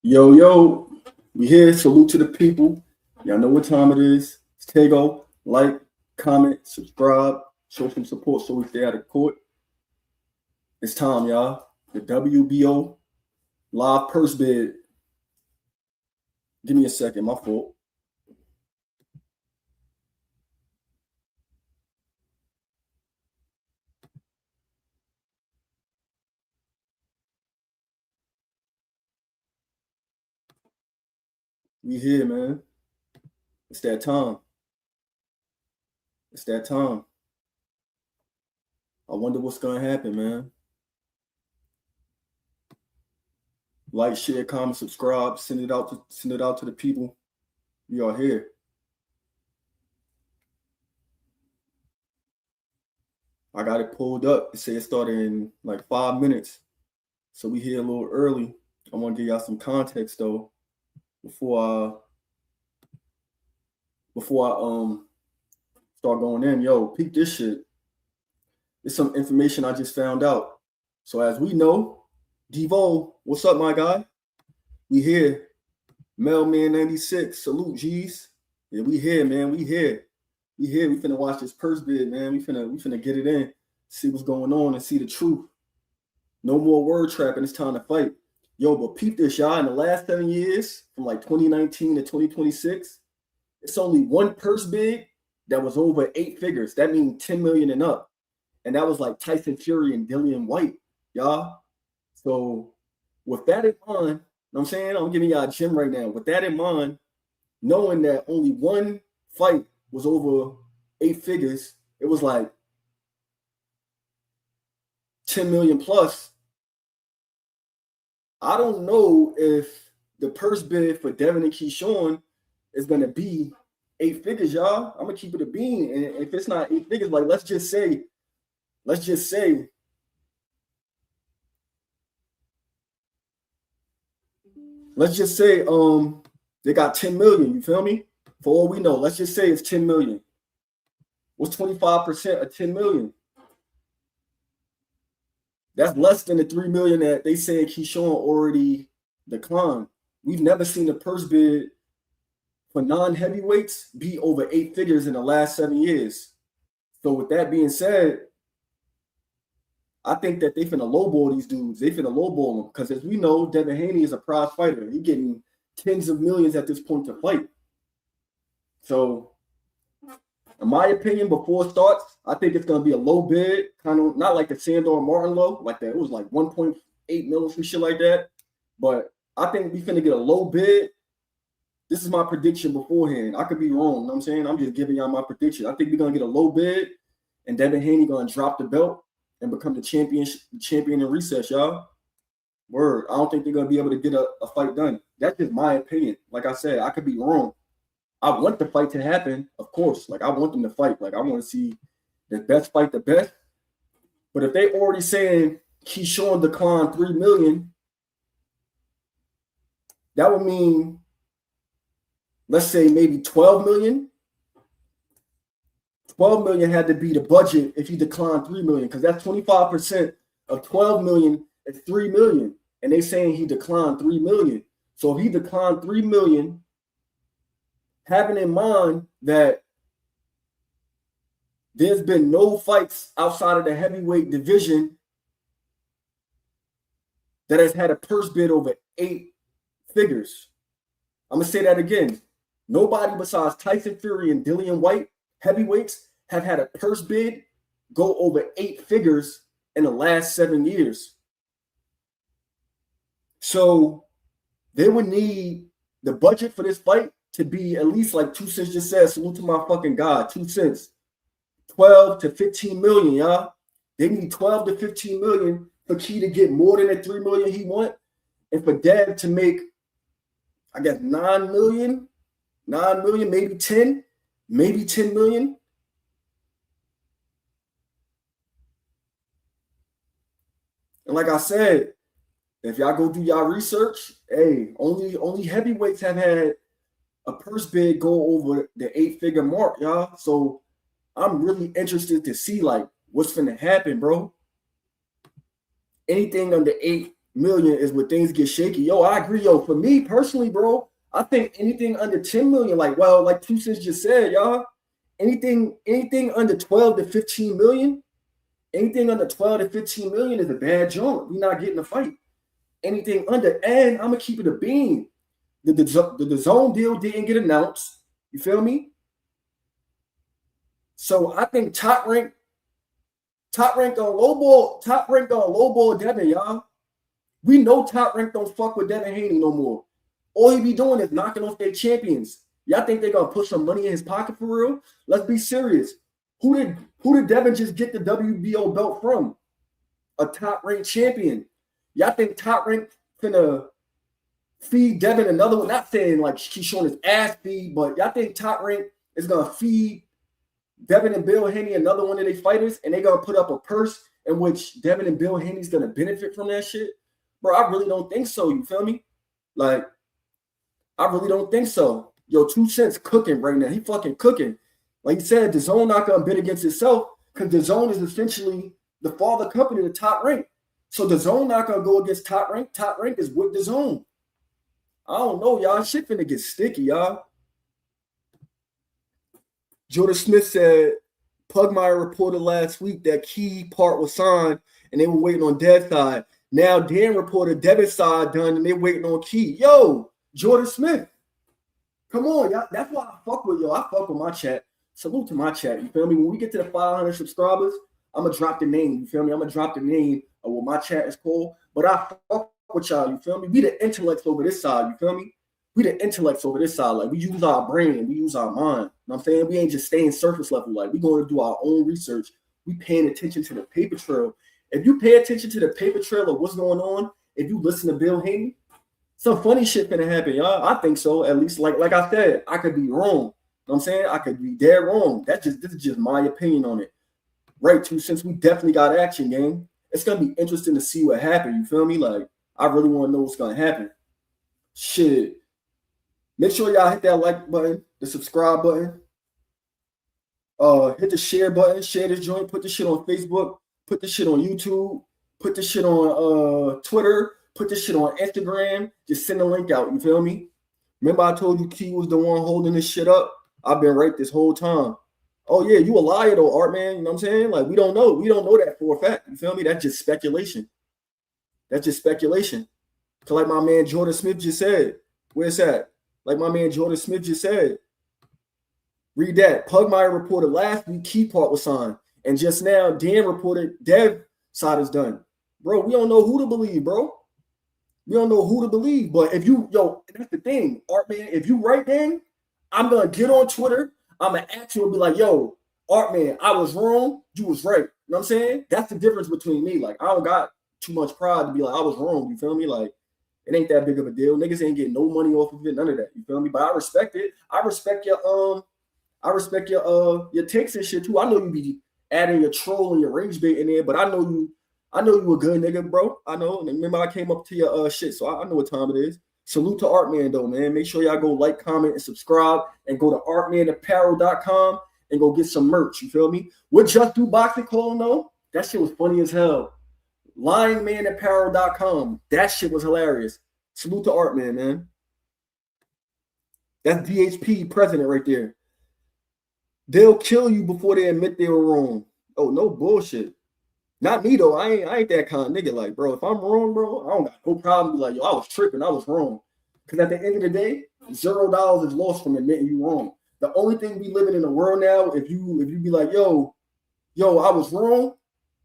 Yo, yo, we here. Salute to the people. Y'all know what time it is. It's Taegoe. Like, comment, subscribe, show some support so we stay out of court. It's time, y'all. The WBO live purse bid. Give me a second, my fault. We here, man. It's that time. It's that time. I wonder what's gonna happen, man. Like, share, comment, subscribe, send it out to the people. We are here. I got it pulled up. It said it started in like 5 minutes. So we here a little early. I want to give y'all some context though before I start going in. Yo, peep this shit. It's some information I just found out. So as we know, Devo, what's up, my guy? We here. Mailman 96. Salute, G's. Yeah, we here, man. We here. We finna watch this purse bid, man. We finna get it in, see what's going on, and see the truth. No more word trapping. It's time to fight. Yo, but peep this, y'all. In the last 7 years, from like 2019 to 2026, it's only one purse bid that was over 8 figures. That means 10 million and up. And that was like Tyson Fury and Dillian White, y'all. So with that in mind, you know what I'm saying? I'm giving y'all a gem right now. With that in mind, knowing that only one fight was over 8 figures, it was like 10 million plus. I don't know if the purse bid for Devin and Keyshawn is going to be 8 figures, y'all. I'm going to keep it a bean. And if it's not 8 figures, like let's just say they got 10 million, you feel me? For all we know, let's just say it's 10 million. What's 25% of 10 million? That's less than the 3 million that they said Keyshawn already declined. We've never seen a purse bid for non-heavyweights be over 8 figures in the last 7 years. So with that being said, I think that they finna lowball these dudes. They finna lowball them because, as we know, Devin Haney is a prize fighter. He's getting tens of millions at this point to fight. So, in my opinion, before it starts, I think it's gonna be a low bid, kind of not like the Sandor Martin low, like that. It was like 1.8 million, some shit like that. But I think we finna get a low bid. This is my prediction beforehand. I could be wrong. You know what I'm saying? I'm just giving y'all my prediction. I think we're gonna get a low bid, and Devin Haney gonna drop the belt and become the champion in recess, y'all. Word. I don't think they're gonna be able to get a fight done. That's just my opinion. Like I said, I could be wrong. I want the fight to happen, of course. Like I want them to fight. Like I want to see the best fight the best. But if they already saying Keyshawn declined 3 million, that would mean, let's say maybe 12 million. 12 million had to be the budget if he declined 3 million, because that's 25% of 12 million is 3 million. And they saying he declined 3 million. So if he declined 3 million, having in mind that there's been no fights outside of the heavyweight division that has had a purse bid over 8 figures. I'm going to say that again. Nobody besides Tyson Fury and Dillian White, heavyweights, have had a purse bid go over 8 figures in the last 7 years. So they would need the budget for this fight to be at least like 2 cents just said. Salute to my fucking God. 2 cents. 12 to 15 million, y'all. They need 12 to 15 million for Key to get more than the 3 million he want. And for Dev to make, I guess, 9 million, maybe 10 million. And like I said, if y'all go do y'all research, hey, only heavyweights have had a purse bid go over the 8-figure mark, y'all. So I'm really interested to see like what's finna happen, bro. Anything under 8 million is where things get shaky. Yo, I agree. Yo, for me personally, bro, I think anything under 10 million, like 2 Cents just said, y'all, anything under 12 to 15 million, anything under 12 to 15 million is a bad joint. We're not getting a fight. Anything under, and I'm gonna keep it a beam. The zone deal didn't get announced. You feel me? So I think top rank on lowball Devin, y'all. We know Top Rank don't fuck with Devin Haney no more. All he be doing is knocking off their champions. Y'all think they gonna put some money in his pocket for real? Let's be serious. Who did Devin just get the WBO belt from? A Top Rank champion. Y'all think Top Rank finna feed Devin another one? Not saying like he's showing his ass feed, but y'all think Top Rank is gonna feed Devin and Bill Haney another one of their fighters, and they gonna put up a purse in which Devin and Bill Haney's gonna benefit from that shit? Bro, I really don't think so. You feel me? Like, I really don't think so. Yo, 2 Cents cooking right now. He fucking cooking. Like you said, the zone not gonna bid against itself because the zone is essentially the father company to Top Rank. So the zone not gonna go against Top Rank. Top Rank is with the zone. I don't know, y'all. Shit finna get sticky, y'all. Jordan Smith said Pugmire reported last week that Key part was signed and they were waiting on Dev's side. Now Dan reported Devin's side done and they're waiting on Key. Yo, Jordan Smith. Come on, y'all. That's why I fuck with yo. I fuck with my chat. Salute to my chat. You feel me? When we get to the 500 subscribers, I'm gonna drop the name. You feel me? I'm gonna drop the name of what my chat is called. But I fuck with y'all. You feel me? We the intellects over this side. You feel me? We the intellects over this side. Like we use our brain. We use our mind. You know what I'm saying? We ain't just staying surface level. Like we going to do our own research. We paying attention to the paper trail. If you pay attention to the paper trail of what's going on, if you listen to Bill Haney, some funny shit finna happen, y'all. I think so. At least, like I said, I could be wrong. You know what I'm saying? I could be dead wrong. This is just my opinion on it. Right, 2 Cents, we definitely got action, gang. It's gonna be interesting to see what happens. You feel me? Like, I really want to know what's gonna happen. Shit. Make sure y'all hit that like button, the subscribe button. Hit the share button, share this joint, put this shit on Facebook, put this shit on YouTube, put this shit on Twitter, put this shit on Instagram. Just send the link out, you feel me? Remember I told you Key was the one holding this shit up? I've been right this whole time. Oh yeah, you a liar though, Art man. You know what I'm saying? Like we don't know. We don't know that for a fact. You feel me? That's just speculation. That's just speculation. Cause like my man Jordan Smith just said, where's that? Like my man Jordan Smith just said. Read that. Pugmire reported last week Key part was signed. And just now, Dan reported Dev side is done. Bro, we don't know who to believe, bro. We don't know who to believe. But if you, that's the thing, Art man, if you right, Dan, I'm gonna get on Twitter. I'm gonna ask you and be like, yo, Art man, I was wrong, you was right. You know what I'm saying? That's the difference between me. Like, I don't got too much pride to be like, I was wrong. You feel me? Like, it ain't that big of a deal. Niggas ain't getting no money off of it, none of that. You feel me? But I respect it. I respect your takes and shit too. I know you be adding your troll and your rage bait in there, but I know you a good nigga, bro. I know. And remember, I came up to your shit, so I know what time it is. Salute to Artman though, man. Make sure y'all go like, comment, and subscribe, and go to artmanapparel.com and go get some merch. You feel me? What Just Do Boxing clone though? That shit was funny as hell. Lyingmanapparel.com. That shit was hilarious. Salute to Artman, man. That's DHP president right there. They'll kill you before they admit they were wrong. Oh, no bullshit. Not me though. I ain't that kind of nigga. Like, bro, if I'm wrong, bro, I don't got no problem. Be like, yo, I was tripping. I was wrong. Because at the end of the day, $0 is lost from admitting you wrong. The only thing we living in the world now, if you be like, yo, I was wrong,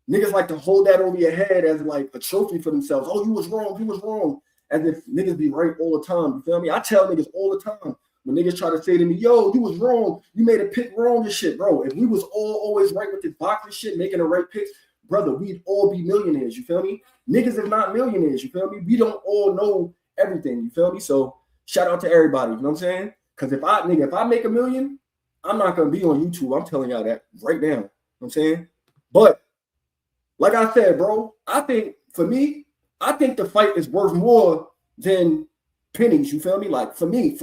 niggas like to hold that over your head as like a trophy for themselves. Oh, you was wrong. As if niggas be right all the time. You feel me? I tell niggas all the time when niggas try to say to me, yo, you was wrong. You made a pick wrong and shit, bro. If we was all always right with this boxing shit, making the right picks, brother, we'd all be millionaires. You feel me? Niggas is not millionaires. You feel me? We don't all know everything. You feel me? So shout out to everybody. You know what I'm saying? Because if I make $1 million, I'm not gonna be on YouTube. I'm telling y'all that right now. You know what I'm saying? But like I said, bro, I think for me, I think the fight is worth more than pennies. You feel me? Like for me,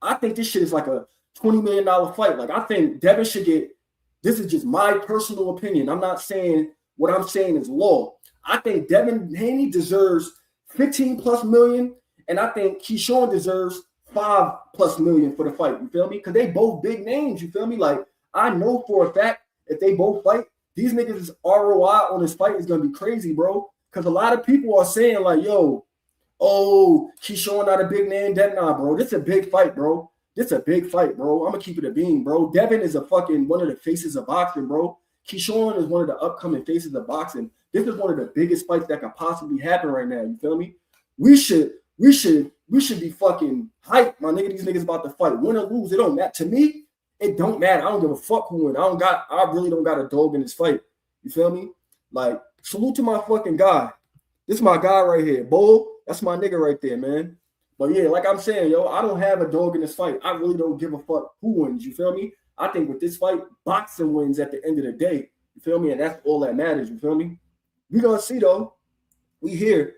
I think this shit is like a $20 million fight. Like I think Devin should get. This is just my personal opinion. I'm not saying what I'm saying is law. I think Devin Haney deserves 15 plus million, and I think Keyshawn deserves 5+ million for the fight. You feel me? Because they both big names. You feel me? Like, I know for a fact if they both fight, these niggas' ROI on this fight is gonna be crazy, bro. Because a lot of people are saying like, yo, oh, Keyshawn not a big name. Nah, bro. This is a big fight, bro. This is a big fight, bro. I'm gonna keep it a beam, bro. Devin is a fucking one of the faces of boxing, bro. Keyshawn is one of the upcoming faces of boxing. This is one of the biggest fights that could possibly happen right now. You feel me? We should be fucking hyped, my nigga. These niggas about to fight. Win or lose, it don't matter. To me, it don't matter. I don't give a fuck who win. I really don't got a dog in this fight. You feel me? Like, salute to my fucking guy. This is my guy right here. Bull, that's my nigga right there, man. But yeah, like I'm saying, yo, I don't have a dog in this fight. I really don't give a fuck who wins. You feel me? I think with this fight, boxing wins at the end of the day. You feel me? And that's all that matters. You feel me? We gonna see though. We here.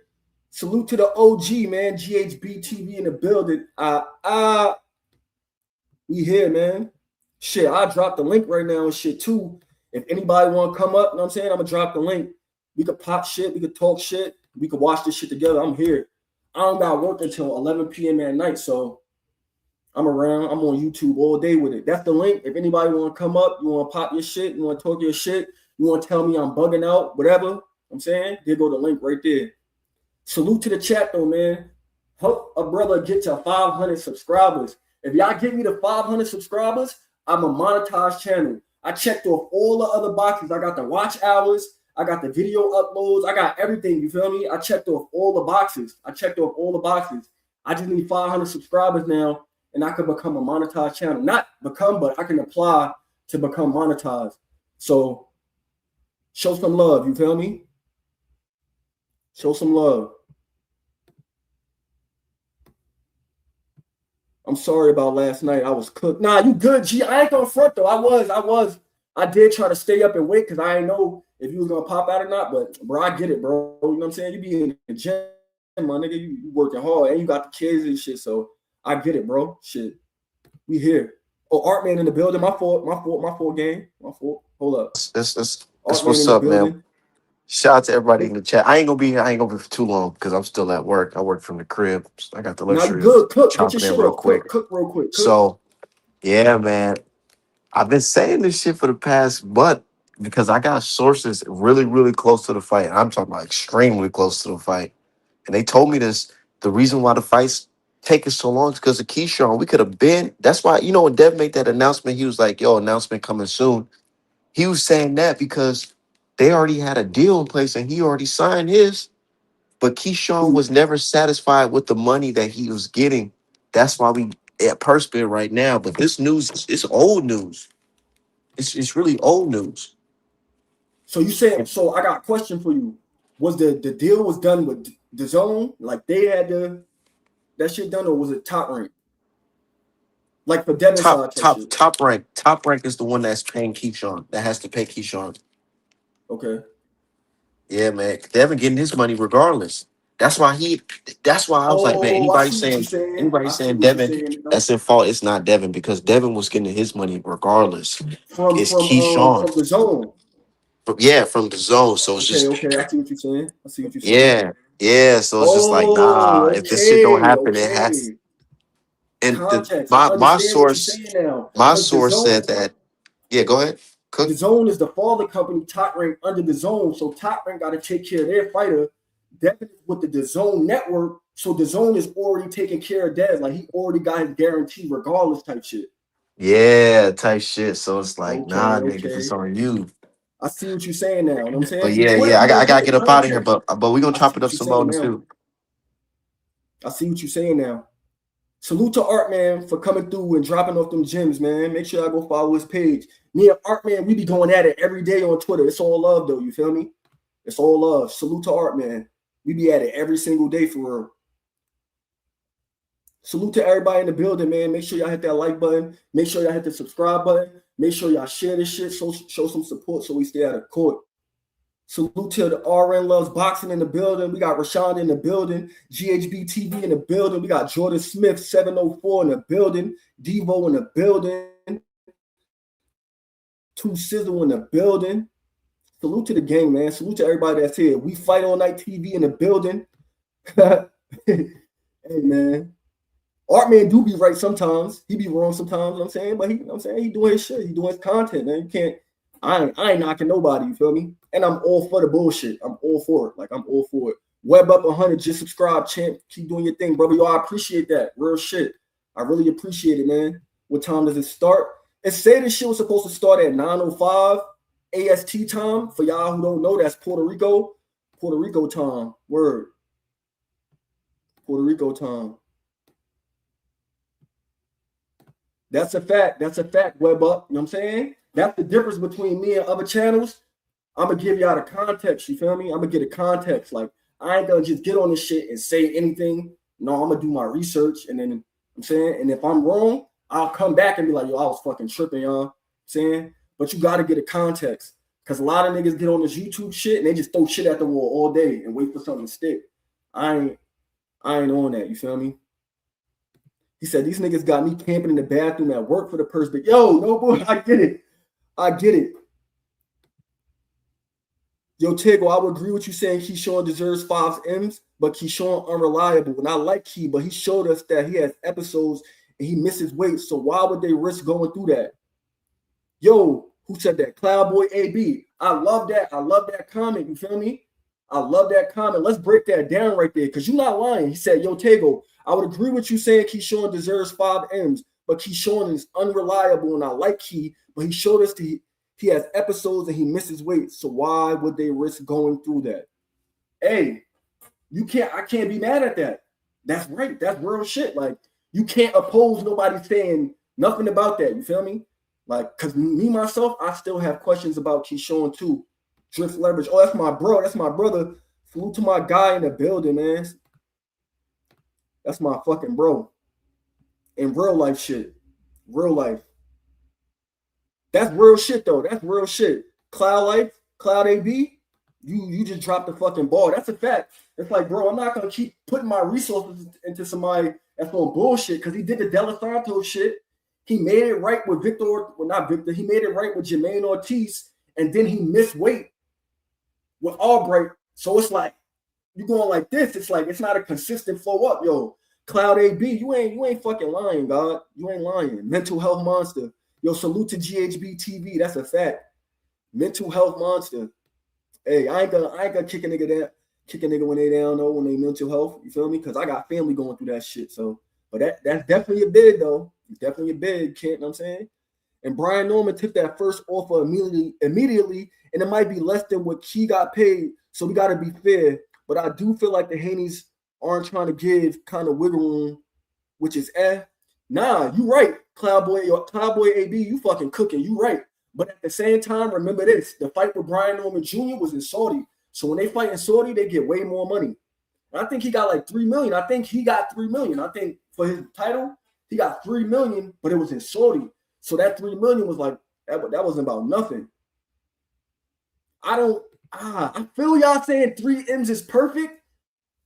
Salute to the OG, man. GHB TV in the building. We here, man. Shit, I dropped the link right now and shit too. If anybody want to come up, you know what I'm saying? I'm gonna drop the link. We could pop shit, we could talk shit, we could watch this shit together. I'm here. I don't got work until 11 p.m. at night, so I'm around. I'm on YouTube all day with it. That's the link. If anybody want to come up, you want to pop your shit, you want to talk your shit, you want to tell me I'm bugging out, whatever, I'm saying, there go the link right there. Salute to the chat though, man. Help a brother get to 500 subscribers. If y'all get me to 500 subscribers, I'm a monetized channel. I checked off all the other boxes. I got the watch hours. I got the video uploads. I got everything. You feel me? I checked off all the boxes. I just need 500 subscribers now, and I can become a monetized channel. Not become, but I can apply to become monetized. So show some love. You feel me? Show some love. I'm sorry about last night. I was cooked. Nah, you good, G. I ain't gonna front though. I did try to stay up and wait because I didn't know if you was gonna pop out or not. But bro, I get it, bro. You know what I'm saying? You be in the gym, my nigga. You working hard and you got the kids and shit. So I get it, bro. Shit. We here. Oh, Artman in the building. My fault, gang. My fault. Hold up. That's what's up, man. Shout out to everybody in the chat. I ain't gonna be here. I ain't gonna be for too long because I'm still at work. I work from the crib. So I got the luxury of chopping in real quick. Cook real quick. So, yeah, man. I've been saying this shit for the past month because I got sources really, really close to the fight. I'm talking about extremely close to the fight. And they told me this. The reason why the fight's taking so long is because of Keyshawn. We could have been. That's why, you know, when Dev made that announcement, he was like, yo, announcement coming soon. He was saying that because they already had a deal in place and he already signed his. But Keyshawn was never satisfied with the money that he was getting. That's why we at purse bid right now. But this news is old news. It's really old news. So you said, so I got a question for you. Was the deal was done with the zone? Like they had that shit done, or was it Top Rank? Like for Devin Top Rank. Top Rank is the one that's paying Keyshawn. That has to pay Keyshawn. Okay. Yeah, man. Devin getting his money regardless. That's why I was like, man, anybody saying Devin, that's their fault. It's not Devin because Devin was getting his money regardless. It's Keyshawn. From the zone. From the zone. So it's okay. I see what you're saying. Yeah. So it's just like, nah. If this shit don't happen, it has. And my source said that. Yeah, go ahead. The zone is the father company, Top Rank under the zone. So Top Rank got to take care of their fighter. Devin is with the zone network. So the zone is already taking care of Dev. Like he already got his guarantee regardless type shit. Yeah, type shit. So it's like, nah, nigga, it's on you. I see what you're saying now. You know what I'm saying? But yeah, I gotta get up out of here. But we're gonna chop it up some more too. I see what you're saying now. Salute to Artman for coming through and dropping off them gems, man. Make sure I go follow his page. Me and Artman, we be going at it every day on Twitter. It's all love, though. You feel me? It's all love. Salute to Artman. We be at it every single day for real. Salute to everybody in the building, man. Make sure y'all hit that like button. Make sure y'all hit the subscribe button. Make sure y'all share this shit. Show some support so we stay out of court. Salute to the RN Loves Boxing in the building. We got Rashawn in the building. GHB TV in the building. We got Jordan Smith 704 in the building. Devo in the building. Two Sizzle in the building. Salute to the gang, man. Salute to everybody that's here. We Fight All Night TV in the building. Hey, man. Artman do be right sometimes. He be wrong sometimes, you know what I'm saying? But he doing his shit. He doing his content, man. You can't, I ain't knocking nobody, you feel me? And I'm all for the bullshit. I'm all for it. Like, I'm all for it. Web up 100, just subscribe, champ. Keep doing your thing, brother. Yo, I appreciate that. Real shit. I really appreciate it, man. What time does it start? It said this shit was supposed to start at 9:05 AST time. For y'all who don't know, that's Puerto Rico. Puerto Rico time. Word. Puerto Rico time. That's a fact. That's a fact, Web up. You know what I'm saying? That's the difference between me and other channels. I'm going to give y'all the context. You feel me? I'm going to get a context. Like, I ain't going to just get on this shit and say anything. No, I'm going to do my research. And then, I'm saying, and if I'm wrong, I'll come back and be like, yo, I was fucking tripping, y'all. I'm saying? But you got to get a context. Because a lot of niggas get on this YouTube shit and they just throw shit at the wall all day and wait for something to stick. I ain't on that. You feel me? He said, these niggas got me camping in the bathroom at work for the purse. But yo, no boy, I get it. I get it. Yo, Taegoe, I would agree with you saying Keyshawn deserves 5 M's, but Keyshawn unreliable. And I like Key, but he showed us that he has episodes and he misses weight. So why would they risk going through that? Yo, who said that? Cloudboy AB. I love that. I love that comment. You feel me? I love that comment. Let's break that down right there because you're not lying. He said, yo, Taegoe, I would agree with you saying Keyshawn deserves 5 M's, but Keyshawn is unreliable, and I like Key, but he showed us he has episodes and he misses weight. So why would they risk going through that? Hey, I can't be mad at that. That's right. That's real shit. Like, you can't oppose nobody saying nothing about that. You feel me? Like, because me, myself, I still have questions about Keyshawn too. Drift leverage. Oh, that's my bro. That's my brother. Salute to my guy in the building, man. That's my fucking bro. In real life shit. Real life. That's real shit, though. That's real shit. Cloud Life, Cloud AB, you just dropped the fucking ball. That's a fact. It's like, bro, I'm not going to keep putting my resources into somebody that's on bullshit because he did the Dela Santos shit. He made it right with Victor. Well, not Victor. He made it right with Jermaine Ortiz, and then he missed weight with Albright. So it's like, you're going like this. It's like, it's not a consistent flow up, yo. Cloud AB, you ain't fucking lying, God. You ain't lying. Mental health monster. Yo, salute to GHB TV. That's a fact. Mental health monster. Hey, I ain't gonna kick a nigga when they down though, when they mental health. You feel me? Because I got family going through that shit. So, but that's definitely a bid though. It's definitely a bid, kid. You know what I'm saying? And Brian Norman took that first offer immediately, and it might be less than what Key got paid. So we gotta be fair. But I do feel like the Haneys aren't trying to give kind of wiggle room, which is Nah, you right, Cloudboy AB, you fucking cooking. You right. But at the same time, remember this: the fight with Brian Norman Jr. was in Saudi. So when they fight in Saudi, they get way more money. And I think he got like $3 million. I think he got $3 million. I think for his title, he got $3 million, but it was in Saudi. So that $3 million was like that wasn't about nothing. I feel y'all saying 3 M's is perfect.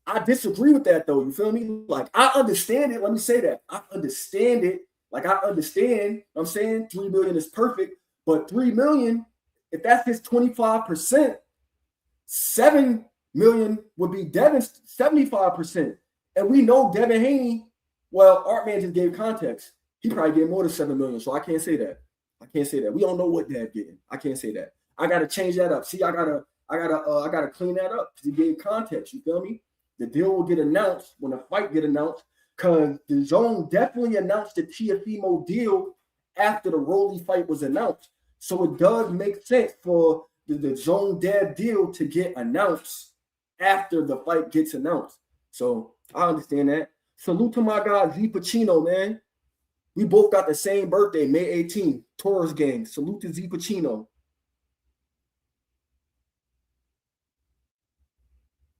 I disagree with that though. You feel me? Like, I understand it. Let me say that. I understand it. Like, I understand. I'm saying 3 million is perfect, but 3 million, if that's his 25%, 7 million would be Devin's 75%. And we know Devin Haney, well, Artman just gave context. He probably get more than 7 million. So I can't say that. I can't say that. We don't know what Dev getting. I can't say that. I gotta change that up. See, I gotta clean that up because he gave context. You feel me? The deal will get announced when the fight get announced, because the Zone definitely announced the Tiafimo deal after the Rolly fight was announced. So it does make sense for the Zone Dev deal to get announced after the fight gets announced. So I understand that. Salute to my guy Z Pacino, man. We both got the same birthday, May 18th. Taurus gang. Salute to Z Pacino.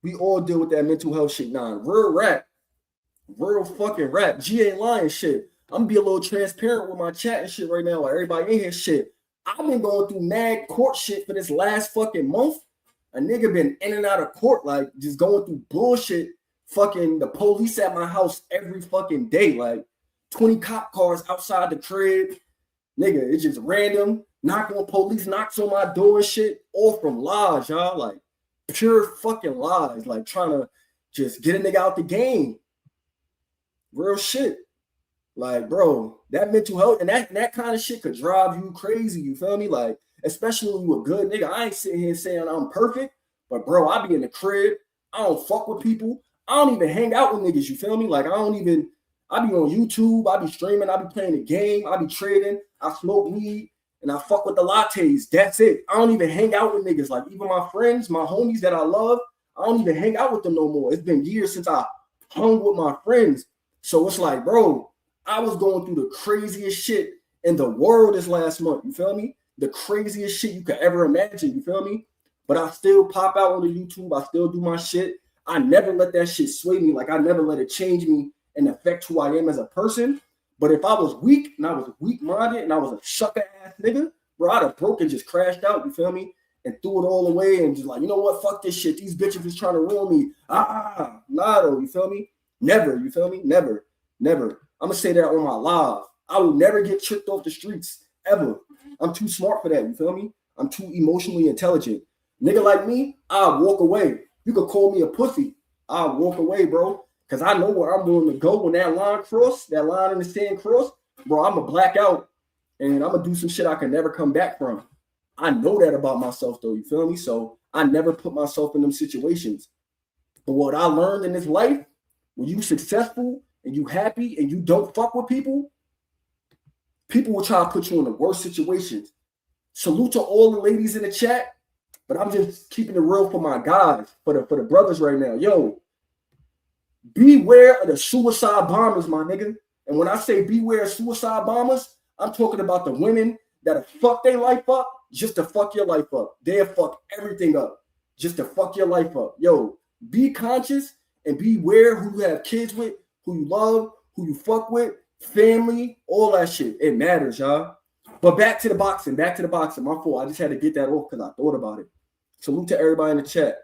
We all deal with that mental health shit now. Real rap. Real fucking rap. G ain't lying shit. I'm gonna be a little transparent with my chat and shit right now. Like, everybody in here shit. I've been going through mad court shit for this last fucking month. A nigga been in and out of court, like, just going through bullshit. Fucking the police at my house every fucking day. Like, 20 cop cars outside the crib. Nigga, it's just random. Police knocks on my door and shit, all from lies, y'all. Like pure fucking lies. Like trying to just get a nigga out the game. Real shit. Like, bro, that mental health and that kind of shit could drive you crazy. You feel me? Like, especially when you a good nigga. I ain't sitting here saying I'm perfect, but bro, I be in the crib. I don't fuck with people. I don't even hang out with niggas. You feel me? Like, I be on YouTube. I be streaming. I be playing the game. I be trading. I smoke weed and I fuck with the lattes. That's it. I don't even hang out with niggas. Like, even my friends, my homies that I love, I don't even hang out with them no more. It's been years since I hung with my friends. So it's like, bro, I was going through the craziest shit in the world this last month. You feel me? The craziest shit you could ever imagine. You feel me? But I still pop out on the YouTube. I still do my shit. I never let that shit sway me. Like, I never let it change me and affect who I am as a person. But if I was weak and I was weak-minded and I was a sucker-ass nigga, bro, I'd have broken, just crashed out, you feel me? And threw it all away and just like, you know what? Fuck this shit. These bitches is trying to ruin me. Nah, though, you feel me? Never, you feel me? Never. I'm going to say that on my live. I will never get tricked off the streets, ever. I'm too smart for that, you feel me? I'm too emotionally intelligent. Nigga like me, I'll walk away. You could call me a pussy. I'll walk away, bro. Because I know where I'm willing to go when that line cross, that line in the sand cross, bro, I'm going to black out. And I'm going to do some shit I can never come back from. I know that about myself, though, you feel me? So I never put myself in them situations. But what I learned in this life, when you successful and you happy and you don't fuck with people will try to put you in the worst situations. Salute to all the ladies in the chat, but I'm just keeping it real for my guys, for the brothers right now. Yo, beware of the suicide bombers, my nigga. And when I say beware of suicide bombers, I'm talking about the women that'll fuck their life up just to fuck your life up. They'll fuck everything up just to fuck your life up. Yo, be conscious and beware who you have kids with, who you love, who you fuck with, family, all that shit. It matters, y'all. But back to the boxing. My fault. I just had to get that off because I thought about it. Salute to everybody in the chat.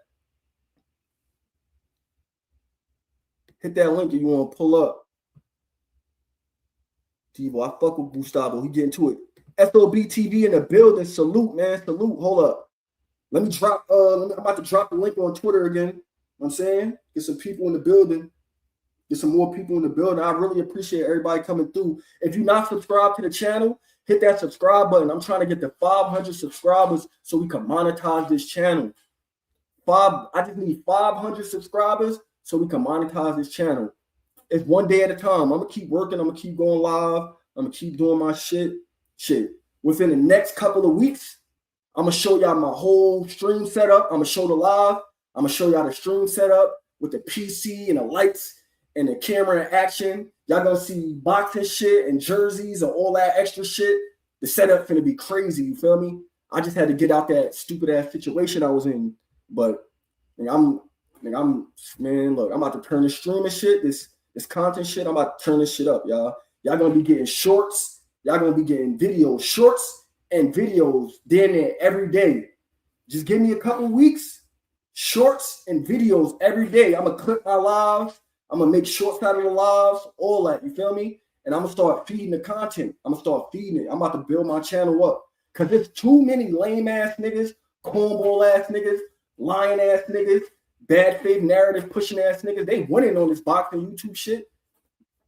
Hit that link if you want to pull up. Devo, I fuck with Gustavo. He getting to it. SOB TV in the building. Salute, man. Salute. Hold up. Let me drop. I'm about to drop the link on Twitter again. You know what I'm saying? Get some people in the building. Get some more people in the building. I really appreciate everybody coming through. If you're not subscribed to the channel, hit that subscribe button. I'm trying to get to 500 subscribers so we can monetize this channel. I just need 500 subscribers so we can monetize this channel. It's one day at a time. I'm going to keep working. I'm going to keep going live. I'm going to keep doing my shit. Within the next couple of weeks, I'm going to show y'all my whole stream setup. I'm going to show the live. I'm going to show y'all the stream setup with the PC and the lights and the camera in action. Y'all gonna see boxing shit and jerseys and all that extra shit. The setup finna be crazy, you feel me? I just had to get out that stupid ass situation I was in. But I'm about to turn this streaming shit, this content shit, I'm about to turn this shit up, y'all. Y'all gonna be getting shorts. Y'all gonna be getting videos, shorts and videos damn near every day. Just give me a couple weeks, shorts and videos every day. I'm gonna clip my lives. I'm going to make shorts out of the lives, all that, you feel me? And I'm going to start feeding the content. I'm going to start feeding it. I'm about to build my channel up. Because there's too many lame-ass niggas, cornball-ass niggas, lying-ass niggas, bad faith narrative pushing-ass niggas. They winning on this boxing YouTube shit.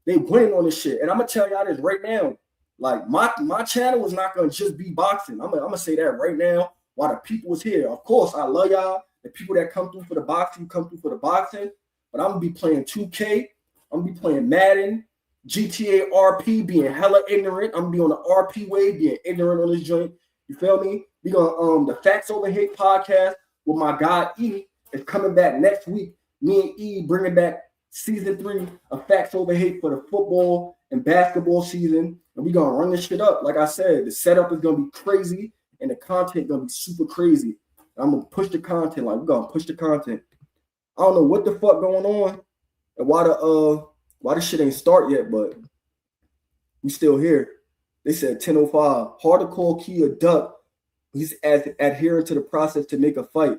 They winning on this shit. And I'm going to tell y'all this right now. Like, my channel is not going to just be boxing. I'm going to say that right now while the people is here. Of course, I love y'all. The people that come through for the boxing, come through for the boxing. But I'm going to be playing 2K. I'm going to be playing Madden, GTA RP, being hella ignorant. I'm going to be on the RP way, being ignorant on this joint. You feel me? We going to, the Facts Over Hate podcast with my guy E is coming back next week. Me and E bringing back season 3 of Facts Over Hate for the football and basketball season. And we going to run this shit up. Like I said, the setup is going to be crazy and the content going to be super crazy. I'm going to push the content. Like, we're going to push the content. I don't know what the fuck going on and why this shit ain't start yet, but we still here. They said 10:05. Hard to call Key a duck. He's adhering to the process to make a fight.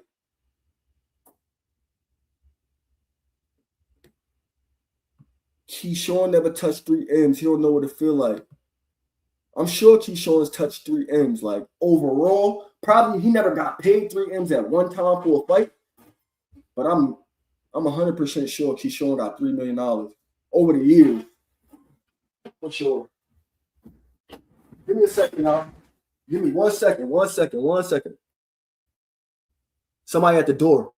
Keyshawn never touched 3 M's. He don't know what it feel like. I'm sure Keyshawn's touched 3 M's. Like overall, probably he never got paid 3 M's at one time for a fight. But I'm 100% sure Keyshawn got $3 million over the years. For sure. Give me a second, y'all. Give me 1 second. 1 second. 1 second. Somebody at the door.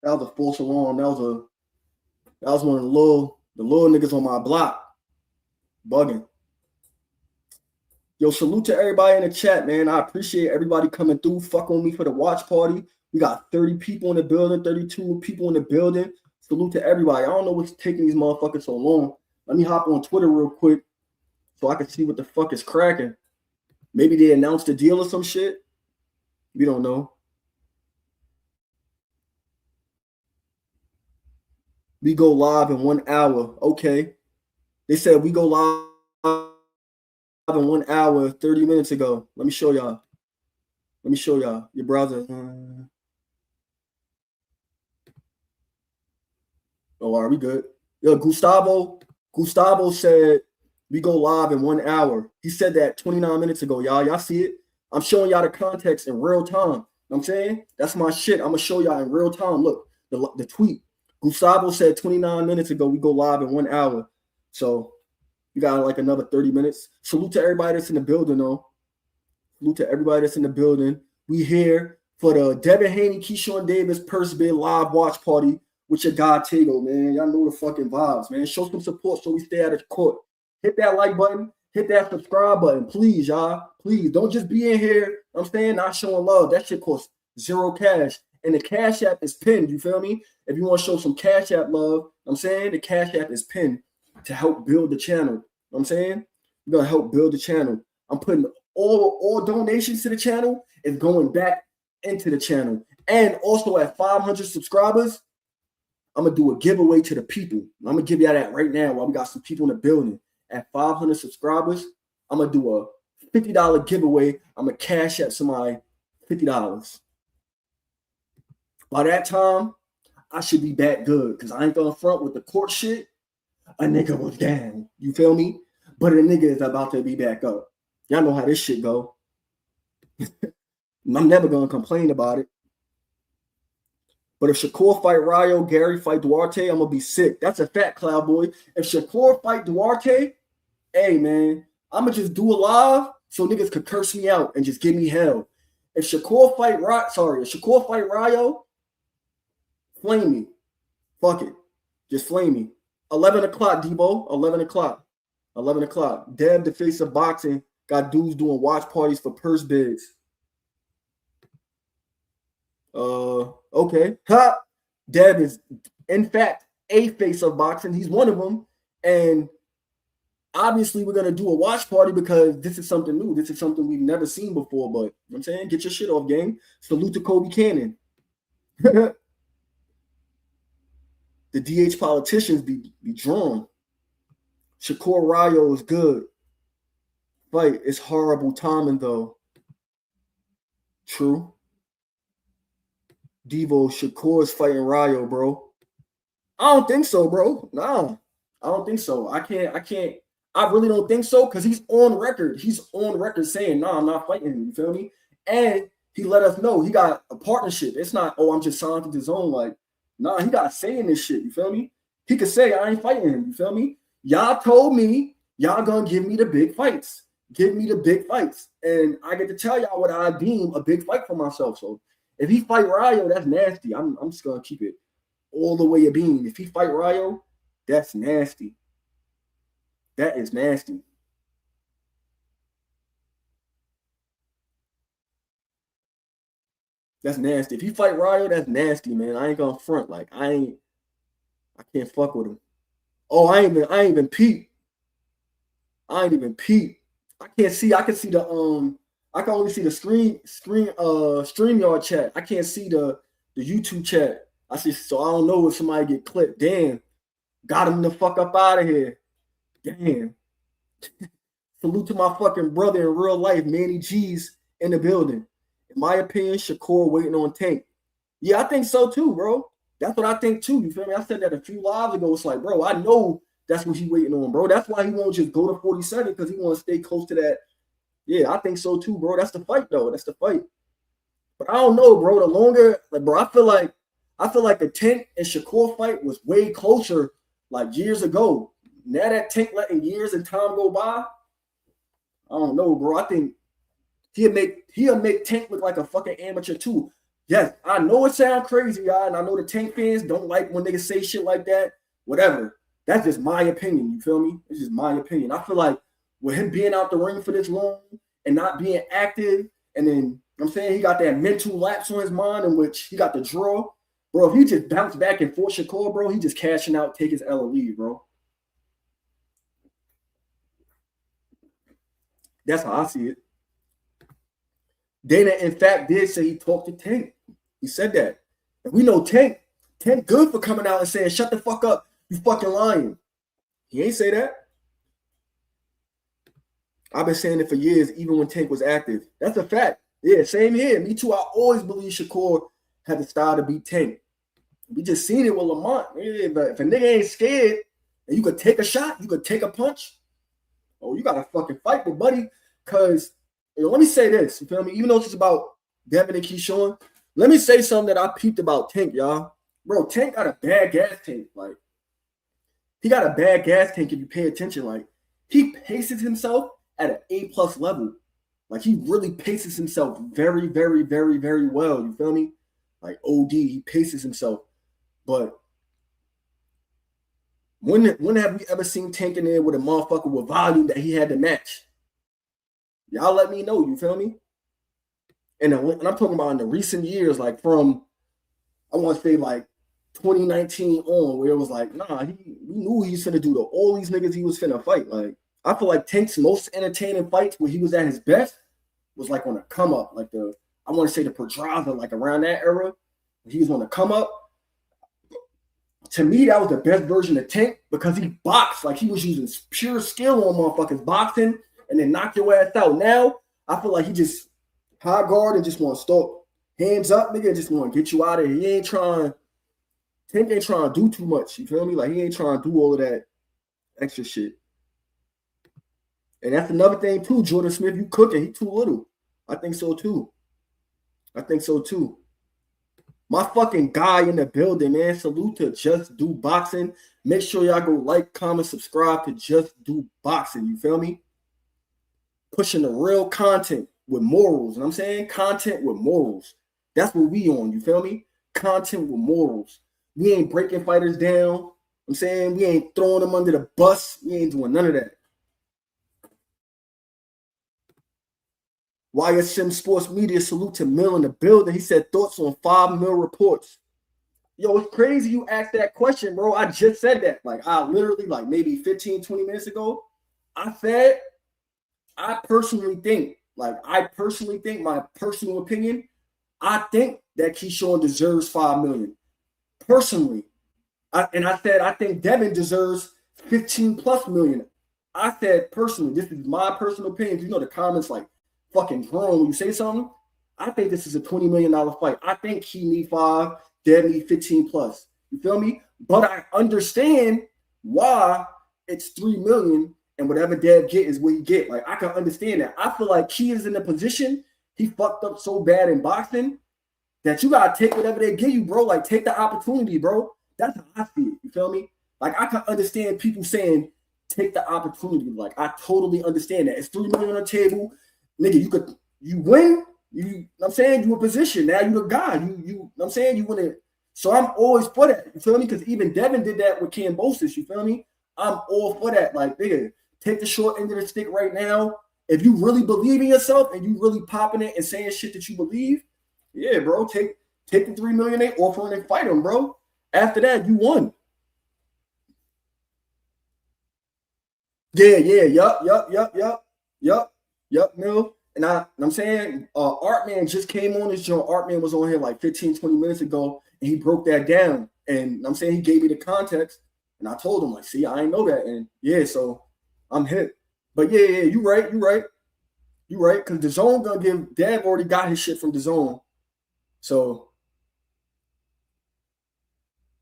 That was a false alarm. That was one of the little niggas on my block. Bugging. Yo, salute to everybody in the chat, man. I appreciate everybody coming through. Fuck on me for the watch party. We got 30 people in the building, 32 people in the building. Salute to everybody. I don't know what's taking these motherfuckers so long. Let me hop on Twitter real quick so I can see what the fuck is cracking. Maybe they announced a deal or some shit. We don't know. We go live in 1 hour. Okay. They said we go live in 1 hour, 30 minutes ago. Let me show y'all. Your browser. Oh, are we good? Yo, Gustavo said we go live in 1 hour. He said that 29 minutes ago, y'all. Y'all see it? I'm showing y'all the context in real time. You know what I'm saying? That's my shit. I'm going to show y'all in real time. Look, the tweet. Gustavo said 29 minutes ago, we go live in 1 hour. So you got like another 30 minutes. Salute to everybody that's in the building, though. Salute to everybody that's in the building. We here for the Devin Haney, Keyshawn Davis purse bid live watch party with your guy Taegoe, man. Y'all know the fucking vibes, man. Show some support so we stay out of court. Hit that like button. Hit that subscribe button, please, y'all. Please, don't just be in here, I'm saying, not showing love. That shit costs $0 cash. And the Cash App is pinned, you feel me? If you want to show some Cash App love, I'm saying the Cash App is pinned to help build the channel. I'm saying we're going to help build the channel. I'm putting all donations to the channel is going back into the channel. And also at 500 subscribers, I'm going to do a giveaway to the people. I'm going to give y'all that right now while we got some people in the building. At 500 subscribers, I'm going to do a $50 giveaway. I'm going to Cash App somebody $50. By that time, I should be back good because I ain't going to front with the court shit. A nigga was down. You feel me? But a nigga is about to be back up. Y'all know how this shit go. I'm never going to complain about it. But if Shakur fight Rayo, Gary fight Duarte, I'm going to be sick. That's a fact, Cloud Boy. If Shakur fight Duarte, hey, man, I'm going to just do a live so niggas could curse me out and just give me hell. If Shakur fight Rayo, flame me. Fuck it. Just flame me. 11 o'clock, Debo. 11 o'clock. 11 o'clock. Deb, the face of boxing, got dudes doing watch parties for purse bids. Okay. Ha! Deb is, in fact, a face of boxing. He's one of them. And obviously, we're going to do a watch party because this is something new. This is something we've never seen before. But, you know what I'm saying? Get your shit off, gang. Salute to Kobe Cannon. The DH politicians be drawn. Shakur Rayo is good. Fight. It's horrible timing, though. True. Devo, Shakur's fighting Rayo, bro. I don't think so, bro. Nah, I don't think so. I really don't think so because he's on record. He's on record saying, nah, I'm not fighting him. You feel me? And he let us know he got a partnership. It's not, oh, I'm just signed to the zone. Like, nah, he got saying this shit. You feel me? He could say, I ain't fighting him. You feel me? Y'all told me y'all gonna give me the big fights. Give me the big fights. And I get to tell y'all what I deem a big fight for myself. So if he fight Rayo, that's nasty. I'm just gonna keep it all the way a beam. If he fight Rayo, that's nasty. That is nasty. That's nasty. If he fight Rayo, that's nasty, man. I ain't gonna front. Like I can't fuck with him. Oh, I ain't even peep. I ain't even peep. I can't see. I can see the I can only see the StreamYard chat. I can't see the YouTube chat. I see, so I don't know if somebody get clipped. Damn. Got him the fuck up out of here. Damn. Salute to my fucking brother in real life, Manny G's in the building. In my opinion, Shakur waiting on Tank. Yeah, I think so too, bro. That's what I think too. You feel me? I said that a few lives ago. It's like, bro, I know that's what he's waiting on, bro. That's why he won't just go to 47 because he want to stay close to that. Yeah, I think so too, bro. That's the fight, though. That's the fight. But I don't know, bro. The longer, like, bro, I feel like the Tank and Shakur fight was way closer, like years ago. Now that Tank letting years and time go by, I don't know, bro. I think he'll make Tank look like a fucking amateur too. Yes, I know it sounds crazy, y'all, and I know the Tank fans don't like when niggas say shit like that. Whatever. That's just my opinion. You feel me? It's just my opinion. I feel like with him being out the ring for this long and not being active, and then I'm saying he got that mental lapse on his mind in which he got the draw. Bro, if he just bounced back and forth Shakur, bro, he just cashing out, take his L and leave, bro. That's how I see it. Dana, in fact, did say he talked to Tank. He said that. And we know Tank good for coming out and saying, shut the fuck up, you fucking lying. He ain't say that. I've been saying it for years, even when Tank was active. That's a fact. Yeah, same here. Me too. I always believe Shakur had the style to beat Tank. We just seen it with Lamont. Yeah, but if a nigga ain't scared and you could take a shot, you could take a punch, oh, you got to fucking fight with buddy. Because, let me say this, you feel me? Even though it's about Devin and Keyshawn, let me say something that I peeped about Tank, y'all. Bro, Tank got a bad gas tank. Like, he got a bad gas tank if you pay attention. Like, he paces himself at an A+ level. Like, he really paces himself very, very, very, very well. You feel me? Like, OD, he paces himself. But when have we ever seen Tank in there with a motherfucker with volume that he had to match? Y'all let me know, you feel me? And I'm talking about in the recent years, like from, I want to say like 2019 on, where it was like, nah, we knew he was finna do all these niggas he was finna fight. Like, I feel like Tank's most entertaining fights where he was at his best was like on a come up, like I want to say the Pedraza, like around that era. He was on the come up. To me, that was the best version of Tank because he boxed. Like, he was using pure skill on motherfuckers boxing and then knock your ass out. Now, I feel like he just high guard and just want to stop. Hands up, nigga, just want to get you out of here. Tank ain't trying to do too much. You feel me? Like, he ain't trying to do all of that extra shit. And that's another thing, too. Jordan Smith, you cooking. He too little. I think so, too. My fucking guy in the building, man. Salute to Just Do Boxing. Make sure y'all go like, comment, subscribe to Just Do Boxing. You feel me? Pushing the real content with morals. You know what I'm saying? Content with morals. That's what we on. You feel me? Content with morals. We ain't breaking fighters down. I'm saying we ain't throwing them under the bus. We ain't doing none of that. YSM Sports Media, salute to Mill in the building. He said thoughts on 5 mil reports. Yo, it's crazy you asked that question, bro. I just said that. Like, I literally, like maybe 15, 20 minutes ago, I said, I personally think, my personal opinion, I think that Keyshawn deserves 5 million. Personally. I said, I think Devin deserves 15+ million. I said, personally, this is my personal opinion. You know, the comments like, fucking grown when you say something. I think this is a $20 million fight. I think he need 5, Dev need 15+. You feel me? But I understand why it's 3 million and whatever Dev get is what he get. Like, I can understand that. I feel like he is in a position, he fucked up so bad in boxing that you gotta take whatever they give you, bro. Like, take the opportunity, bro. That's how I see it. You feel me? Like, I can understand people saying take the opportunity. Like, I totally understand that. It's 3 million on the table. Nigga, you win, you know what I'm saying? You a position. Now you a guy. You know what I'm saying? You win it. So I'm always for that. You feel me? Because even Devin did that with Cambosis. You feel me? I'm all for that. Like, nigga, take the short end of the stick right now. If you really believe in yourself and you really popping it and saying shit that you believe, yeah, bro, take the 3 million they offering and fight them, bro. After that, you won. Yeah, yup, Mill. And I'm saying, Artman just came on this joint. Artman was on here like 15, 20 minutes ago, and he broke that down. And I'm saying he gave me the context. And I told him, like, see, I ain't know that. And yeah, so I'm hit. But yeah, you right. Because the zone gonna give Dev already got his shit from the zone. So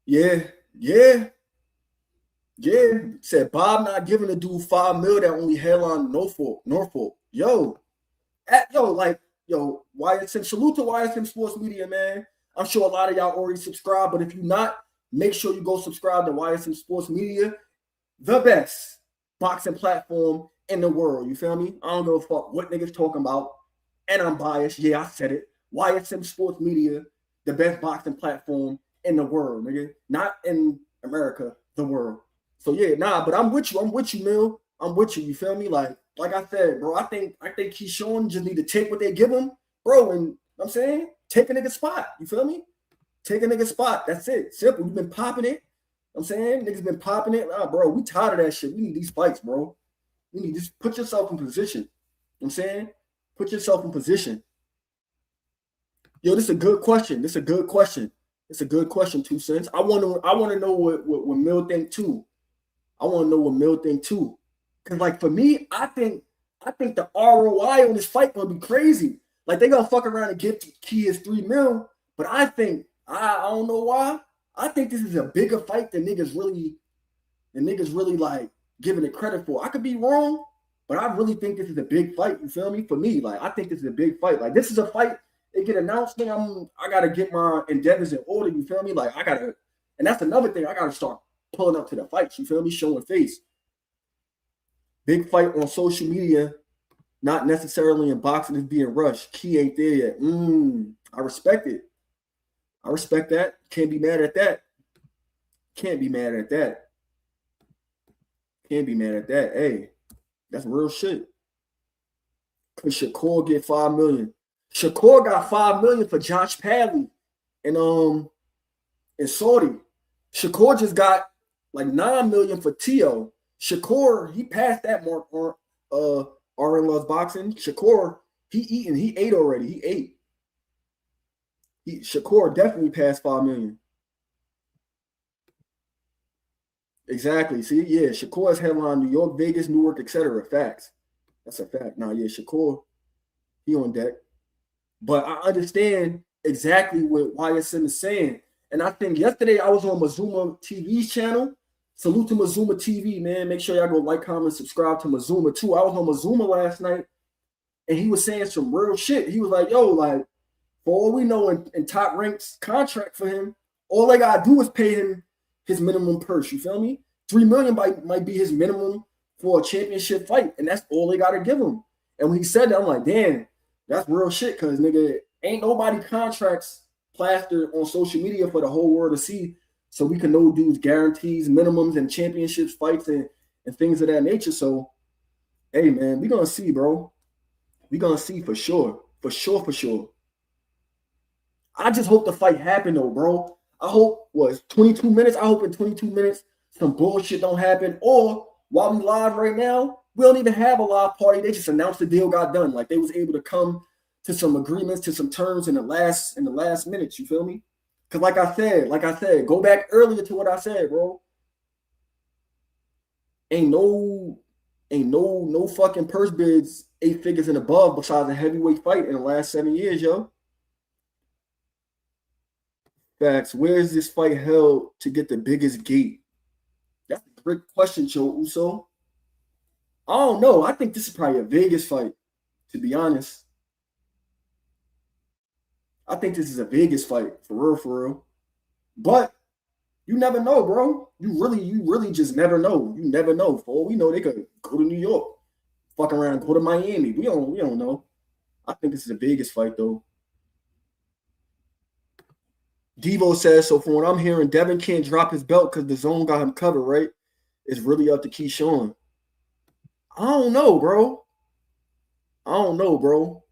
yeah. Said Bob not giving a dude $5 million that only headline Norfolk. Yo, YSM, salute to YSM Sports Media, man. I'm sure a lot of y'all already subscribe, but if you're not, make sure you go subscribe to YSM Sports Media, the best boxing platform in the world. You feel me? I don't give a fuck what niggas talking about, and I'm biased. Yeah, I said it. YSM Sports Media, the best boxing platform in the world, nigga. Not in America, the world. So yeah, but I'm with you, Mill. I'm with you. You feel me? Like I said, bro. I think Keyshawn just need to take what they give him, bro. And I'm saying, take a nigga spot. You feel me? Take a nigga spot. That's it. Simple. You've been popping it. I'm saying, niggas been popping it. Nah, bro. We tired of that shit. We need these fights, bro. We need just put yourself in position. I'm saying, put yourself in position. Yo, this is a good question. It's a good question, 2 cents. I want to know what Mill think too. Cause like for me, I think the ROI on this fight gonna be crazy. Like they gonna fuck around and give Key his $3 million, but I think I don't know why. I think this is a bigger fight than niggas really like giving it credit for. I could be wrong, but I really think this is a big fight. You feel me? For me, like I think this is a big fight. Like this is a fight. They get announced, I gotta get my endeavors in order. You feel me? Like and that's another thing. I gotta start pulling up to the fights. You feel me? Showing face. Big fight on social media, not necessarily in boxing is being rushed. Key ain't there yet. I respect it. I respect that. Can't be mad at that. Hey, that's real shit. Could Shakur get $5 million? Shakur got $5 million for Josh Padley in Saudi. Shakur just got like $9 million for Taegoe. Shakur, he passed that mark on RN Loves Boxing. Shakur, he ate already. Shakur definitely passed $5 million. Exactly. See, yeah, Shakur's headline New York, Vegas, Newark, etc. Facts. That's a fact. Now, yeah, Shakur, he on deck. But I understand exactly what YSM is saying. And I think yesterday I was on Mazuma TV's channel. Salute to Mazuma TV, man. Make sure y'all go like, comment, subscribe to Mazuma too. I was on Mazuma last night, and he was saying some real shit. He was like, yo, like, for all we know in Top Rank's contract for him, all they got to do is pay him his minimum purse. You feel me? $3 million might be his minimum for a championship fight, and that's all they got to give him. And when he said that, I'm like, damn, that's real shit, because, nigga, ain't nobody contracts plastered on social media for the whole world to see, so we can know dudes guarantees, minimums, and championships, fights, and things of that nature. So, hey, man, we going to see, bro. We going to see for sure. For sure. I just hope the fight happen, though, bro. I hope, 22 minutes? I hope in 22 minutes some bullshit don't happen. Or, while we live right now, we don't even have a live party. They just announced the deal got done. Like, they was able to come to some agreements, to some terms in the last minutes. You feel me? Because like I said, go back earlier to what I said, bro. Ain't no fucking purse bids 8 figures and above besides a heavyweight fight in the last 7 years, yo. Facts. Where is this fight held to get the biggest gate? That's a great question, Joe Uso. I don't know. I think this is probably a Vegas fight, to be honest. I think this is a Vegas fight, for real. But you never know, bro. You really just never know. You never know. For all we know, they could go to New York, fuck around, go to Miami. We don't know. I think this is a Vegas fight, though. Devo says, so from what I'm hearing, Devin can't drop his belt because the zone got him covered, right? It's really up to Keyshawn. I don't know, bro.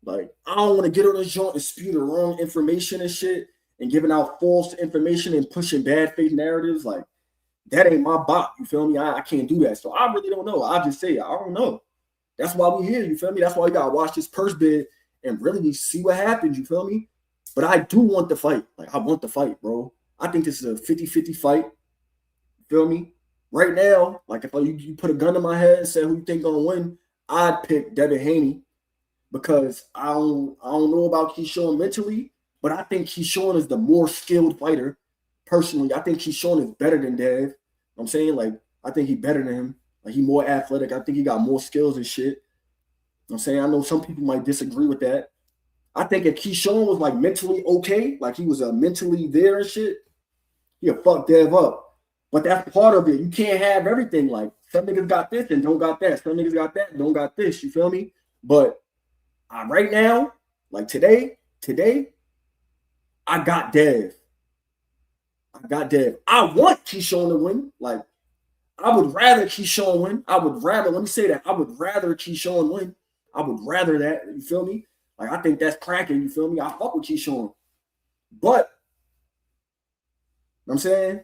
Like, I don't want to get on this joint and spew the wrong information and shit and giving out false information and pushing bad faith narratives. Like, that ain't my bot. You feel me? I can't do that. So I really don't know. I just say I don't know. That's why we here. You feel me? That's why you got to watch this purse bid and really see what happens. You feel me? But I do want the fight. Like, I want the fight, bro. I think this is a 50-50 fight. You feel me? right now, like if you put a gun in my head and say who you think gonna win, I'd pick Devin Haney because I don't know about Keyshawn mentally, but I think Keyshawn is the more skilled fighter. Personally, I think Keyshawn is better than Dev. I'm saying, like, I think he's better than him. Like, he's more athletic. I think he got more skills and shit. I'm saying, I know some people might disagree with that. I think if Keyshawn was like mentally okay, like he was mentally there and shit, he'll fuck Dev up. But that's part of it. You can't have everything. Like, some niggas got this and don't got that. Some niggas got that and don't got this. You feel me? But right now, like today, I got Dev. I want Keyshawn to win. Like, I would rather Keyshawn win. Let me say that. I would rather Keyshawn win. I would rather that. You feel me? Like, I think that's cracking. You feel me? I fuck with Keyshawn. But, you know what I'm saying?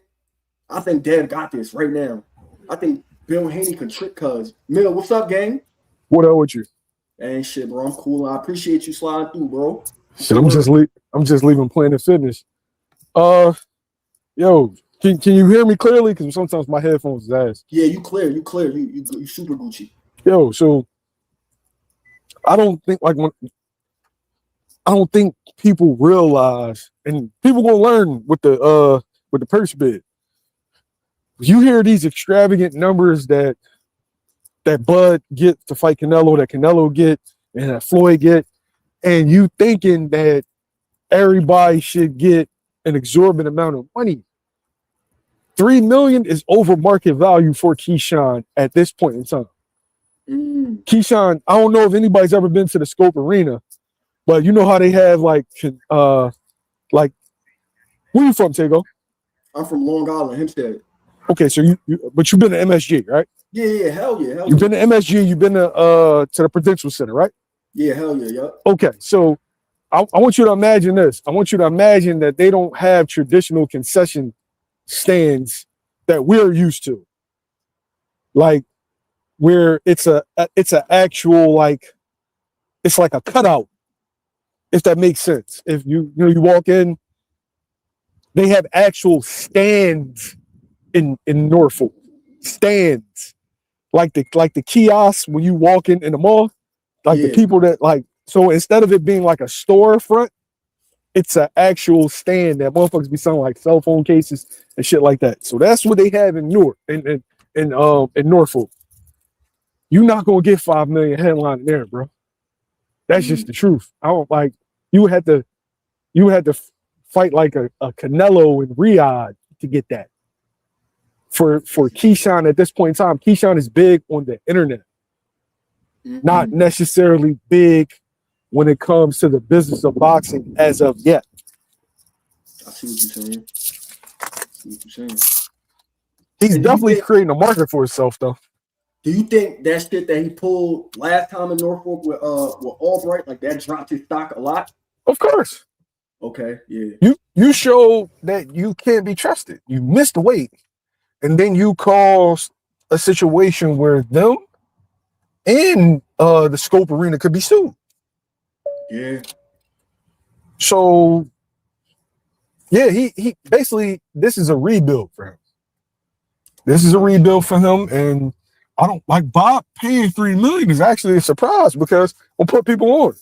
I think Dev got this right now. I think Bill Haney can trick cuz. Mill, what's up, gang? What up with you? Ain't shit, bro. I'm cool. I appreciate you sliding through, bro. Shit, I'm just leaving Planet Fitness. Yo, can you hear me clearly? Because sometimes my headphones is ass. Yeah, you clear. You super Gucci. Yo, so I don't think people realize, and people gonna learn with the purse bid. You hear these extravagant numbers that Bud get to fight Canelo, that Canelo get, and that Floyd get, and you thinking that everybody should get an exorbitant amount of money. $3 million is over market value for Keyshawn at this point in time. Keyshawn, I don't know if anybody's ever been to the Scope Arena, but you know how they have like where you from, Taegoe? I'm from Long Island, Hempstead. Okay, so but you've been to MSG, right? Yeah, hell yeah. You've been to MSG, you've been to the Prudential Center, right? Yeah, hell yeah, yeah. Okay, so I want you to imagine this. I want you to imagine that they don't have traditional concession stands that we're used to. Like where it's a actual, like, it's like a cutout, if that makes sense. If you walk in, they have actual stands in Norfolk. Stands. Like the kiosks when you walk in the mall, like the people that like, so instead of it being like a storefront, it's an actual stand that motherfuckers be selling like cell phone cases and shit like that. So that's what they have in Norfolk. You're not gonna get 5 million headline there, bro. That's just the truth. I don't like you had to fight like a Canelo in Riyadh to get that. For Keyshawn at this point in time, Keyshawn is big on the internet, not necessarily big when it comes to the business of boxing as of yet. I see what you're saying. He's definitely creating a market for himself, though. Do you think that shit that he pulled last time in Norfolk with Albright, like that dropped his stock a lot? Of course. Okay, yeah. You show that you can't be trusted. You missed weight, and then you cause a situation where them and the Scope Arena could be sued. Yeah. So, yeah, he basically, this is a rebuild for him. This is a rebuild for him, and I don't like Bob paying $3 million is actually a surprise because we'll put people on.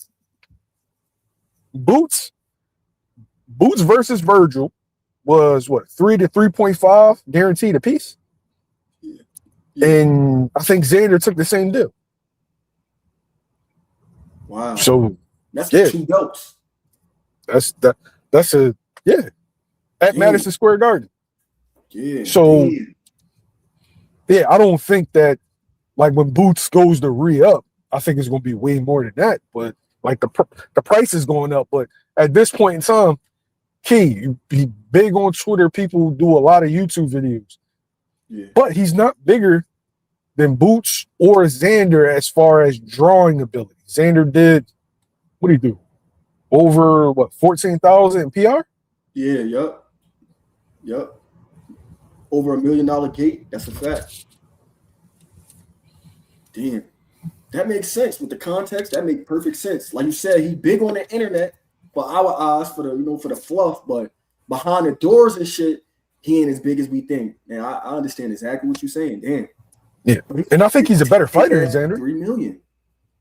Boots versus Virgil was what, 3 to 3.5 guaranteed a piece. Yeah. And I think Xander took the same deal. Wow. So that's 2 belts. That's at Madison Square Garden. Yeah. So yeah, I don't think that like when Boots goes to re-up, I think it's gonna be way more than that. But like the price is going up. But at this point in time, Key, he big on Twitter. People do a lot of YouTube videos. Yeah. But he's not bigger than Boots or Xander as far as drawing ability. Xander did, what did he do? Over, 14,000 in PR? Yeah, yup. Over $1 million gate. That's a fact. Damn. That makes sense. With the context, that makes perfect sense. Like you said, he big on the internet for our eyes, for the fluff, but behind the doors and shit, he ain't as big as we think. And I understand exactly what you're saying. Damn. Yeah, and I think he's a better fighter than Xander. $3 million.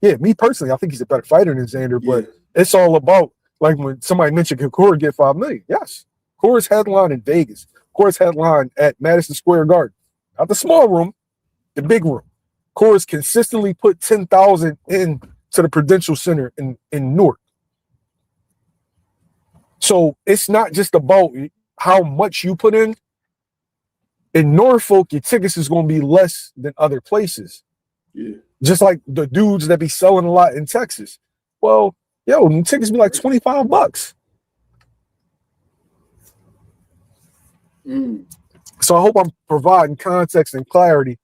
Yeah, me personally, I think he's a better fighter than Xander. Yeah. But it's all about, like when somebody mentioned could Corey get $5 million? Yes, Corey's headline in Vegas. Corey's headline at Madison Square Garden, not the small room, the big room. Corey's consistently put 10,000 in to the Prudential Center in Newark. So it's not just about how much you put in. In Norfolk, your tickets is going to be less than other places. Yeah. Just like the dudes that be selling a lot in Texas. Well, yo, the tickets be like $25. So I hope I'm providing context and clarity.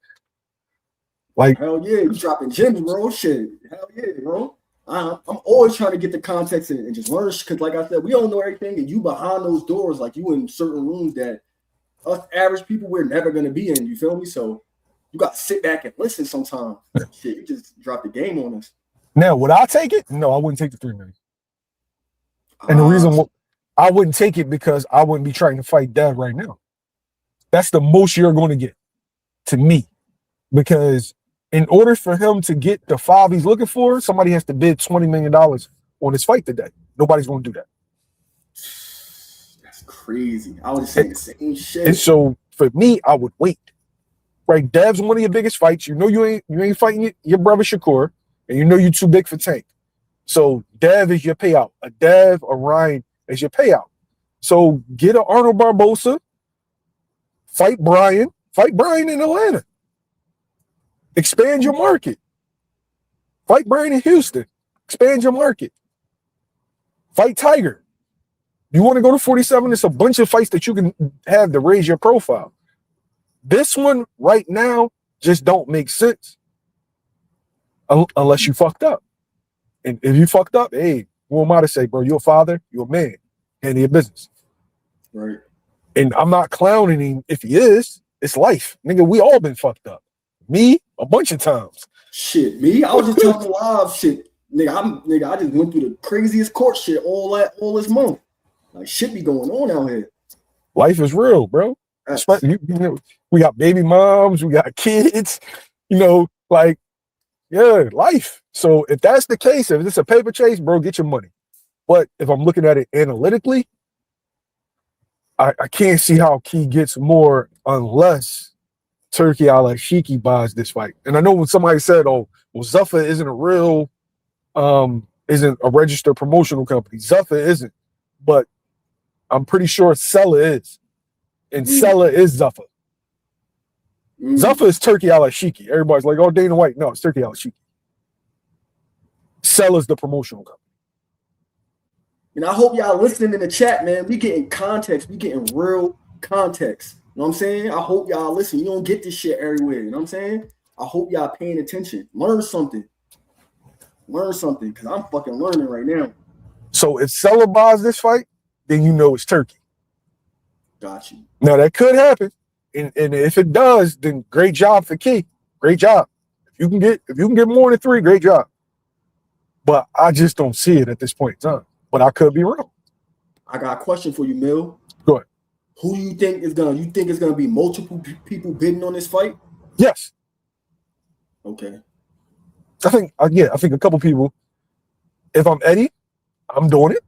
Like, hell yeah, you dropping gems, bro. Shit. Hell yeah, bro. I'm always trying to get the context and just learn, because like I said, we don't know everything, and you behind those doors, like you in certain rooms that us average people we're never gonna be in. You feel me? So you got to sit back and listen sometimes. Shit, you just dropped the game on us. Now, would I take it? No, I wouldn't take the $3 million. And the reason I wouldn't take it because I wouldn't be trying to fight Dev right now. That's the most you're going to get, to me, because in order for him to get the 5 he's looking for, somebody has to bid $20 million on his fight today. Nobody's going to do that. That's crazy. I was saying the same shit. And so for me, I would wait. Right, Dev's one of your biggest fights. You know you ain't fighting your brother Shakur, and you know you're too big for Tank. So Dev is your payout. A Dev, a Ryan is your payout. So get an Arnold Barbosa, fight Brian in Atlanta. Expand your market. Fight Brian in Houston. Expand your market. Fight Tiger. You want to go to 47? It's a bunch of fights that you can have to raise your profile. This one right now just don't make sense unless you fucked up. And if you fucked up, hey, who am I to say, bro? You're a father, you're a man, handle your business. Right. And I'm not clowning him if he is. It's life. Nigga, we all been fucked up. Me, a bunch of times. Shit, me? I was just talking live shit. Nigga, I just went through the craziest court shit all this month. Like, shit be going on out here. Life is real, bro. You know, we got baby moms, we got kids, like, yeah, life. So if that's the case, if it's a paper chase, bro, get your money. But if I'm looking at it analytically, I can't see how Key gets more unless Turkey Al-Ashiki buys this fight. And I know when somebody said, oh, well, Zuffa isn't a registered promotional company. Zuffa isn't, but I'm pretty sure Sella is. And Sella is Zuffa. Zuffa is Turkey Al-Ashiki. Everybody's like, oh, Dana White. No, it's Turkey Al-Ashiki. Sella's the promotional company. And I hope y'all listening in the chat, man. We getting context. We getting real context. You know what I'm saying? I hope y'all listen. You don't get this shit everywhere. You know what I'm saying? I hope y'all paying attention. Learn something. Because I'm fucking learning right now. So if Sella buys this fight, then you know it's Turkey. Got you. Now that could happen, and if it does, then great job for Key. Great job. If you can get more than 3, great job. But I just don't see it at this point in time. But I could be wrong. I got a question for you, Mill. Go ahead. Who do you think is gonna? You think it's gonna be multiple people bidding on this fight? Yes. Okay. I think a couple people. If I'm Eddie, I'm doing it.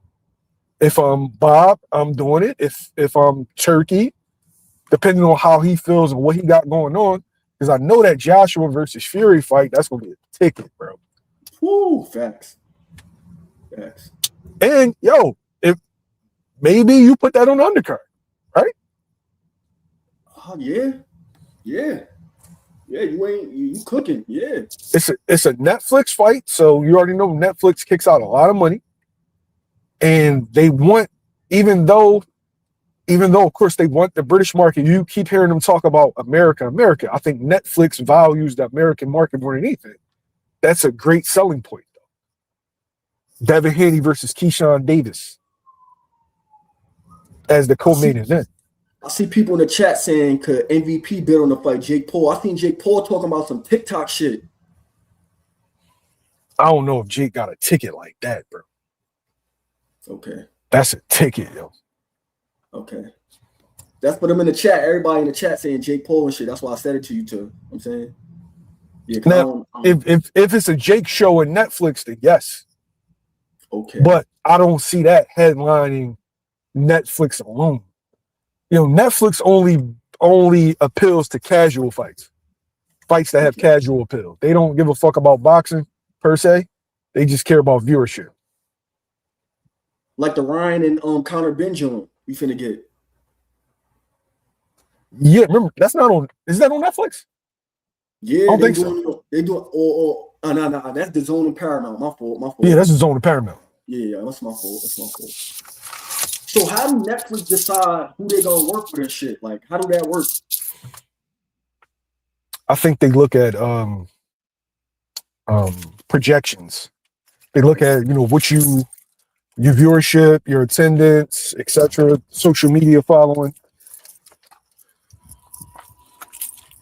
If I'm Bob, I'm doing it. If I'm Turkey, depending on how he feels and what he got going on, because I know that Joshua versus Fury fight, that's gonna be a ticket, bro. Woo, facts. And if maybe you put that on the undercard, right? Oh yeah. You cooking, yeah. It's a Netflix fight, so you already know Netflix kicks out a lot of money. And they want, even though of course they want the British market, you keep hearing them talk about America. I think Netflix values the American market more than anything. That's a great selling point, though. Devin Haney versus Keyshawn Davis as the co-main event. I see people in the chat saying, could MVP bid on the fight Jake Paul? I think Jake Paul talking about some TikTok shit. I don't know if Jake got a ticket like that, bro. Okay. That's a ticket, yo. Okay. That's put them in the chat. Everybody in the chat saying Jake Paul and shit. That's why I said it to you too. You know what I'm saying. Yeah, Now, if it's a Jake show on Netflix, then yes. Okay. But I don't see that headlining Netflix alone. You know, Netflix only appeals to casual fights that have casual appeal. They don't give a fuck about boxing per se. They just care about viewership. Like the Ryan and Conor Benjamin we finna get. Yeah, remember that's not on. Is that on Netflix? Yeah, I don't they think doing so. they doing no, that's the Zone and Paramount. My fault. Yeah, that's the Zone of Paramount. Yeah, that's my fault. So how do Netflix decide who they gonna work with and shit? Like, how do that work? I think they look at projections. They look at, you know, what your viewership, your attendance, etc., social media following.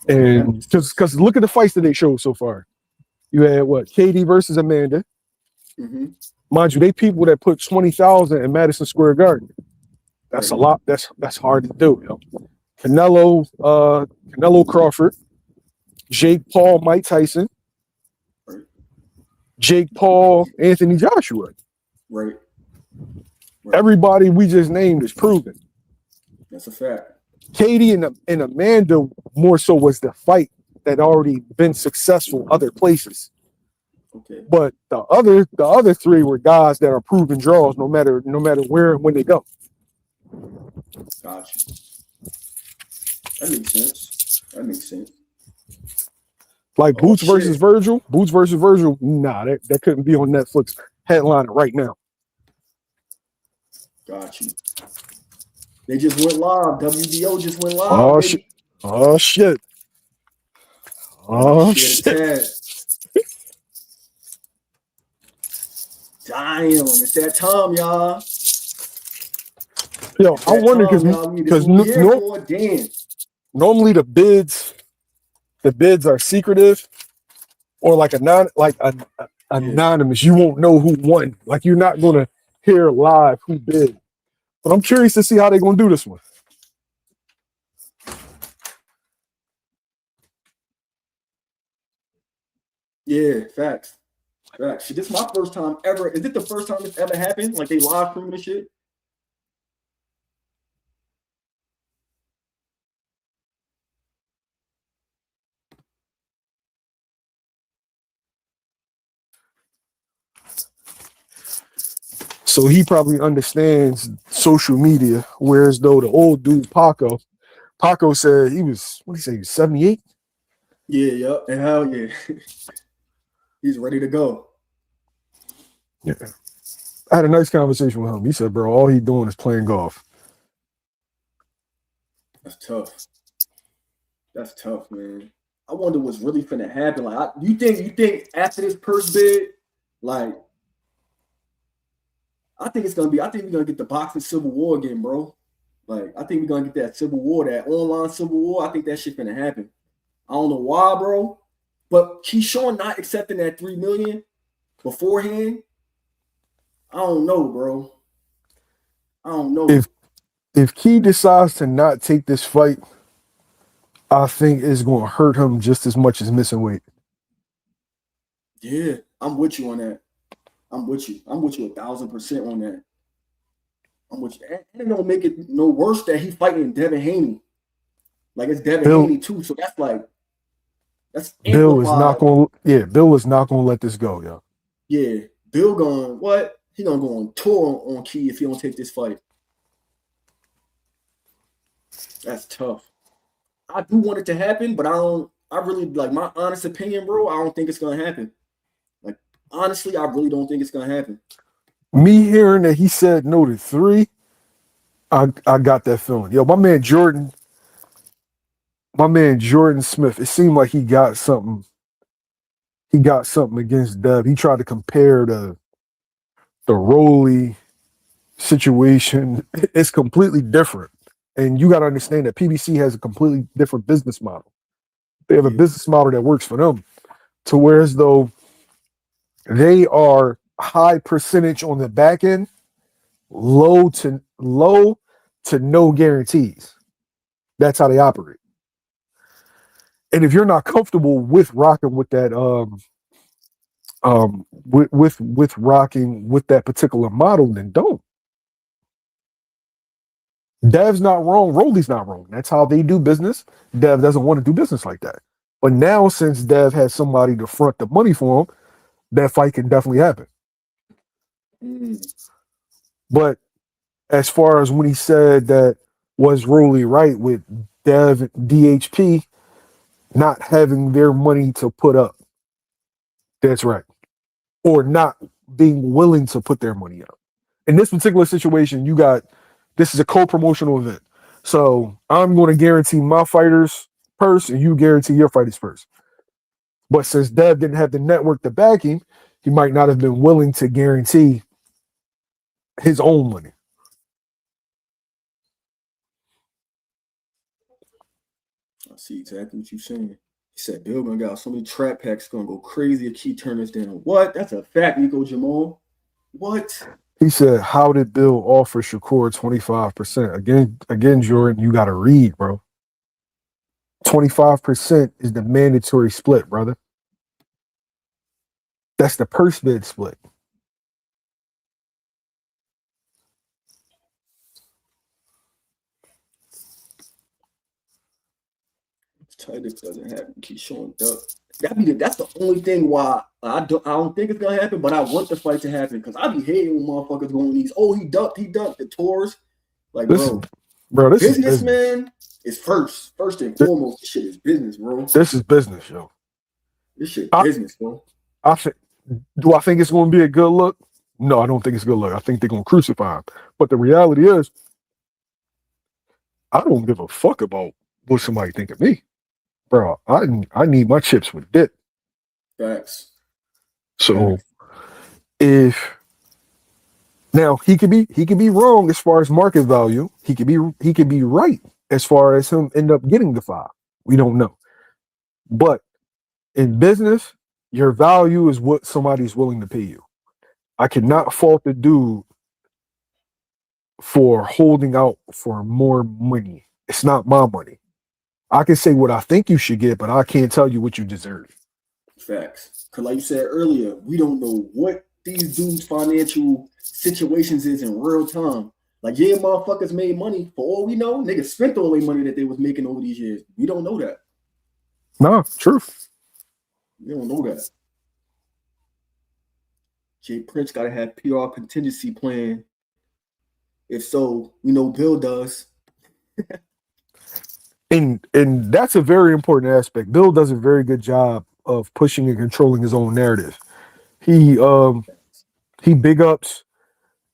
And because look at the fights that they showed so far. You had what? Katie versus Amanda. Mm-hmm. Mind you, they people that put 20,000 in Madison Square Garden. That's a lot. That's hard to do. You know? Canelo Crawford, Jake Paul, Mike Tyson, Jake Paul, Anthony Joshua. Right. Everybody we just named is proven. That's a fact. Katie and Amanda more so was the fight that already been successful other places. Okay. But the other three were guys that are proven draws no matter where and when they go. Gotcha. That makes sense. Like Boots versus Virgil. Nah, that couldn't be on Netflix headliner right now. Got you. They just went live. WBO just went live. Oh shit. Oh shit. Oh shit. Damn, it's that time, y'all. Yo, I wonder because normally the bids are secretive or like anonymous. You won't know who won. Like you're not gonna hear live who bid. But I'm curious to see how they're gonna do this one. Yeah, facts. Shit, this is my first time ever. Is it the first time this ever happened? Like they live streaming and shit? So he probably understands social media, whereas though the old dude Paco said he was 78? Yeah, and hell yeah. He's ready to go. Yeah. I had a nice conversation with him. He said, bro, all he doing is playing golf. That's tough, man. I wonder what's really finna happen. Like, you think after this purse bid, like, I think we're gonna get the boxing civil war again, bro. Like, I think we're gonna get that civil war, that online civil war. I think that shit finna happen. I don't know why, bro. But Keyshawn not accepting that $3 million beforehand. I don't know, bro. I don't know. If Key decides to not take this fight, I think it's going to hurt him just as much as missing weight. Yeah, I'm with you on that. I'm with you 1,000% on that. I'm with you. And it don't make it no worse that he's fighting Devin Haney. Like it's Devin Haney too. So that's like Bill is not going to let this go, yo. Yeah, Bill going what? He gonna go on tour on Key if he don't take this fight. That's tough. I do want it to happen, but I really like my honest opinion, bro. I don't think it's gonna happen. Like honestly, I really don't think it's gonna happen. Me hearing that he said no to 3, I got that feeling. Yo, my man Jordan Smith, it seemed like he got something. He got something against Dev. He tried to compare the Rolly situation. It's completely different. And you got to understand that PBC has a completely different business model. They have a business model that works for them. To whereas though they are high percentage on the back end, low to no guarantees. That's how they operate. And if you're not comfortable with rocking with that, with rocking with that particular model, then don't. Dev's not wrong. Rolly's not wrong. That's how they do business. Dev doesn't want to do business like that. But now, since Dev has somebody to front the money for him, that fight can definitely happen. But as far as when he said that, was Rolly right with Dev and DHP not having their money to put up? That's right. Or not being willing to put their money up. In this particular situation, this is a co-promotional event. So I'm going to guarantee my fighters' purse and you guarantee your fighters' purse. But since Dev didn't have the network to back him, he might not have been willing to guarantee his own money. I see exactly what you're saying. He said Bill gonna got so many trap packs gonna go crazy if Key turn this down. What? That's a fact, Nico Jamal. What? He said, how did Bill offer Shakur 25%? Again, Jordan, you gotta read, bro. 25% is the mandatory split, brother. That's the purse bid split. Titus doesn't happen. Keyshawn Duck. That's the only thing why I don't think it's gonna happen, but I want the fight to happen because I be hating when motherfuckers going these. Oh, he ducked the tours. Like, this businessman is first and foremost. This shit is business, bro. This is business, yo. This shit business, bro. Do I think it's going to be a good look? No, I don't think it's a good look. I think they're going to crucify him. But the reality is, I don't give a fuck about what somebody think of me, bro. I need my chips with dip. Facts. So if now he could be wrong as far as market value. He could be right as far as him end up getting the 5. We don't know. But in business, your value is what somebody's willing to pay you. I cannot fault the dude for holding out for more money. It's not my money. I can say what I think you should get, but I can't tell you what you deserve. Facts. Because like you said earlier, we don't know what these dudes' financial situations is in real time. Like, yeah, motherfuckers made money. For all we know, niggas spent all their money that they was making over these years. We don't know that. No, truth. We don't know that. Jay Prince got to have PR contingency plan. If so, we know Bill does. And that's a very important aspect. Bill does a very good job of pushing and controlling his own narrative. He big ups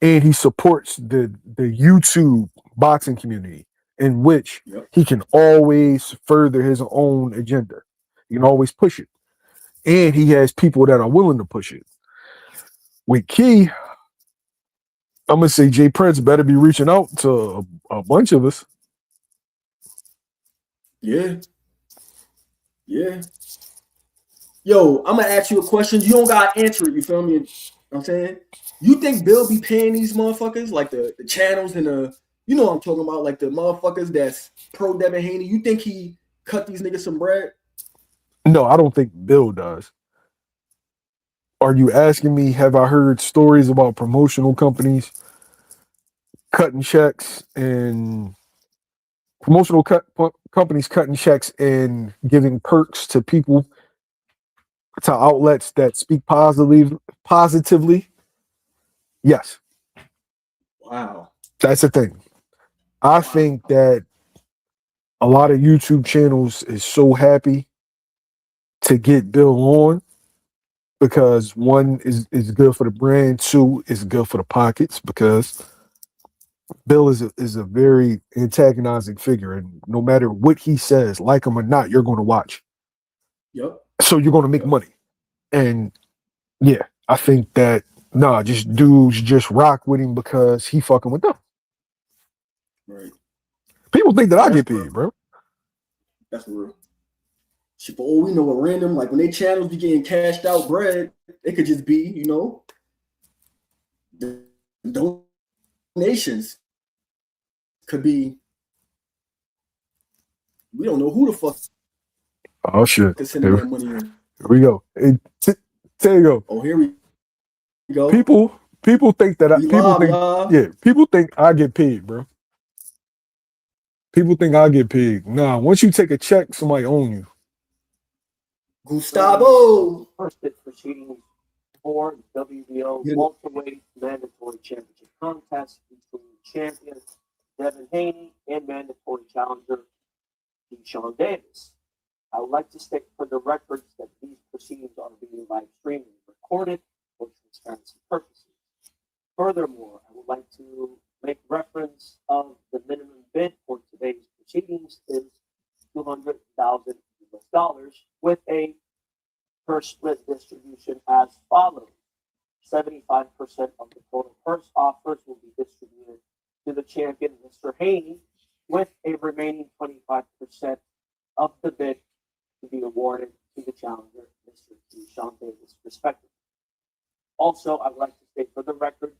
and he supports the YouTube boxing community, in which he can always further his own agenda. He can always push it. And he has people that are willing to push it. With Key, I'm gonna say Jay Prince better be reaching out to a bunch of us. Yeah. Yo, I'm gonna ask you a question. You don't gotta answer it. You feel me? You know what I'm saying? You think Bill be paying these motherfuckers, like the channels and you know what I'm talking about, like the motherfuckers that's pro Devin Haney? You think he cut these niggas some bread? No, I don't think Bill does. Are you asking me, have I heard stories about promotional companies cutting checks and companies cutting checks and giving perks to people, to outlets that speak positively? Yes. Wow. That's the thing. I think that a lot of YouTube channels is so happy to get Bill on because one is good for the brand, two is good for the pockets because Bill is a very antagonizing figure, and no matter what he says, like him or not, you're going to watch. Yep. So you're going to make money, and yeah, I think that just dudes just rock with him because he fucking with them. Right. People think that I get paid, bro. That's real. Shit, for all we know, a random, like when they channels be getting cashed out bread, it could just be, you know, the donations could be We don't know who the fuck Oh shit! is sending that money in. Here we go. Hey, Taegoe. Oh, here we go. People think that people think I get paid, bro. People think I get paid. Nah, once you take a check, somebody own you. Gustavo. First bid proceedings for WBO Welterweight Mandatory Championship contest between champion Devin Haney and mandatory challenger Keyshawn Davis. I would like to state for the records that these proceedings are being live streamed and recorded for transparency purposes. Furthermore, I would like to make reference of the minimum bid for today's proceedings is $200,000 with a purse split distribution as follows. 75% of the total purse offers will be distributed to the champion, Mr. Haney, with a remaining 25% of the bid to be awarded to the challenger, Mr. Keyshawn Davis, respectively. Also, I would like to state for the record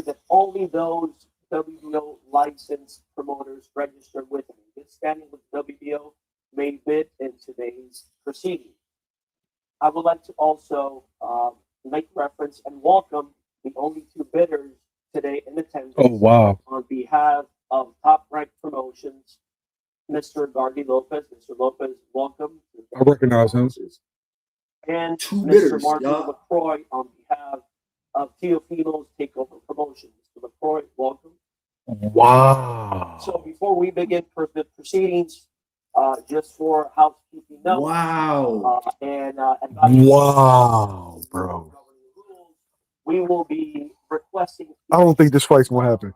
that only those WBO licensed promoters registered with and in good standing with WBO may bid in today's proceeding. I would like to also make reference and welcome the only two bidders today in attendance. Oh wow! On behalf of Top Rank Promotions, Mr. Gardy Lopez. Mr. Lopez, welcome. I recognize him. And two Mr. bidders, Martin y'all. LaCroix on behalf of Teofimo's Takeover Promotions. Mr. LaCroix, welcome. Wow. So before we begin the proceedings, just for housekeeping notes. Wow. Wow, bro. We will be requesting. I don't think this fight's gonna happen.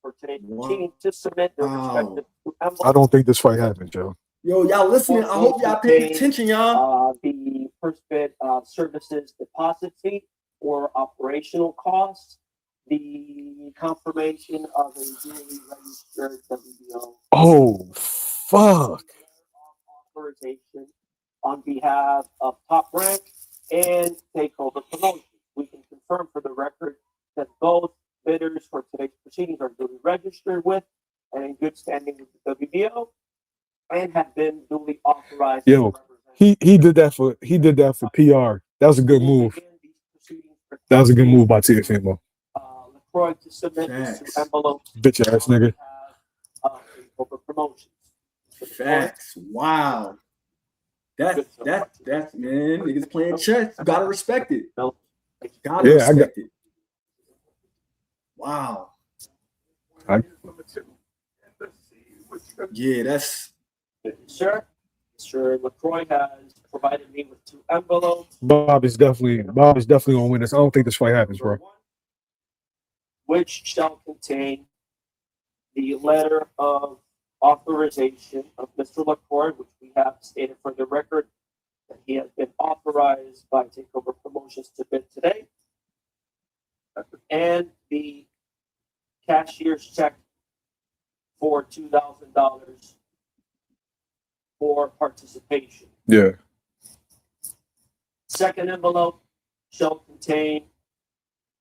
For today's proceeding to submit their respective envelopes. I don't think this fight happens, Joe. Yo, y'all listening? I hope y'all pay attention, y'all. The first bid services deposit fee or operational costs, the confirmation of a duly registered WBO. Oh, fuck. Authorization on behalf of Top Rank and Takeover Promotions. We can confirm for the record that both bidders for today's proceedings are duly registered with and in good standing with the WBO and have been duly authorized. Yo, he did that for PR. That was a good move. That was a good move by Teofimo. LaCroix to submit these two envelopes. Bitch ass nigga. Takeover Promotions. Facts. Wow. That's man. Niggas playing chess. You gotta respect it. Gotta respect it. Wow. Yeah, that's. Sir, Mr. LaCroix has provided me with two envelopes. Bob is definitely gonna win this. I don't think this fight happens, bro. Which shall contain the letter of authorization of Mr. LaCroix, which we have stated for the record that he has been authorized by Takeover Promotions to bid today, and the cashier's check for $2,000 for participation. Yeah. Second envelope shall contain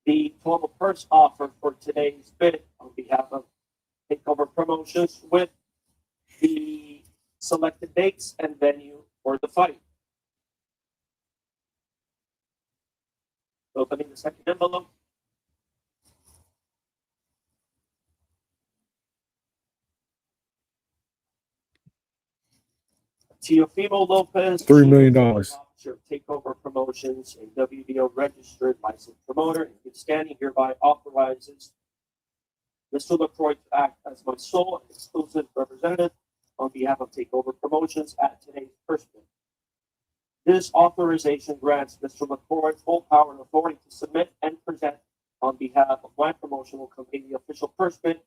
the total purse offer for today's bid on behalf of Takeover Promotions with the selected dates and venue for the fight. Opening the second envelope. Teofimo Lopez, $3 million. Officer of Takeover Promotions, a WBO-registered licensed promoter in good standing, hereby authorizes Mr. LaCroix to act as my sole and exclusive representative on behalf of Takeover Promotions at today's first bid. This authorization grants Mr. LaCroix full power and authority to submit and present on behalf of my promotional company the official first bid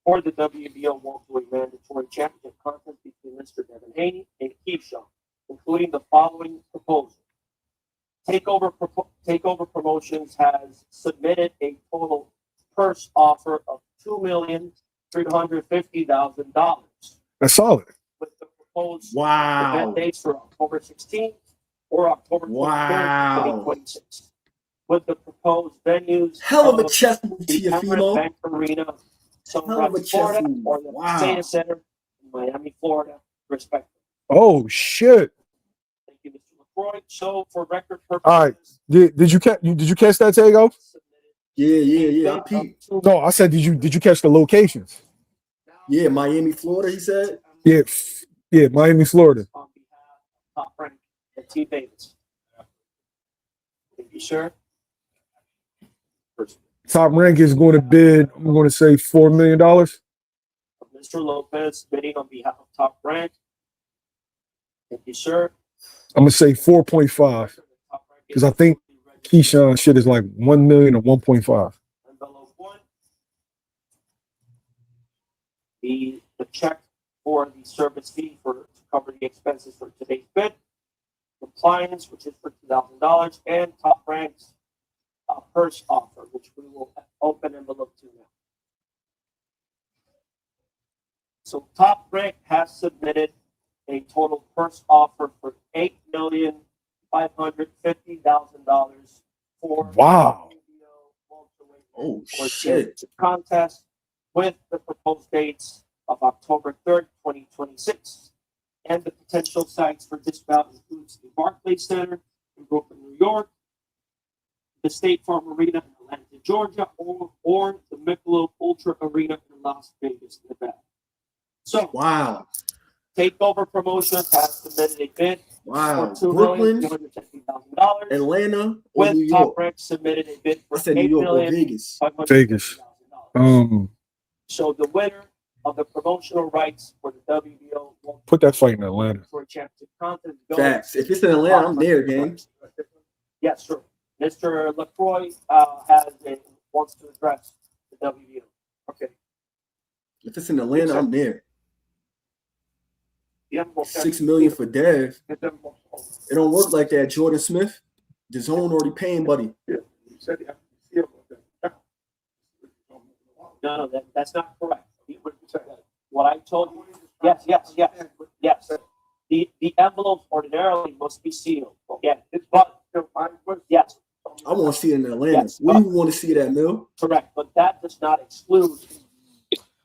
for the WBO Welterweight Mandatory Championship contest between Mr. Devin Haney and Keyshawn, including the following proposal. Takeover Promotions has submitted a total purse offer of $2,350,000. That's solid. With the proposed Wow. event dates for October 16th or October 23rd, 2026. With the proposed venues Hell of a chess move, the Emirates Teofimo. Bank Arena, Hell of a Sunrise, Florida, chess move. or the Wow. Santa Center in Miami, Florida, respectively. Oh shit! Thank you, Mr. LaCroix. So, for record purposes, All right, did you catch that, Taegoe? Yeah. I peeped. No, I said did you catch the locations? Yeah, Miami, Florida, he said. Yeah, Miami, Florida. On behalf of Top Rank and T. Davis. Thank you, sir. Top Rank is going to bid. I'm going to say $4 million. Mr. Lopez bidding on behalf of Top Rank. Thank you, sir. I'm going to say 4.5 because I think Keyshawn shit is like 1 million or 1.5. Envelope 1. The check for the service fee to cover the expenses for today's bid. Compliance, which is for $2,000, and Top Rank's purse offer, which we will open envelope 2 now. So Top Rank has submitted a total purse offer for $8,550,000 for Wow. the WBO Welterweight Oh World shit. Championship contest with the proposed dates of October 3rd, 2026. And the potential sites for this bout includes the Barclays Center in Brooklyn, New York, the State Farm Arena in Atlanta, Georgia, or the Michelob Ultra Arena in Las Vegas, Nevada. So, Wow. Takeover Promotions has submitted a bid Wow. for Brooklyn, $2,250,000. Atlanta, or New With Top York? Rank submitted a bid for I said New York or Vegas. Vegas. So the winner of the promotional rights for the WBO Put that fight in Atlanta. World Championship contest goes Facts. If it's in Atlanta, I'm there, gang. Yes, sure. Mr. LaCroix wants to address the WBO. Okay. If it's in Atlanta, I'm there. $6 million for Dev. It don't work like that, Jordan Smith. The zone already paying, buddy. No, that's not correct. What I told you, yes. The envelopes ordinarily must be sealed. Yeah, but yes. I want to see it in Atlanta. Yes, Where do you want to see it at, Mill? Correct, but that does not exclude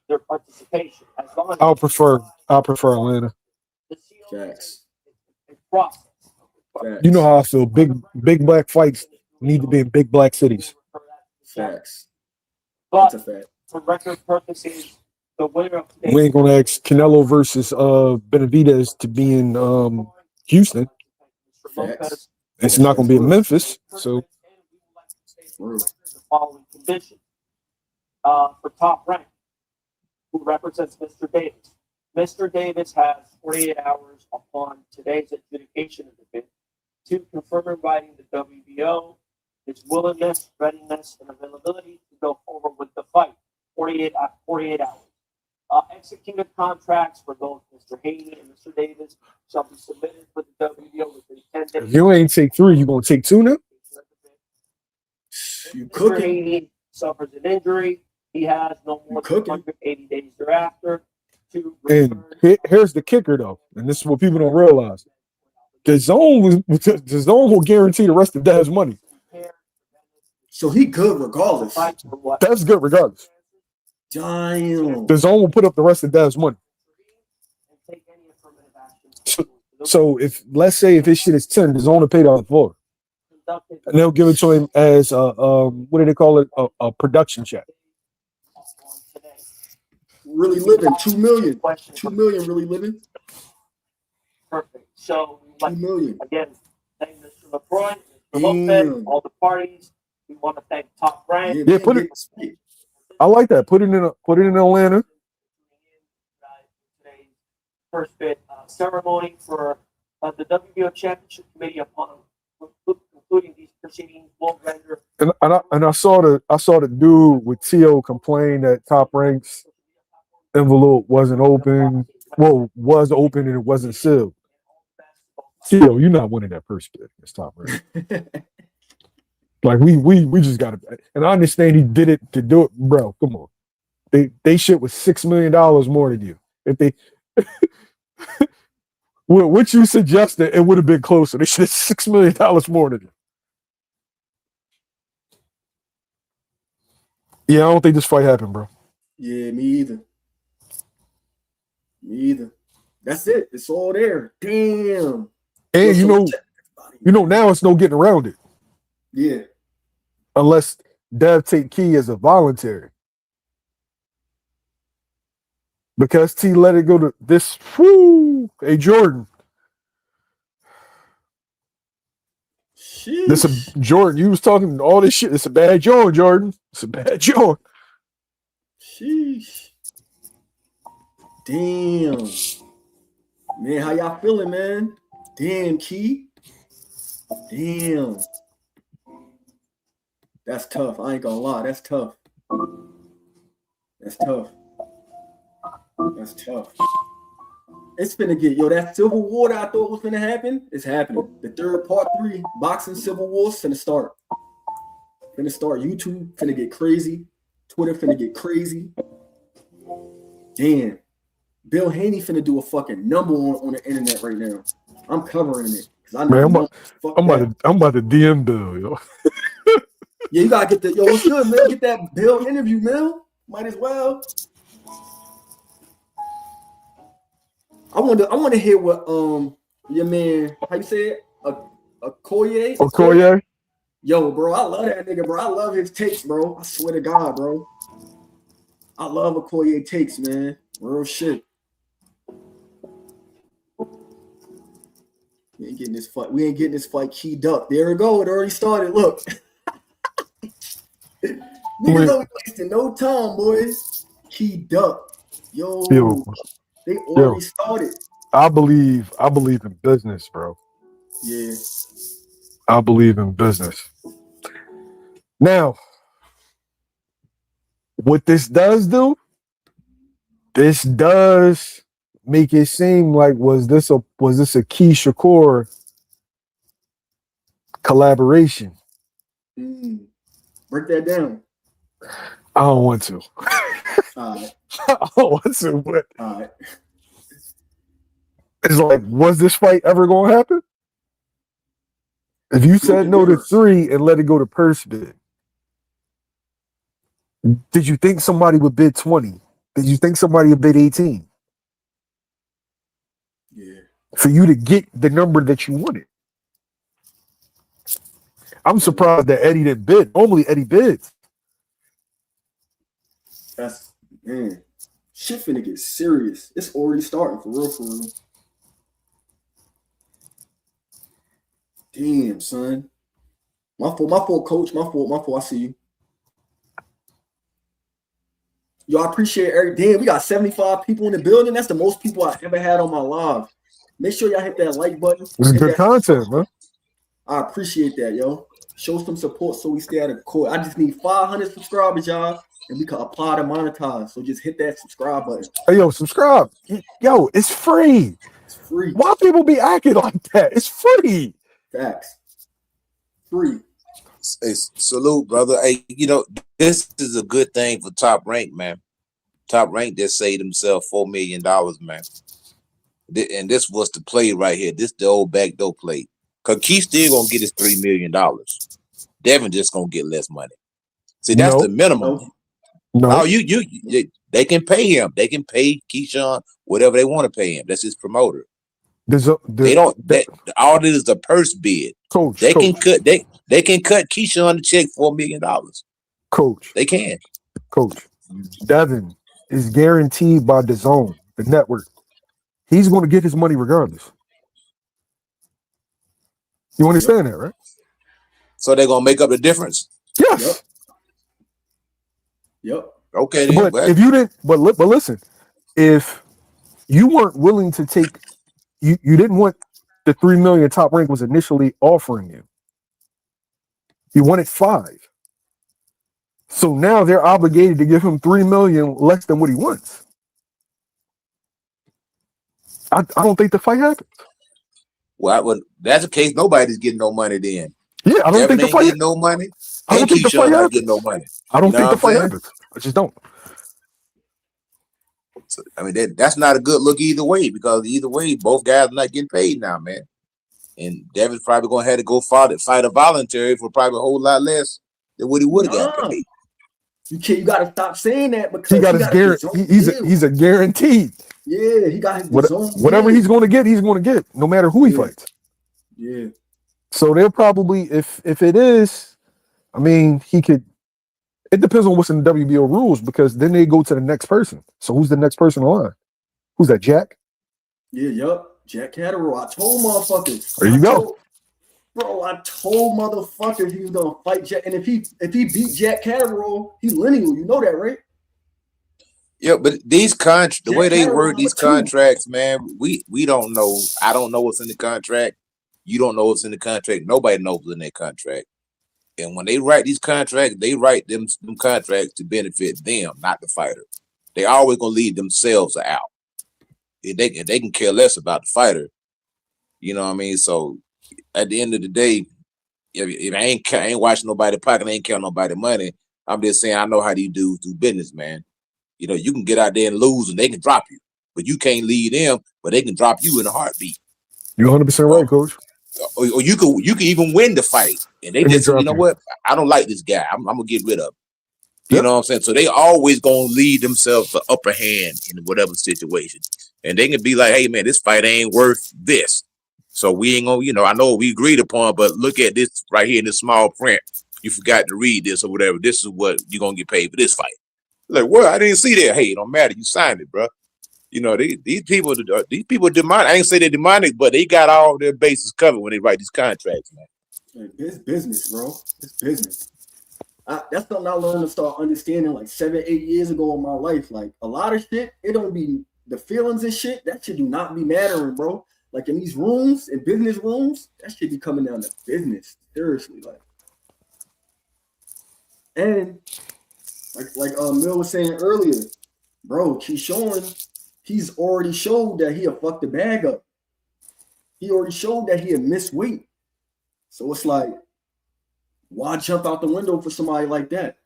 their participation. As long as I'll prefer Atlanta. the seal Facts. is process. Facts. You know how I feel. Big black fights need to be in big black cities. Facts. But That's a fact. for record purposes, the winner of today's We ain't gonna ask Canelo versus Benavidez to be in Houston. Facts. It's not gonna be in Memphis. So the following condition for Top Rank, who represents Mr. Davis. Mr. Davis has 48 hours upon today's adjudication of the bid to confirm in writing the WBO his willingness, readiness, and availability to go forward with the fight. 48 hours. Executed contracts for both Mr. Haney and Mr. Davis shall be submitted for the WBO within 10 days. if you ain't take 3, you gonna take 2 now? You Mr. cooking? Haney suffers an injury. He has no more than 180 days thereafter to And return. here's the kicker though, and this is what people don't realize. The zone will guarantee the rest of Dev's money. So he good regardless. That's good regardless. Damn. The zone will put up the rest of Dev's money. So if let's say if his shit is 10, the zone will pay the floor. And they'll give it to him as what do they call it? A production check. Really living. 2 million. 2 million really living. Perfect. So, 2 million. again, thank Mr. LaCroix, Mr. Lopez, all the parties. We want to thank Top Rank. Yeah, put it. I like that. Put it in Atlanta. Today's first bid ceremony for the WBO Championship Committee upon concluding these proceedings will render. And I saw the dude with T.O. complain that Top Rank's envelope wasn't open. Well, was open and it wasn't sealed. T.O., you're not winning that first bid. It's Top Rank. Like we just gotta, and I understand he did it to do it, bro. Come on, they shit was $6 million more than you. If they, what you suggested, it would have been closer. They should have $6 million more than you. Yeah, I don't think this fight happened, bro. Yeah, me either. Me either. That's it. It's all there. Damn. And you know, now it's no getting around it. Yeah. Unless Dev take Key as a voluntary. Because T let it go to this. Whoo, hey Jordan. Sheesh. This a Jordan. You was talking all this shit. It's a bad joint, Jordan. It's a bad joint. Sheesh. Damn. Man, how y'all feeling, man? Damn, Key. Damn. That's tough. I ain't gonna lie. That's tough. That's tough. That's tough. It's finna get, that Civil War that I thought was finna happen, it's happening. The third part 3, boxing Civil War's finna start. YouTube finna get crazy. Twitter finna get crazy. Damn. Bill Haney finna do a fucking number on the internet right now. I'm covering it. Man, I'm about to DM Bill, yo. Yeah, you gotta get the what's good, man? Get that Bill interview, man. Might as well. I want to hear what your man, how you say it? Okoye? Okoye? Yo, bro, I love that nigga, bro. I love his takes, bro. I swear to God, bro. I love Okoye takes, man. Real shit. We ain't getting this fight keyed up. There we go. It already started. Look. Niggas don't wasting no time, boys. Keyed up. Yo. They already started. I believe in business, bro. Yeah. I believe in business. Now, what this does make it seem like was this a Key Shakur collaboration? Break that down. I don't want to. All right. I don't want to, but all right. It's like, was this fight ever going to happen? If you said no to 3 and let it go to purse bid, did you think somebody would bid 20? Did you think somebody would bid 18? Yeah. For you to get the number that you wanted. I'm surprised that Eddie didn't bid. Normally Eddie bids. That's, man, shit finna get serious. It's already starting for real. Damn, son. My fault, coach. My fault. I see you. Yo, I appreciate every damn. We got 75 people in the building. That's the most people I ever had on my live. Make sure y'all hit that like button. It's good content, man. I appreciate that, yo. Show some support so we stay out of court. I just need 500 subscribers, y'all, and we can apply to monetize. So just hit that subscribe button. Hey, yo, subscribe. Yo, it's free. It's free. Why people be acting like that? It's free. Facts. Free. Hey, salute, brother. Hey, this is a good thing for Top Rank, man. Top Rank just saved himself $4 million, man. And this was the play right here. This the old backdoor play. Because Keith still going to get his $3 million. Devin just going to get less money. See, that's the minimum. No, they can pay him. They can pay Keyshawn whatever they want to pay him. That's his promoter. They don't. All this is a purse bid. Coach, they can cut Keyshawn the check $4 million. Coach, they can. Coach, Devin is guaranteed by DAZN, the network. He's going to get his money regardless. You understand that, right? So they're going to make up the difference. Yes. Yep. Okay. Then, but if you didn't, but listen, if you weren't willing to take, you didn't want the $3 million Top Rank was initially offering you. You wanted $5 million. So now they're obligated to give him $3 million less than what he wants. I don't think the fight happens. Well, that's the case. Nobody's getting no money then. Yeah, I don't think the fight getting no money. I don't think the fight happens. Getting no money. I don't think the fight happens. I just don't. So, I mean, that's not a good look either way, because either way, both guys are not getting paid now, man. And Devin's probably going to have to go fight a voluntary for probably a whole lot less than what he would have got paid. You got to stop saying that, because he got his guarantee. He's a guaranteed. Yeah, he got his zone. Whatever he's going to get, no matter who he fights. Yeah. So they'll probably, if it is, I mean, he could. It depends on what's in the WBO rules, because then they go to the next person. So who's the next person in line? Who's that, Jack? Yeah, yup. Jack Catterall. I told motherfuckers. There you go. I told motherfuckers he was gonna fight Jack. And if he beat Jack Catterall, he lineal. You know that, right? Yeah, but these the way they word these contracts, man, we don't know. I don't know what's in the contract. You don't know what's in the contract. Nobody knows what's in that contract. And when they write these contracts, they write them contracts to benefit them, not the fighter. They always gonna leave themselves out. They can care less about the fighter. You know what I mean? So at the end of the day, if I ain't watching nobody pocket, I ain't counting nobody money. I'm just saying I know how these dudes do business, man. You know, you can get out there and lose, and they can drop you, but you can't lead them. But they can drop you in a heartbeat. You're 100% right, Coach. Or you can even win the fight, and they just, you know what? I don't like this guy. I'm gonna get rid of him. You know what I'm saying? So they always gonna lead themselves the upper hand in whatever situation, and they can be like, "Hey, man, this fight ain't worth this." So we ain't gonna, you know, I know we agreed upon, but look at this right here in this small print. You forgot to read this or whatever. This is what you're gonna get paid for this fight. Like, well, I didn't see that. Hey, it don't matter. You signed it, bro. You know, these people demonic. I ain't say they're demonic, but they got all their bases covered when they write these contracts, man. It's business, bro. It's business. That's something I learned to start understanding like 7-8 years ago in my life. Like a lot of shit, it don't be the feelings and shit. That shit do not be mattering, bro. Like in these rooms, in business rooms, that shit be coming down to business. Seriously, like. And like Mill was saying earlier, bro, Keyshawn, he's already showed that he'll fuck the bag up. He already showed that he'll miss weight. So it's like, why jump out the window for somebody like that?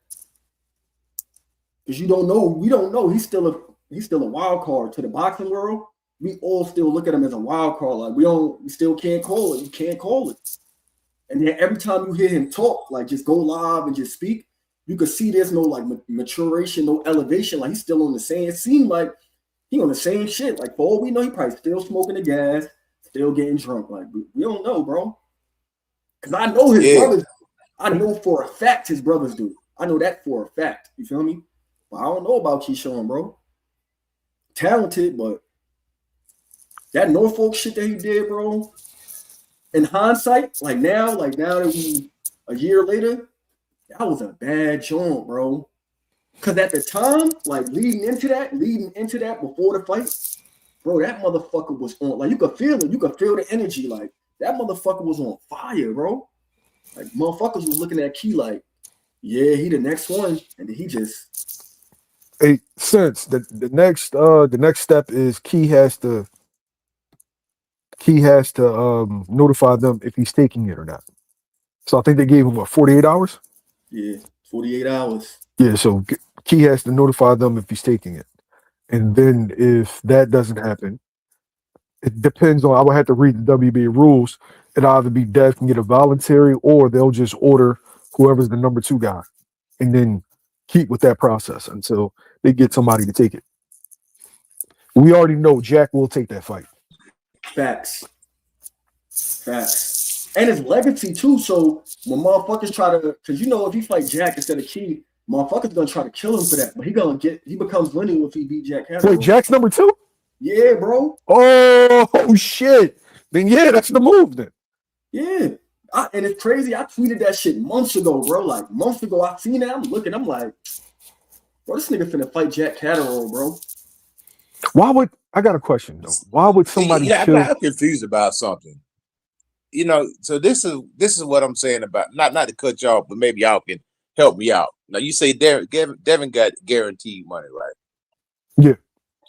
Because you don't know, we don't know. He's still a wild card to the boxing world. We all still look at him as a wild card. Like we still can't call it. You can't call it. And then every time you hear him talk, like just go live and just speak, you could see there's no like maturation, no elevation. Like he's still on the same. It seemed like he on the same shit. Like for all we know, he probably still smoking the gas, still getting drunk. Like we don't know, bro. Because I know his brothers. I know for a fact his brothers do. I know that for a fact. You feel me? But I don't know about Keyshawn, bro. Talented, but that Norfolk shit that he did, bro. In hindsight, like now that we a year later, that was a bad joint, bro. Because at the time, like leading into that before the fight, bro, that motherfucker was on. Like you could feel it. You could feel the energy. Like that motherfucker was on fire, bro. Like motherfuckers was looking at Key like, yeah, he the next one, and then he just. Hey, since the next step is Key has to notify them if he's taking it or not. So I think they gave him what, 48 hours? Yeah, 48 hours. Yeah, so Key has to notify them if he's taking it. And then if that doesn't happen, it depends on, I would have to read the WBA rules. It'll either be Dev can get a voluntary, or they'll just order whoever's the number 2 guy and then keep with that process until they get somebody to take it. We already know Jack will take that fight. Facts. And his legacy too. So when motherfuckers try to, because you know if he fight Jack instead of Key, motherfuckers gonna try to kill him for that. But he becomes lineal if he beat Jack Catterall. Wait, Jack's number 2? Yeah, bro. Oh shit. Then yeah, that's the move then. Yeah. And it's crazy. I tweeted that shit months ago, bro. Like months ago, I seen it. I'm looking. I'm like, bro, this nigga finna fight Jack Catterall, bro. I got a question though. Why would somebody kill? I'm confused about something. You know, so this is what I'm saying about not to cut you off, but maybe y'all can help me out. Now you say Devin got guaranteed money, right?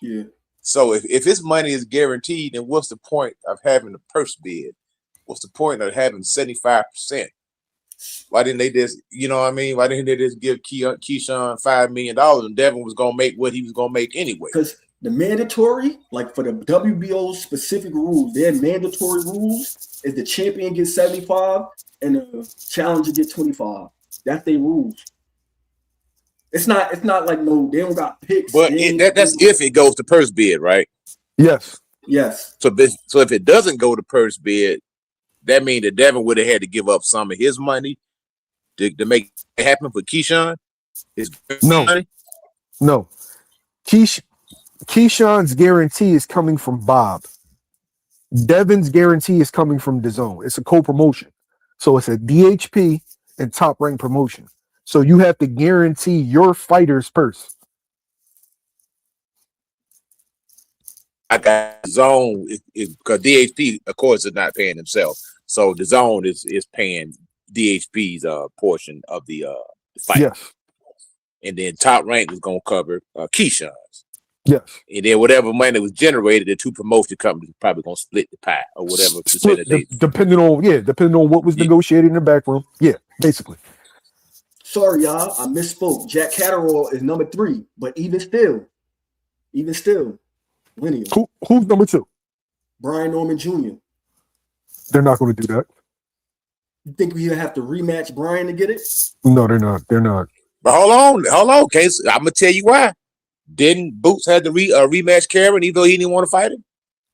Yeah. So if his money is guaranteed, then what's the point of having a purse bid? What's the point of having 75%? Why didn't they just, you know what I mean? Why didn't they just give Keyshawn $5 million and Devin was gonna make what he was gonna make anyway? Because the mandatory, like for the WBO specific rules, their mandatory rules is the champion gets 75 and the challenger gets 25. That's their rules. It's not like no, they don't got picks. But that's if it goes to purse bid, right? Yes. Yes. So if it doesn't go to purse bid, that means that Devin would have had to give up some of his money to make it happen for Keyshawn. His No. money. No. Keyshawn's guarantee is coming from Bob. Devin's guarantee is coming from DAZN. It's a co-promotion. So it's a DHP and Top Rank promotion. So you have to guarantee your fighter's purse. I got zone because DHP, of course, is not paying himself. So the zone is paying DHP's portion of the fight. Yes. And then Top Rank is gonna cover Keyshawn's. Yes. And then whatever money was generated, the two promotion companies are probably gonna split the pie or whatever percentage. Depending on what was negotiated in the back room. Yeah, basically. Sorry, y'all. I misspoke. Jack Catterall is number 3, but even still, linear. Who's number 2? Brian Norman Jr. They're not going to do that. You think we have to rematch Brian to get it? No, they're not. They're not. But hold on, Case. I'm gonna tell you why. Didn't Boots had to rematch Karen even though he didn't want to fight him?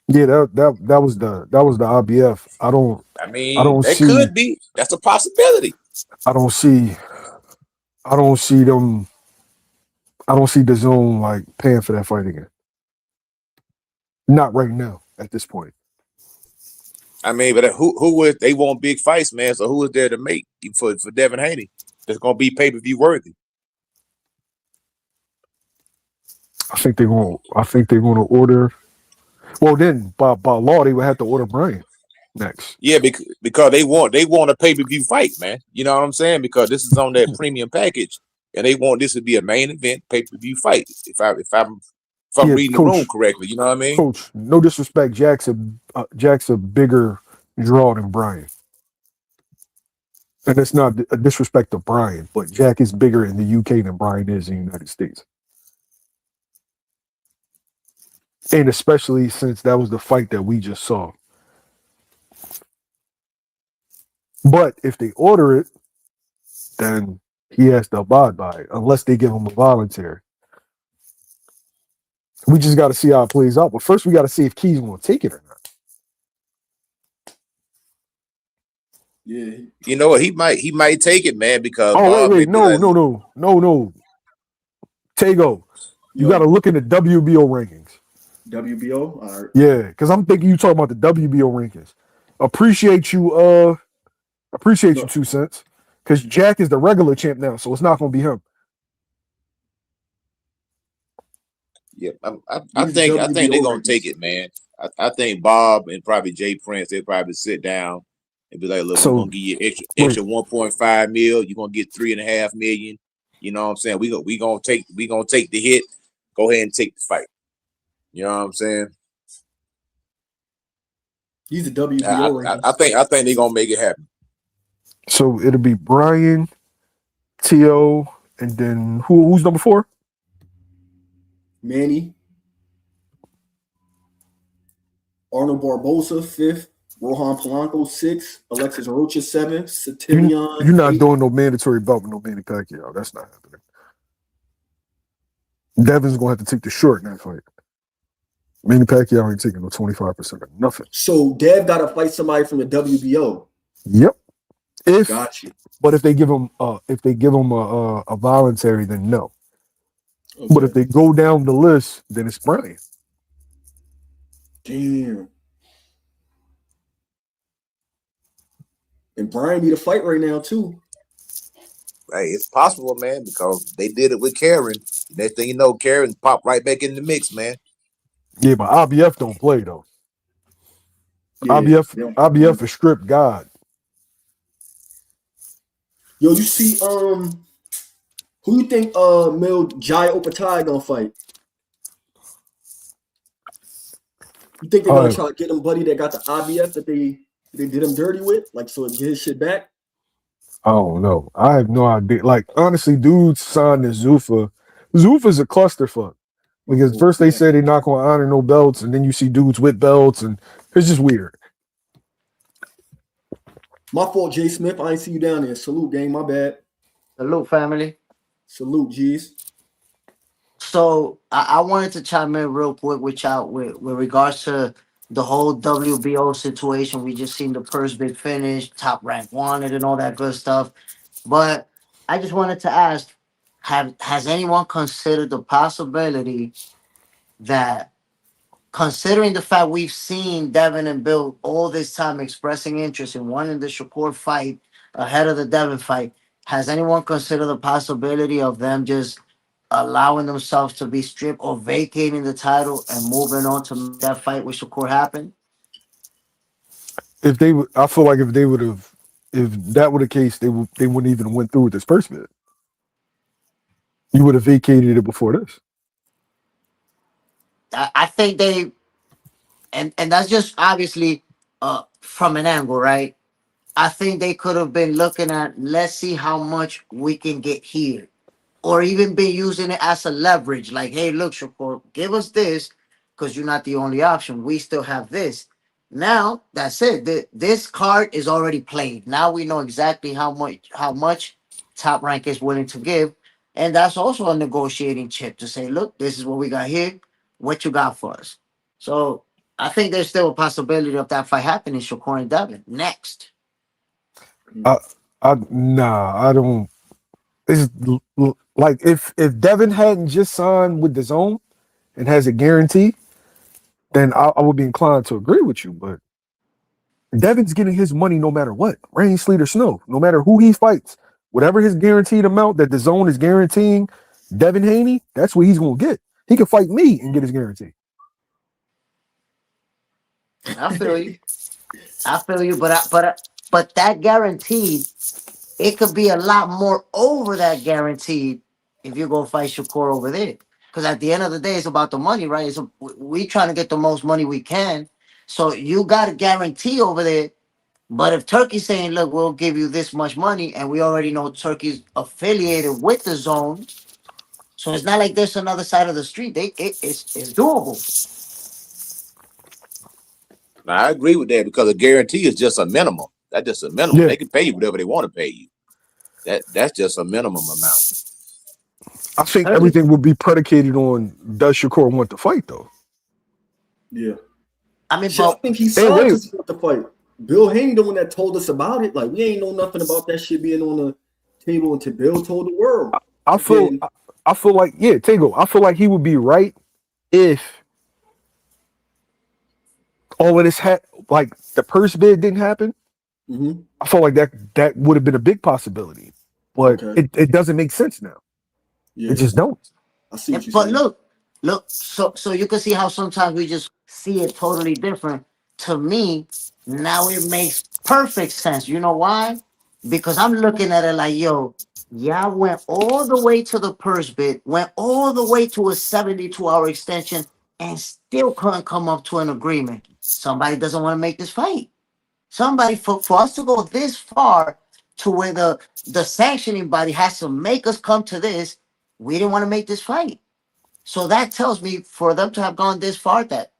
Yeah, that was the IBF. I don't see, could be. That's a possibility. I don't see them. I don't see DAZN like paying for that fight again. Not right now at this point. I mean, but who was they want big fights, man? So who is there to make for Devin Haney that's gonna be pay-per-view worthy? I think they're gonna order. Well, then by law they would have to order Brian next. Yeah, because they want a pay-per-view fight, man. You know what I'm saying? Because this is on that premium package, and they want this to be a main event pay-per-view fight. If I'm reading the room correctly, you know what I mean? Coach, no disrespect, Jack's a bigger draw than Brian. And it's not a disrespect to Brian, but Jack is bigger in the UK than Brian is in the United States. And especially since that was the fight that we just saw. But if they order it, then he has to abide by it, unless they give him a voluntary. We just got to see how it plays out. But first, we got to see if Keys going to take it or not. Yeah. You know what? He might take it, man, because wait. No. Taegoe, you got to look in the WBO rankings. WBO? All right. Yeah, because I'm thinking you talking about the WBO rankings. Appreciate you, 2 cents. Because Jack is the regular champ now, so it's not going to be him. Yeah, I think they're gonna take it, man. I think Bob and probably Jay Prince, they probably sit down and be like, look, we're gonna give you extra 1.5 mil, you're gonna get 3.5 million. You know what I'm saying? We gonna take the hit, go ahead and take the fight. You know what I'm saying? He's a WBO. I think they're gonna make it happen. So it'll be Brian, T.O., and then who's number 4? Manny. Arnold Barbosa, 5th. Rohan Polanco, 6th. Alexis Rocha, 7th. Satimian. You're not doing no mandatory belt with no Manny Pacquiao. That's not happening. Devin's going to have to take the short in that fight. Manny Pacquiao ain't taking no 25% of nothing. So Dev got to fight somebody from the WBO. Yep. Got you. But if they give him a voluntary, then no. Okay. But if they go down the list, then it's Brian. Damn. And Brian need a fight right now too. Hey, it's possible, man, because they did it with Karen. Next thing you know, Karen popped right back in the mix, man. Yeah, but IBF don't play though. Yeah, IBF is stripped God. Yo, you see, who you think Mil Jai Opatai gonna fight? You think they're gonna try to get him buddy that got the IBF that they did him dirty with, like so get his shit back? I don't know. I have no idea. Like honestly, dudes signed to Zuffa. Zuffa's a clusterfuck because first they say they're not gonna honor no belts, and then you see dudes with belts, and it's just weird. My fault, Jay Smith. I ain't see you down there. Salute, gang. My bad. Salute, family. Salute, G's. So I wanted to chime in real quick with y'all with regards to the whole WBO situation. We just seen the purse bid finish, top rank wanted, and all that good stuff. But I just wanted to ask, has anyone considered the possibility that, considering the fact we've seen Devin and Bill all this time expressing interest in wanting the Shakur fight ahead of the Devin fight, has anyone considered the possibility of them just allowing themselves to be stripped or vacating the title and moving on to make that fight with Shakur happen? If they would, I feel like if they would have, if that were the case, they wouldn't even went through with this purse bid. You would have vacated it before this. I think they, and that's just obviously from an angle, right? I think they could have been looking at, let's see how much we can get here, or even been using it as a leverage. Like, hey, look, Shakur, give us this because you're not the only option. We still have this. Now that's it. This card is already played. Now we know exactly how much Top Rank is willing to give, and that's also a negotiating chip to say, look, this is what we got here. What you got for us? So I think there's still a possibility of that fight happening. Shakur and Devin next. I don't. It's like if Devin hadn't just signed with the zone and has a guarantee, then I would be inclined to agree with you. But Devin's getting his money no matter what, rain, sleet, or snow, no matter who he fights. Whatever his guaranteed amount that the zone is guaranteeing Devin Haney, that's what he's gonna get. He can fight me and get his guarantee. I feel you. I feel you, but that guaranteed, it could be a lot more over that guaranteed if you go fight Shakur over there. Because at the end of the day, it's about the money, right? We trying to get the most money we can. So you got a guarantee over there. But if Turkey's saying, look, we'll give you this much money, and we already know Turkey's affiliated with the zone, so it's not like there's another side of the street. It's doable. Now, I agree with that because a guarantee is just a minimum. That's just a minimum. Yeah. They can pay you whatever they want to pay you. That's just a minimum amount. I think everything would be predicated on does Shakur want to fight though. Yeah. I mean, Shit, I but think he signed to support the fight. Bill Haney, the one that told us about it. Like, we ain't know nothing about that shit being on the table until Bill told the world. I feel like, yeah, Taegoe, I feel like he would be right if all of this had, like, the purse bid didn't happen. Mm-hmm. I feel like that would have been a big possibility, but it doesn't make sense now. Yeah. It just don't. I see what you're but saying. look, so you can see how sometimes we just see it totally different. To me, now it makes perfect sense. You know why? Because I'm looking at it like, yo, y'all went all the way to the purse bid, went all the way to a 72-hour extension, and still couldn't come up to an agreement. Somebody doesn't want to make this fight. Somebody, for us to go this far to where the sanctioning body has to make us come to this, we didn't want to make this fight. So that tells me for them to have gone this far, that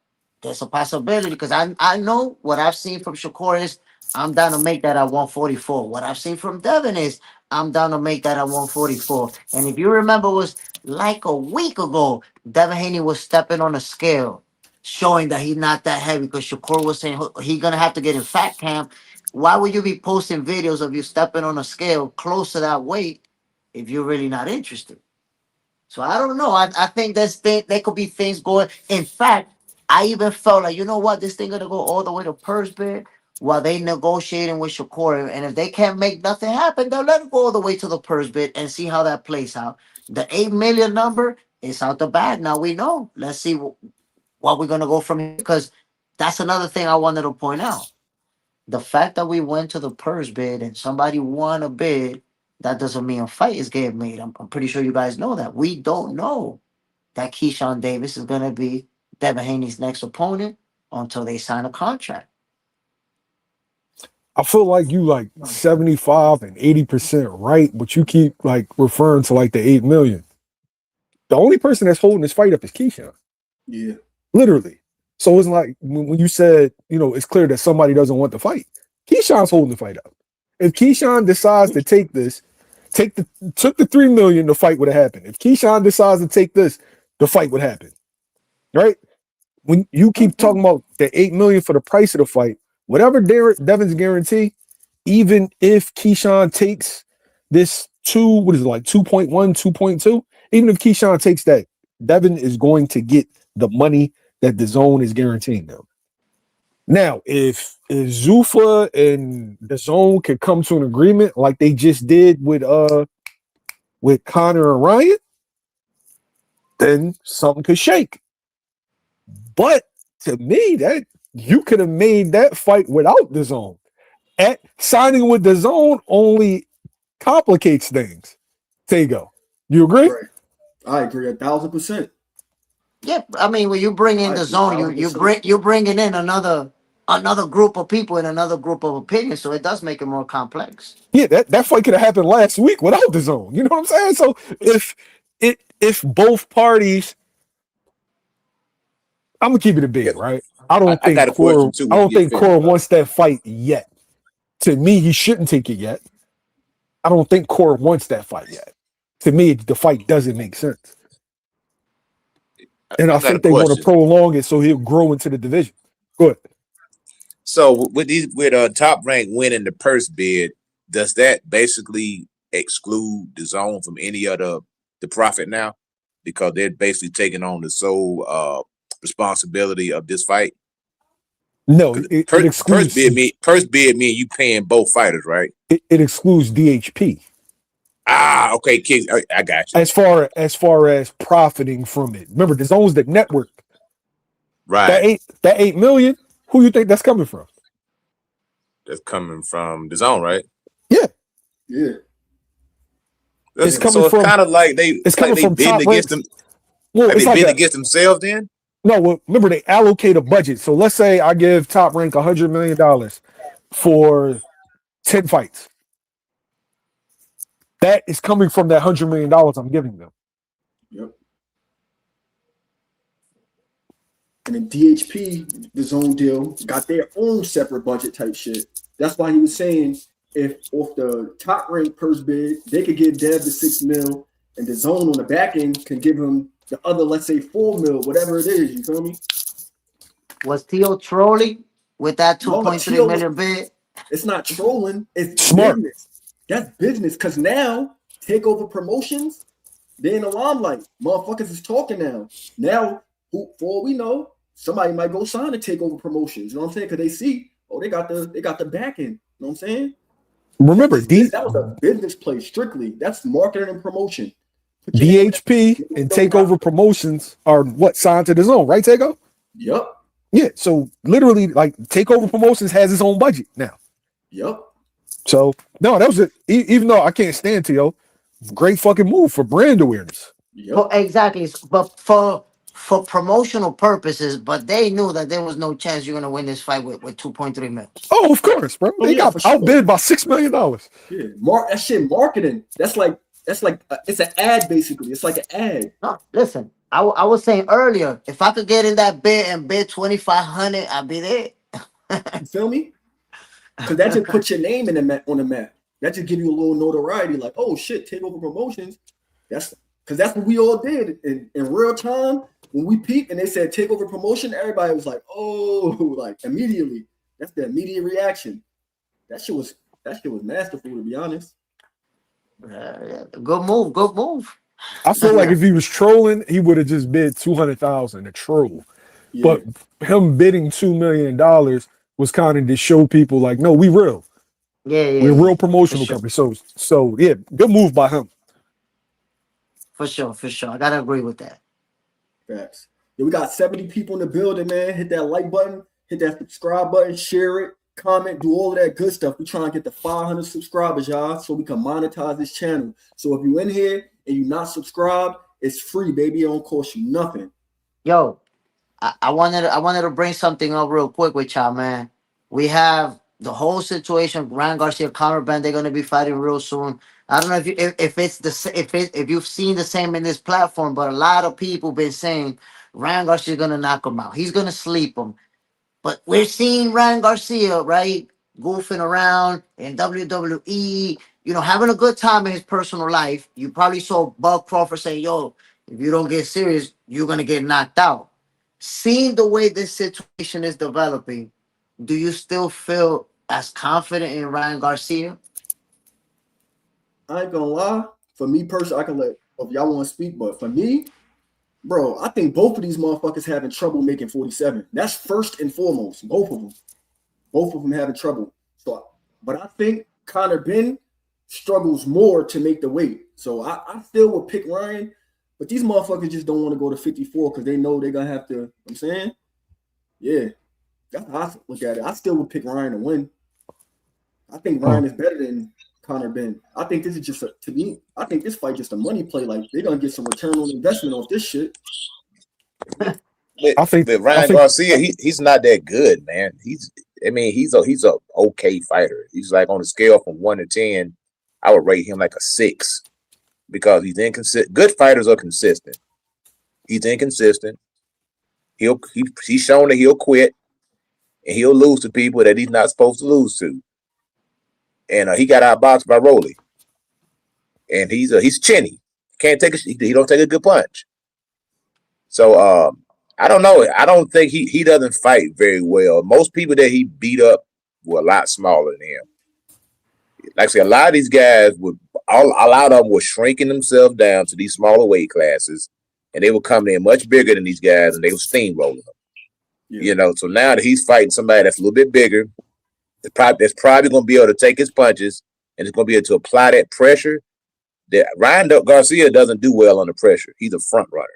there's a possibility, because I know what I've seen from Shakur is I'm down to make that at 144. What I've seen from Devin is I'm down to make that at 144. And if you remember, it was like a week ago, Devin Haney was stepping on a scale, showing that he's not that heavy, because Shakur was saying he's going to have to get in fat camp. Why would you be posting videos of you stepping on a scale close to that weight if you're really not interested? So I don't know. I think there could be things going. In fact, I even felt like, you know what, this thing gonna go all the way to purse bid while they negotiating with Shakur. And if they can't make nothing happen, they'll let it go all the way to the purse bid and see how that plays out. The 8 million number is out the bag. Now we know. Let's see what we're gonna go from here. Because that's another thing I wanted to point out. The fact that we went to the purse bid and somebody won a bid, that doesn't mean a fight is getting made. I'm pretty sure you guys know that. We don't know that Keyshawn Davis is going to be Devin Haney's next opponent until they sign a contract. I feel like you like 75 and 80% right, but you keep like referring to like the 8 million. The only person that's holding this fight up is Keyshawn. Yeah. Literally. So it's like when you said, you know, it's clear that somebody doesn't want the fight. Keyshawn's holding the fight up. If Keyshawn decides to take this, took the 3 million, the fight would have happened. If Keyshawn decides to take this, the fight would happen, right? When you keep talking about the $8 million for the price of the fight, whatever Devin's guarantee, even if Keyshawn takes this 2.1, 2.2, even if Keyshawn takes that, Devin is going to get the money that the zone is guaranteeing them. Now, if Zuffa and the zone could come to an agreement like they just did with Connor and Ryan, then something could shake. But to me, that you could have made that fight without the zone. Signing with the zone only complicates things. Taegoe, you agree? Right. I agree 1,000%. Yeah, I mean, when you bring in the zone, you're bringing in another group of people and another group of opinions, so it does make it more complex. Yeah, that fight could have happened last week without the zone. You know what I'm saying? So if both parties, I'm gonna keep it a bit, right? I don't think Cora wants that fight yet. To me, he shouldn't take it yet. I don't think Cora wants that fight yet. To me, the fight doesn't make sense. And I think they want to prolong it so he'll grow into the division. Go ahead. So with Top Rank winning the purse bid, does that basically exclude the zone from any of the profit now? Because they're basically taking on the sole responsibility of this fight. No, it excludes purse bid mean you paying both fighters, right? It excludes DHP. Okay, kids, I got you. As far as profiting from it, remember the zone's the network, right? That 8 million. Who you think that's coming from? That's coming from the zone, right? Yeah. It's coming from kind of like it's coming from bidding against them. Well, it's like bidding against themselves. Then no. Remember they allocate a budget. So let's say I give Top Rank $100 million for 10 fights. That is coming from that $100 million I'm giving them. Yep. And then DHP, the zone deal, got their own separate budget type shit. That's why he was saying if off the Top Rank purse bid, they could give Dev the $6 million, and the zone on the back end can give him the other, let's say, $4 million, whatever it is. You feel me? Was Theo trolling with that 2.3 million bid? It's not trolling. It's smart. Business. That's business. Because now, Takeover Promotions, they're in the limelight. Motherfuckers is talking now. Now, for all we know, somebody might go sign a Takeover Promotions. You know what I'm saying? Because they see, they got the back end. You know what I'm saying? Remember, that was a business play strictly. That's marketing and promotion. DHP and Takeover Promotions are what signed to the zone, right, Taegoe? Yep. Yeah. So literally, like Takeover Promotions has its own budget now. Yep. So no, that was it. Even though I can't stand Theo, great fucking move for brand awareness. Yep. Well, exactly. But for promotional purposes, but they knew that there was no chance you're gonna win this fight with 2.3 million. Oh, of course, bro. They got outbid by $6 million. Yeah, that shit marketing. That's like it's an ad basically. It's like an ad. No, listen. I was saying earlier, if I could get in that bid and bid 2,500, I'd be there. You feel me? Because that just puts your name on the map. That just give you a little notoriety, like, oh shit, Takeover Promotions. That's because that's what we all did in real time. When we peaked and they said Takeover Promotion, everybody was like, oh, like immediately. That's the immediate reaction. That shit was masterful, to be honest. Good move. I feel like if he was trolling, he would have just bid 200,000 to troll. Yeah. But him bidding $2 million was kind of to show people like, no, we real. Yeah. We're a real promotional company. So yeah, good move by him. For sure. I gotta agree with that. Facts. Yeah, we got 70 people in the building, man. Hit that like button, hit that subscribe button, share it, comment, do all of that good stuff. We're trying to get to 500 subscribers, y'all, so we can monetize this channel. So if you're in here and you're not subscribed, it's free, baby. It don't cost you nothing. Yo, I wanted to bring something up real quick with y'all, man. We have the whole situation. Ryan Garcia, Conor Ben, they're gonna be fighting real soon. I don't know if you've seen the same in this platform, but a lot of people been saying Ryan Garcia is gonna knock him out. He's gonna sleep him. But we're seeing Ryan Garcia, right, goofing around in WWE, having a good time in his personal life. You probably saw Bud Crawford say, yo, If you don't get serious, you're gonna get knocked out. Seeing the way this situation is developing, do you still feel as confident in Ryan Garcia? I ain't gonna lie. For me personally, I can let if y'all want to speak, but for me, bro, I think both of these motherfuckers having trouble making 47. That's first and foremost. Both of them having trouble. So, but I think Conor Ben struggles more to make the weight. So I still would pick Ryan, but these motherfuckers just don't want to go to 54 because they know they're gonna have to. You know what I'm saying, yeah, that's how I look at it. I still would pick Ryan to win. I think Ryan is better than Conor Ben. I think this is just to me. I think this fight just a money play. Like they're gonna get some return on investment off this shit. I think Ryan Garcia, he's not that good, man. He's a okay fighter. He's like on a scale from 1 to 10, I would rate him like a 6 because he's inconsistent. Good fighters are consistent. He's inconsistent. He's shown that he'll quit and he'll lose to people that he's not supposed to lose to. And he got outboxed by Rolly, and he's chinny. He don't take a good punch. So I don't know. I don't think he doesn't fight very well. Most people that he beat up were a lot smaller than him. Like I said, a lot of these guys a lot of them were shrinking themselves down to these smaller weight classes, and they were coming in much bigger than these guys, and they were steamrolling them. Yeah. You know, so now that he's fighting somebody that's a little bit bigger, that's probably going to be able to take his punches and it's going to be able to apply that pressure. That Ryan Garcia doesn't do well under pressure. He's a front runner.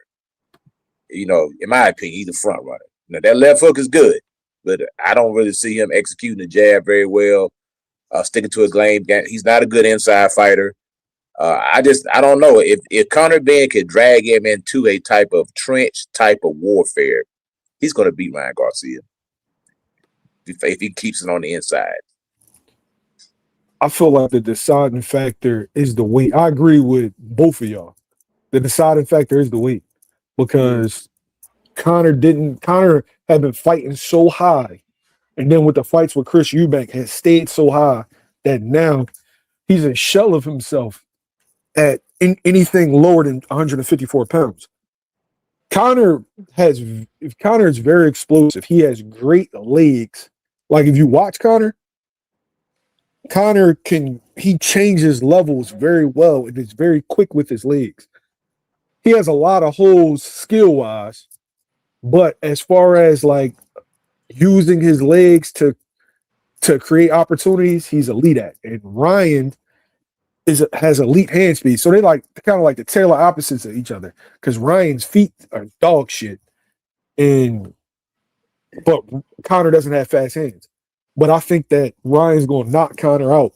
You know, in my opinion, he's a front runner. Now, that left hook is good, but I don't really see him executing the jab very well, sticking to his lane. He's not a good inside fighter. I don't know. If Conor Ben could drag him into a type of trench type of warfare, he's going to beat Ryan Garcia. If he keeps it on the inside. I feel like the deciding factor is the weight. I agree with both of y'all. The deciding factor is the weight because Conor had been fighting so high, and then with the fights with Chris Eubank had stayed so high that now he's a shell of himself at anything lower than 154 pounds. Conor is very explosive. He has great legs. Like if you watch Conor changes levels very well and is very quick with his legs. He has a lot of holes skill-wise, but as far as like using his legs to create opportunities, he's elite at. And Ryan has elite hand speed. So they're kind of like the tailor opposites of each other because Ryan's feet are dog shit. But Conor doesn't have fast hands. But I think that Ryan's going to knock Conor out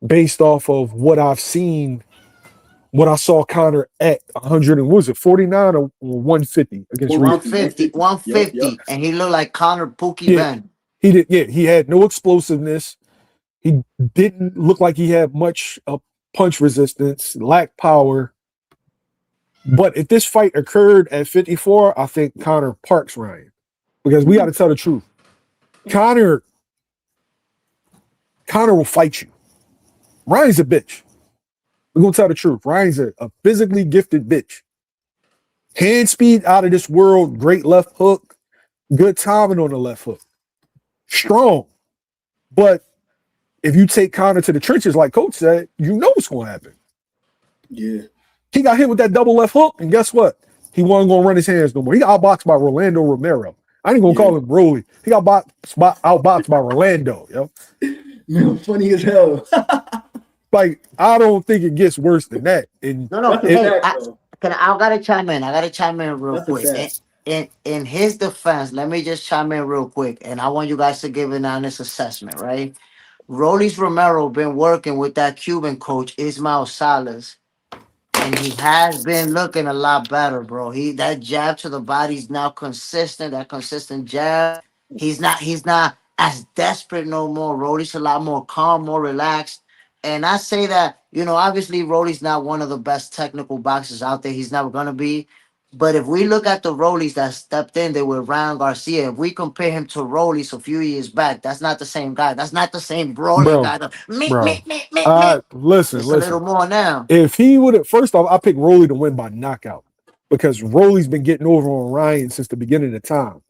based off of what I've seen, what I saw Conor at 100 and what was it, 49 or 150 against 150, yep. And he looked like Conor Pookie Ben. He did, yeah. He had no explosiveness. He didn't look like he had much punch resistance, lacked power. But if this fight occurred at 54, I think Conor parks Ryan. Because we got to tell the truth. Conor will fight you. Ryan's a bitch. We're going to tell the truth. Ryan's a physically gifted bitch. Hand speed out of this world, great left hook, good timing on the left hook. Strong. But if you take Conor to the trenches, like Coach said, you know what's going to happen. Yeah. He got hit with that double left hook, and guess what? He wasn't going to run his hands no more. He got outboxed by Rolando Romero. I ain't going to call him Rolly. He got outboxed by Rolando, yo. Man, funny as hell. Like, I don't think it gets worse than that. And no. I gotta chime in real quick. In his defense, let me just chime in real quick, and I want you guys to give an honest assessment, right? Rollis Romero been working with that Cuban coach Ismael Salas, and he has been looking a lot better, bro. That jab to the body's now consistent. That consistent jab. He's not as desperate no more. Rolly's a lot more calm, more relaxed. And I say that, obviously Rolly's not one of the best technical boxers out there. He's never gonna be. But if we look at the Rollies that stepped in there with Ryan Garcia, if we compare him to Rollies a few years back, that's not the same guy. That's not the same Rolly guy. Listen. A little more now. If he would have, first off, I picked Rolly to win by knockout. because Rolly's been getting over on Ryan since the beginning of time.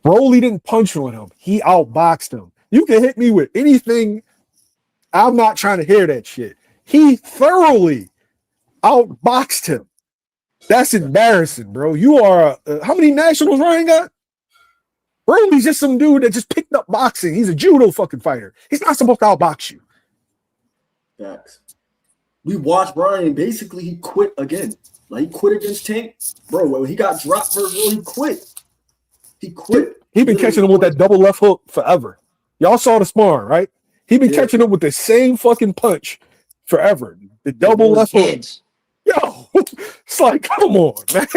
Rolly didn't punch on him. He outboxed him. You can hit me with anything. I'm not trying to hear that shit. He thoroughly outboxed him. That's embarrassing, bro. You are how many nationals Ryan got? Rolly's just some dude that just picked up boxing. He's a judo fucking fighter. He's not supposed to outbox you. Facts. We watched Ryan. Basically, he quit again. Like he quit against Tank, bro. When he got dropped versus Will, he quit. He quit. He been catching him with that double left hook forever. Y'all saw the sparring, right? He been catching him with the same fucking punch forever. The double left hook. Yo, it's like, come on, man.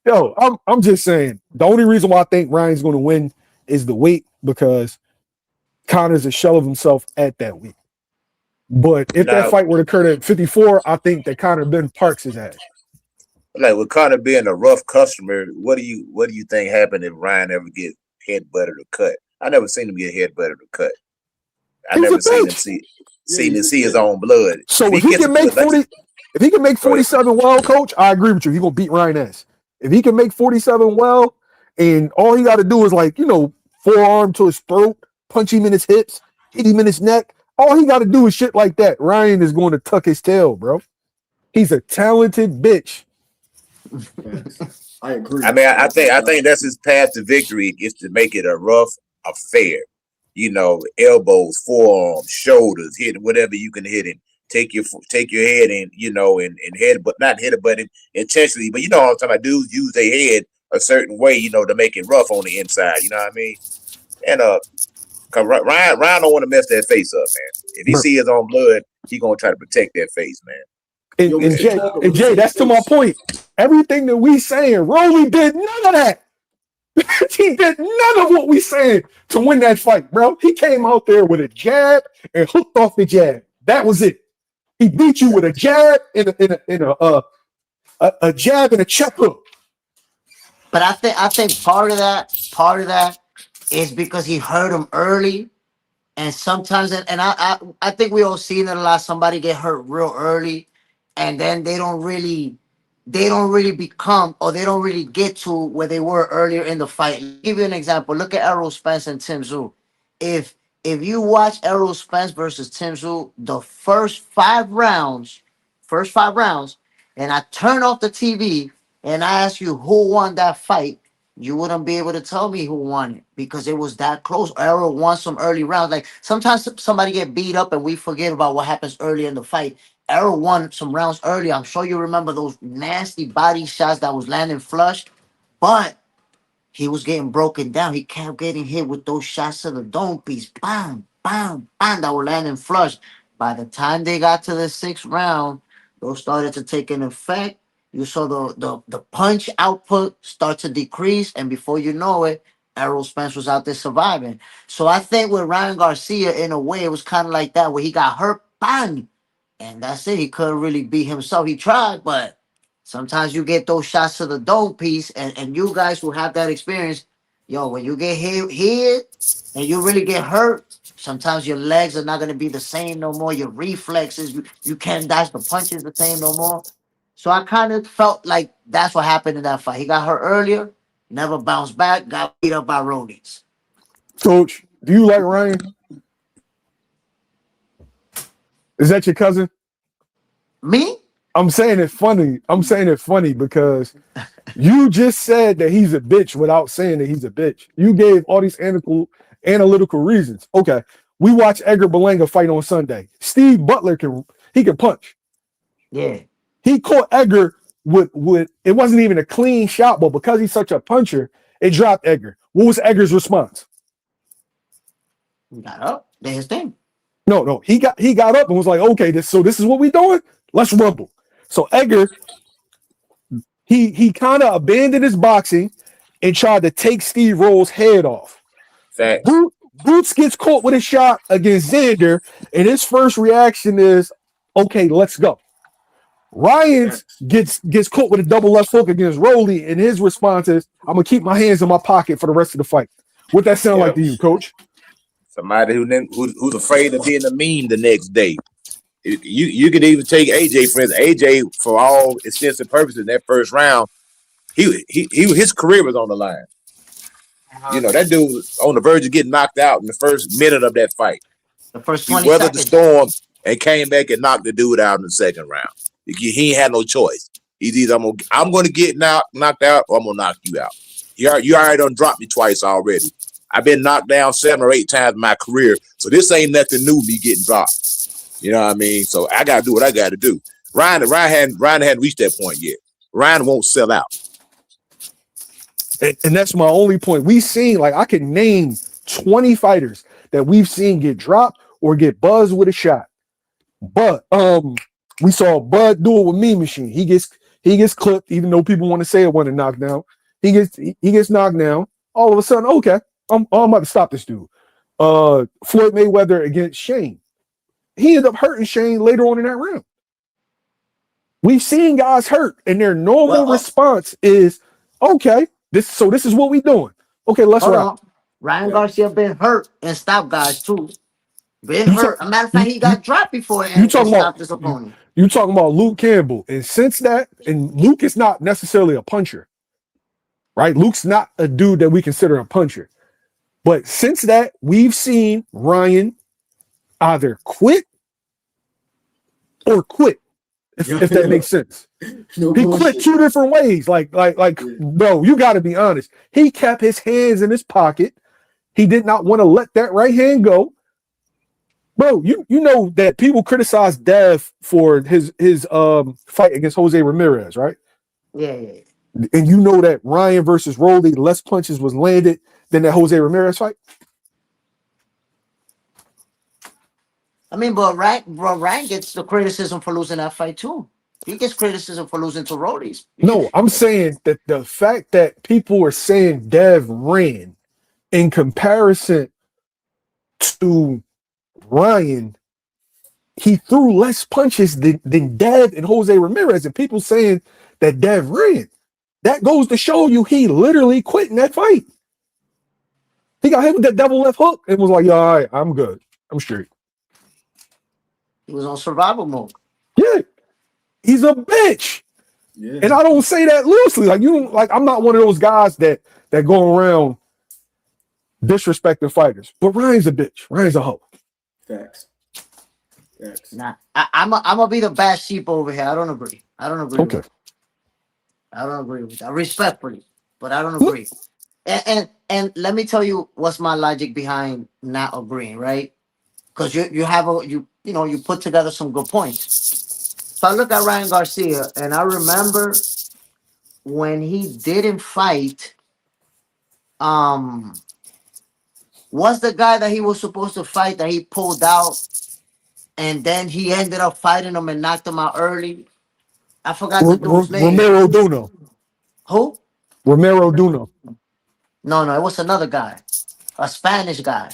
Yo, I'm just saying. The only reason why I think Ryan's going to win is the weight, because Conor's a shell of himself at that weight. But if that fight were to occur at 54, I think that Conor Ben parks his ass. Like with Conor being a rough customer, what do you think happened if Ryan ever get headbutted or cut? I never seen him get headbutted or cut. I never seen him see his own blood. So if he can make 40, if he can make 47 well, coach, I agree with you. He gonna beat Ryan ass. If he can make 47 well, and all he got to do is forearm to his throat, punch him in his hips, hit him in his neck. All he got to do is shit like that. Ryan is going to tuck his tail, bro. He's a talented bitch. I agree. I mean, I think that's his path to victory, is to make it a rough affair. Elbows, forearms, shoulders, hit whatever you can hit him. Take your head and and head, but not hit it, but intentionally. But all I'm talking about, dudes use their head a certain way, to make it rough on the inside. You know what I mean? And cause Ryan don't want to mess that face up, man. If he see his own blood, he gonna try to protect that face, man. And Jay, that's to my point. Everything that we saying, Rolly did none of that. He did none of what we saying to win that fight, bro. He came out there with a jab and hooked off the jab. That was it. He beat you with a jab and a jab and a check hook. But I think part of that is because he hurt him early, and sometimes I think we all seen it a lot. Somebody get hurt real early, and then they don't really become, or they don't really get to where they were earlier in the fight. I'll give you an example. Look at Errol Spence and Tim Tszyu. If you watch Errol Spence versus Tim Tszyu, the first five rounds, and I turn off the TV and I ask you who won that fight, you wouldn't be able to tell me who won it, because it was that close. Errol won some early rounds. Like sometimes somebody get beat up and we forget about what happens early in the fight. Errol won some rounds early. I'm sure you remember those nasty body shots that was landing flush, but he was getting broken down. He kept getting hit with those shots to the dome piece. Bam, bam, bam, that were landing flush. By the time they got to the sixth round, those started to take an effect. You saw the punch output start to decrease, and before you know it, Errol Spence was out there surviving. So I think with Ryan Garcia, in a way, it was kind of like that, where he got hurt, bang, and that's it. He couldn't really beat himself. He tried, but sometimes you get those shots to the dome piece, and you guys who have that experience, when you get hit and you really get hurt, sometimes your legs are not going to be the same no more. Your reflexes, you can't dodge the punches the same no more. So I kind of felt like that's what happened in that fight. He got hurt earlier, never bounced back, got beat up by Rollies. Coach, do you like Ryan? Is that your cousin? Me? I'm saying it funny because you just said that he's a bitch without saying that he's a bitch. You gave all these analytical reasons. Okay, we watched Edgar Berlanga fight on Sunday. Steve Butler can punch. Yeah. He caught Edgar with it wasn't even a clean shot, but because he's such a puncher, it dropped Edgar. What was Edgar's response? He got up. Did his thing. No. He got up and was like, okay, this is what we doing? Let's rumble. So Edgar, he kind of abandoned his boxing and tried to take Steve Roll's head off. Boots gets caught with a shot against Xander, and his first reaction is, okay, let's go. Ryan gets caught with a double left hook against Rolly, and his response is, I'm gonna keep my hands in my pocket for the rest of the fight. What that sound like to you, Coach? Somebody who's afraid of being a meme the next day. You could even take AJ, for instance. AJ, for all extensive purposes, in that first round, his career was on the line. You know, that dude was on the verge of getting knocked out in the first minute of that fight. The first He 20 weathered the seconds. storm and came back and knocked the dude out in the second round. He ain't had no choice. He's either I'm gonna get knocked out or I'm gonna knock you out. You already done dropped me twice already. I've been knocked down 7 or 8 times in my career, so this ain't nothing new. Me getting dropped. You know what I mean? So I gotta do what I gotta do. Ryan hadn't reached that point yet. Ryan won't sell out. And that's my only point. We've seen, like, I can name 20 fighters that we've seen get dropped or get buzzed with a shot. But we saw Bud do it with Mean Machine. He gets clipped, even though people want to say it wasn't a knockdown. He gets knocked down. All of a sudden, okay, I'm about to stop this dude. Floyd Mayweather against Shane. He ended up hurting Shane later on in that round. We've seen guys hurt, and their normal response is, okay, this is what we doing. Okay, let's rock. Ryan Garcia been hurt and stopped guys too. Been hurt. A matter of fact, he got dropped before and stopped his opponent. You talking about Luke Campbell, and since that, and Luke is not necessarily a puncher, right? Luke's not a dude that we consider a puncher. But since that, we've seen Ryan either quit or quit, if that makes sense. He quit 2 different ways. Like, bro, you got to be honest. He kept his hands in his pocket. He did not want to let that right hand go. Bro, you know that people criticize Dev for his fight against Jose Ramirez, right? Yeah. And you know that Ryan versus Rolly, less punches was landed than that Jose Ramirez fight. I mean, but Ryan gets the criticism for losing that fight too. He gets criticism for losing to Rollies. No, I'm saying that the fact that people are saying Dev ran in comparison to Ryan, he threw less punches than Dev and Jose Ramirez, and people saying that Dev ran. That goes to show you he literally quit in that fight. He got hit with that double left hook and was like, "Yeah, all right, I'm good. I'm straight." He was on survival mode. Yeah, he's a bitch. Yeah. And I don't say that loosely. I'm not one of those guys that go around disrespecting fighters. But Ryan's a bitch. Ryan's a hoe. Facts. Nah, I'm gonna be the bad sheep over here. I don't agree. Okay. I don't agree with that. Respectfully, but I don't agree. And let me tell you what's my logic behind not agreeing, right? Because you put together some good points. So I look at Ryan Garcia, and I remember when he didn't fight. Was the guy that he was supposed to fight that he pulled out, and then he ended up fighting him and knocked him out early? I forgot the dude's name. Romero Duno. Who? Romero Duno. No, it was another guy, a Spanish guy.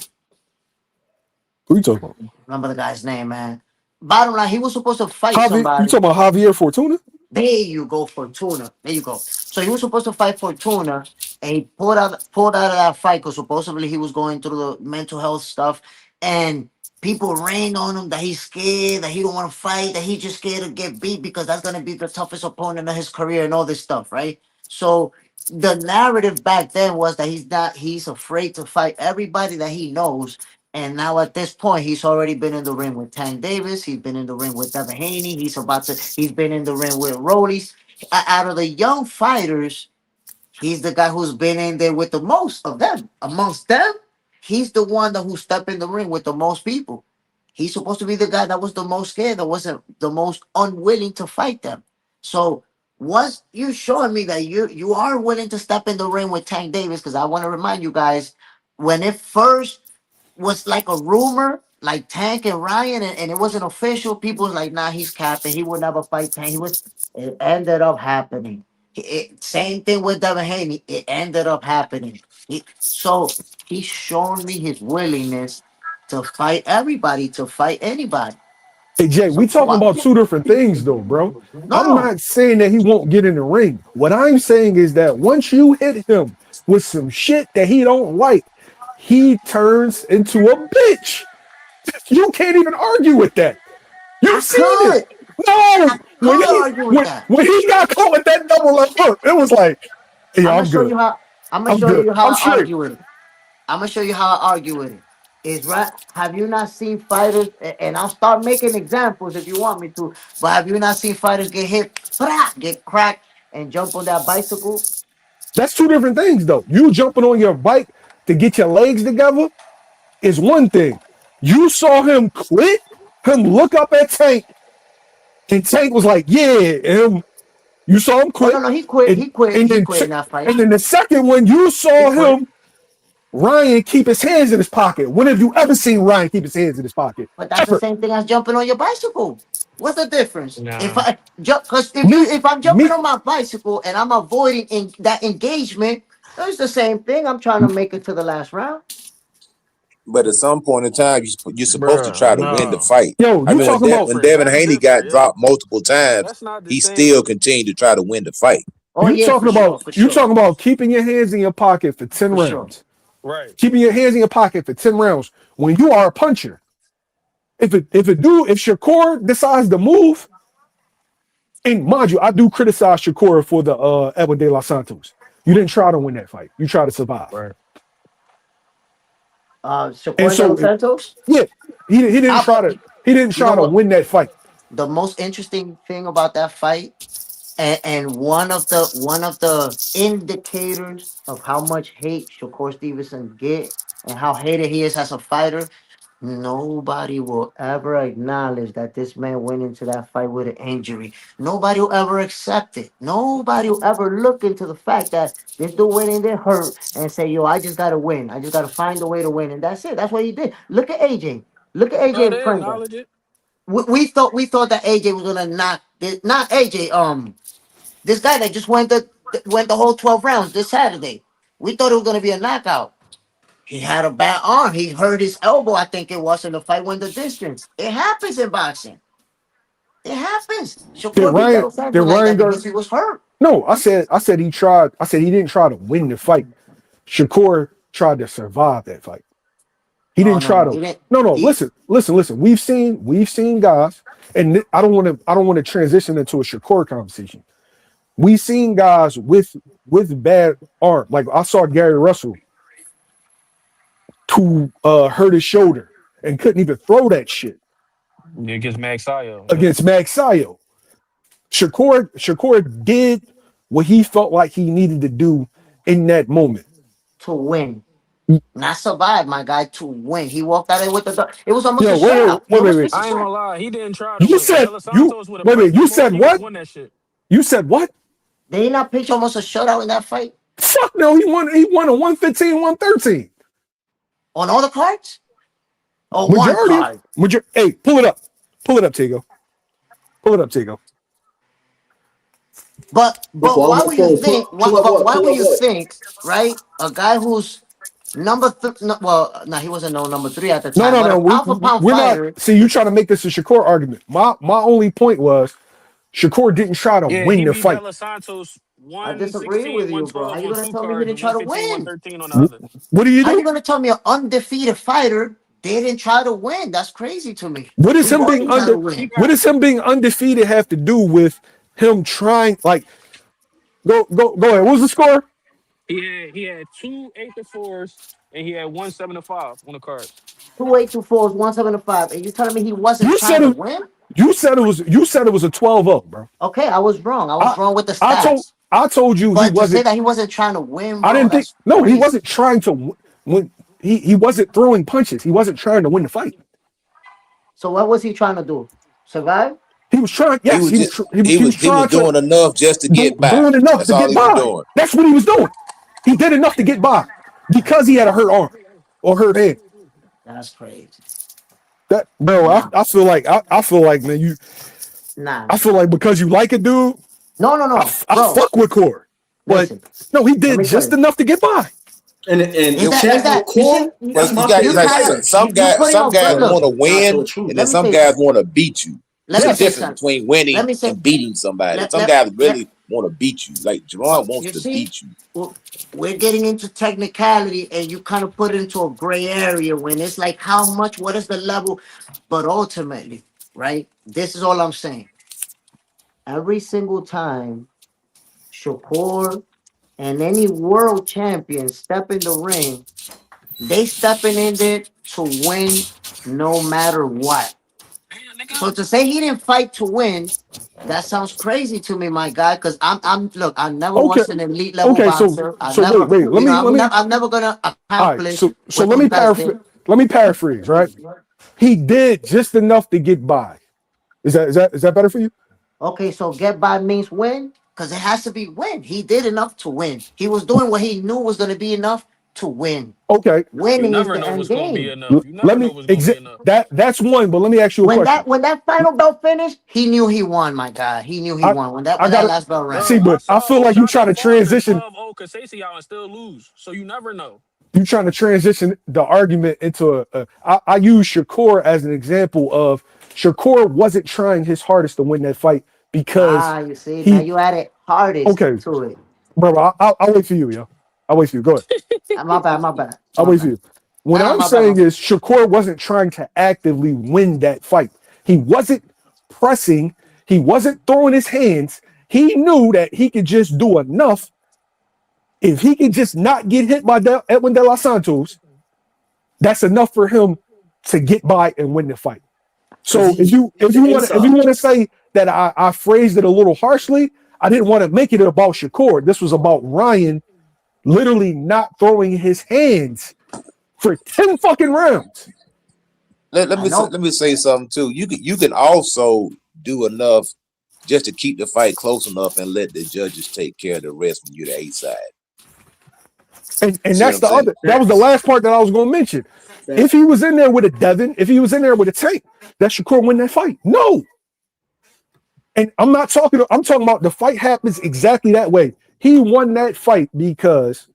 Who you talking about? Remember the guy's name, man. Bottom line, he was supposed to fight somebody. You talking about Javier Fortuna? There you go, Fortuna. There you go. So he was supposed to fight Fortuna, and he pulled out of that fight because supposedly he was going through the mental health stuff, and people rained on him that he's scared, that he don't want to fight, that he's just scared to get beat because that's gonna be the toughest opponent of his career and all this stuff, right? So the narrative back then was that he's afraid to fight everybody that he knows. And now at this point, he's already been in the ring with Tank Davis. He's been in the ring with Devin Haney. He's been in the ring with Rollies. Out of the young fighters, he's the guy who's been in there with the most of them. Amongst them, he's the one who stepped in the ring with the most people. He's supposed to be the guy that was the most scared, that wasn't the most unwilling to fight them. So once you showing me that you are willing to step in the ring with Tank Davis, because I want to remind you guys, when it first was like a rumor, like Tank and Ryan, and it wasn't official, people was like, nah, he's capping. He would never fight Tank. It ended up happening. Same thing with Devin Haney. It ended up happening. So he's showing me his willingness to fight everybody, to fight anybody. Hey, Jay, we talking about 2 different things, though, bro. No. I'm not saying that he won't get in the ring. What I'm saying is that once you hit him with some shit that he don't like, he turns into a bitch. You can't even argue with that. You've seen it. No, Could argue with that. when he got caught with that double left hook, it was like, yeah, I'm I'm gonna show good. you how. I'm gonna I'm show good. you how I'm I straight. argue with it. I'm gonna show you how I argue with it. Is right. Have you not seen fighters? And I'll start making examples if you want me to. But have you not seen fighters get hit, get cracked, and jump on that bicycle? That's two different things, though. You jumping on your bike to get your legs together is one thing. You saw him quit, him look up at Tank, and Tank was like, "Yeah," and you saw him Oh quit. no, he quit. And, He quit. and He then quit in that fight. and then the second one, you He saw quit. him, Ryan, keep his hands in his pocket. When have you ever seen Ryan keep his hands in his pocket? But that's the Ever. same thing as jumping on your bicycle. What's the difference? If Nah. I jump, because Me, if I'm jumping me, on my bicycle and I'm avoiding that engagement, it's the same thing. I'm trying to make it to the last round. But at some point in time, you're supposed to Bruh, try to win the no. fight. yo, I you mean, talking about when Different. Devin That's Haney different, got yeah. dropped multiple times, That's not the he same. still continued to try to win the fight. Oh yeah, for sure, for you sure, talking about keeping your hands in your pocket for 10 for sure. rounds. Right. Keeping your hands in your pocket for 10 rounds when you are a puncher. If Shakur decides to move, and mind you, I do criticize Shakur for the Edwin De Los Santos. You didn't try to win that fight. You tried to survive. Right. And Shakur De so Los Santos. yeah, he didn't You know try to what? win that fight. The most interesting thing about that fight, and one of the indicators of how much hate Shakur Stevenson get and how hated he is as a fighter. Nobody will ever acknowledge that this man went into that fight with an injury. Nobody will ever accept it. Nobody will ever look into the fact that this dude went in there hurt and say, "Yo, I just gotta win. I just gotta find a way to win," and that's it. That's what he did. Look at AJ. Look at AJ No, in they Pringle. acknowledge it. We thought that AJ was gonna not AJ. This guy that just went the whole 12 rounds this Saturday. We thought it was gonna be a knockout. He had a bad arm. He hurt his elbow, I think it was, and the fight went the distance. It happens in boxing. It happens. Did Shakur beat Ryan Del did Santos like Ryan that Gar because he was hurt. No, I said he tried. I said he didn't try to win the fight. Shakur tried to survive that fight. He Oh didn't no, try no, to. he didn't. No. He Listen. We've seen guys, and I don't want to transition into a Shakur conversation. We've seen guys with bad arm. Like I saw Gary Russell who hurt his shoulder and couldn't even throw that shit Yeah, against Max Sayo. Yep. against Max Sayo. Shakur did what he felt like he needed to do in that moment. to win, not survive, my guy. To win, he walked out there with the. It was almost a Yo, shutout. He almost wait. missed a I ain't gonna shot. lie, he didn't try to You win. said De Los you Santos would have wait. pressed You him more. said He would have what? won that shit. You said what? Did he not pitch almost a shutout in that fight Fuck no. He won. He won a 115, 113. on all the cards? Or one card? Hey, pull it up. Pull it up, Taegoe. Pull it up, Taegoe. But Before I'm why on would you phone, think? pull up But what? why Pull would up you what? think? Right, a guy who's no, well, no, he wasn't no number three at the time, but No. a pound for pound We're not. fighter. See, you trying to make this a Shakur argument. My only point was Shakur didn't try to Yeah, win he the beat De fight. Los Santos I disagree with 116, you, bro. How 112 you on gonna two tell me he cards, didn't try to 115, win? 113 on the other. What do you How you do? gonna tell me an undefeated fighter didn't try to win? That's crazy to me. What is We him know being he tried to under? He win. What got does him being undefeated have to do with him trying? Like, go ahead. What was the score? he had two 8-4s and he had one 7-5 on the cards. 2-8, 2-4, 175, and you telling me he wasn't You trying said to it. win? You said it was a 12-0, bro. Okay, I was wrong. I was I wrong with the I told stats. I told you he But to say wasn't. that he wasn't trying to win, I bro, didn't think. that's No, he crazy. wasn't trying to when he wasn't throwing punches. He wasn't trying to win the fight. So what was he trying to do? Survive? He was trying. He Yes, was he was. just He was he was trying to doing enough just to get by. doing enough That's to all get he was by. doing. That's what he was doing. He did enough to get by because he had a hurt arm or hurt hand. That's crazy. That bro, Nah, I feel like man, nah. I feel like because you like it, dude. No, I bro. fuck with Core, but Listen, no, he let did me tell just you. enough to get by. And Is the that cat with you see? core, You, that's But you my got you favorite like kind of fighter. putting some on. guys But want to gotta tell win, the truth. and then Let me some say guys something. want to beat you. Let It's a me say difference something. between Let winning me say. and beating somebody. Let Some let guys let. really want to beat you. Like Jerron wants You to see, beat you. we're getting into technicality, and you kind of put it into a gray area when it's like how much, what is the level, but ultimately. right? This is all I'm saying. Every single time Shakur and any world champion step in the ring, they stepping in there to win no matter what. Damn, So nigga. to say he didn't fight to win, that sounds crazy to me, my guy. Because I'm look, I never Okay, was an elite level okay. So boxer. I so wait, never, wait. you know, Let me. I'm never gonna All right. accomplish So what these guys did. let me paraphrase. Right. He did just enough to get by. Is that better for you? Okay, so get by means win, because it has to be win. He did enough to win. He was doing what he knew was gonna be enough to win. Okay. You Winning is never the know end what's gonna be game. enough. You Let never know me what's gonna be enough. that's one. But let me ask you a question. When that final belt finished, he knew he won, my guy. He knew he I won I when that gotta last bell rang. see, Bro, I but I saw feel like you trying O'Shaka to Foster transition. carve old Casey out and still lose. So you never know. You trying to transition the argument into I use Shakur as an example of Shakur wasn't trying his hardest to win that fight because Ah, you see, now he you added hardest okay, to it. bro. I'll wait for you, yo. I'll wait for you. Go ahead. My bad, my bad, I'll my wait for bad. you. What I'm My bad, my saying bad. is Shakur wasn't trying to actively win that fight. He wasn't pressing. He wasn't throwing his hands. He knew that he could just do enough. If he could just not get hit by Edwin De Los Santos, that's enough for him to get by and win the fight. Because So he's the ace if you want to say that I phrased it a little harshly, I didn't want to make it about Shakur. This was about Ryan literally not throwing his hands for 10 fucking rounds. I know. Let me say something too. You can also do enough just to keep the fight close enough and let the judges take care of the rest when you're the A side. You And see what that's I'm the saying? other, that was the facts. last part that I was going to mention. If Facts. he was in there with a Devin, if he was in there with a Tank, that Shakur win that fight. No. And I'm talking about the fight happens exactly that way. He won that fight because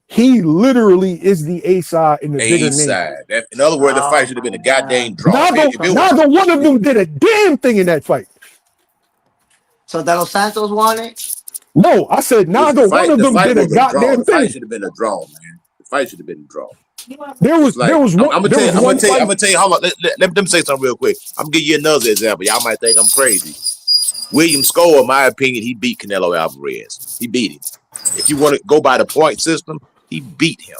he literally is the A side in the bigger A name. side. In other words, the fight Oh should have been a my goddamn god. draw. If it was, Neither one of them did a damn thing in that fight. So De Los Santos won it. No, I said listen, neither one of the them fight did a was a draw. goddamn The fight thing. should have been a draw, man. The fight should have been a draw. There It's was like I'm gonna there tell you, was one I'm fight. gonna tell you. Hold on, let them say something real quick. I'm gonna give you another example. Y'all might think I'm crazy. William Score, in my opinion, he beat Canelo Alvarez. He beat him. If you want to go by the point system, he beat him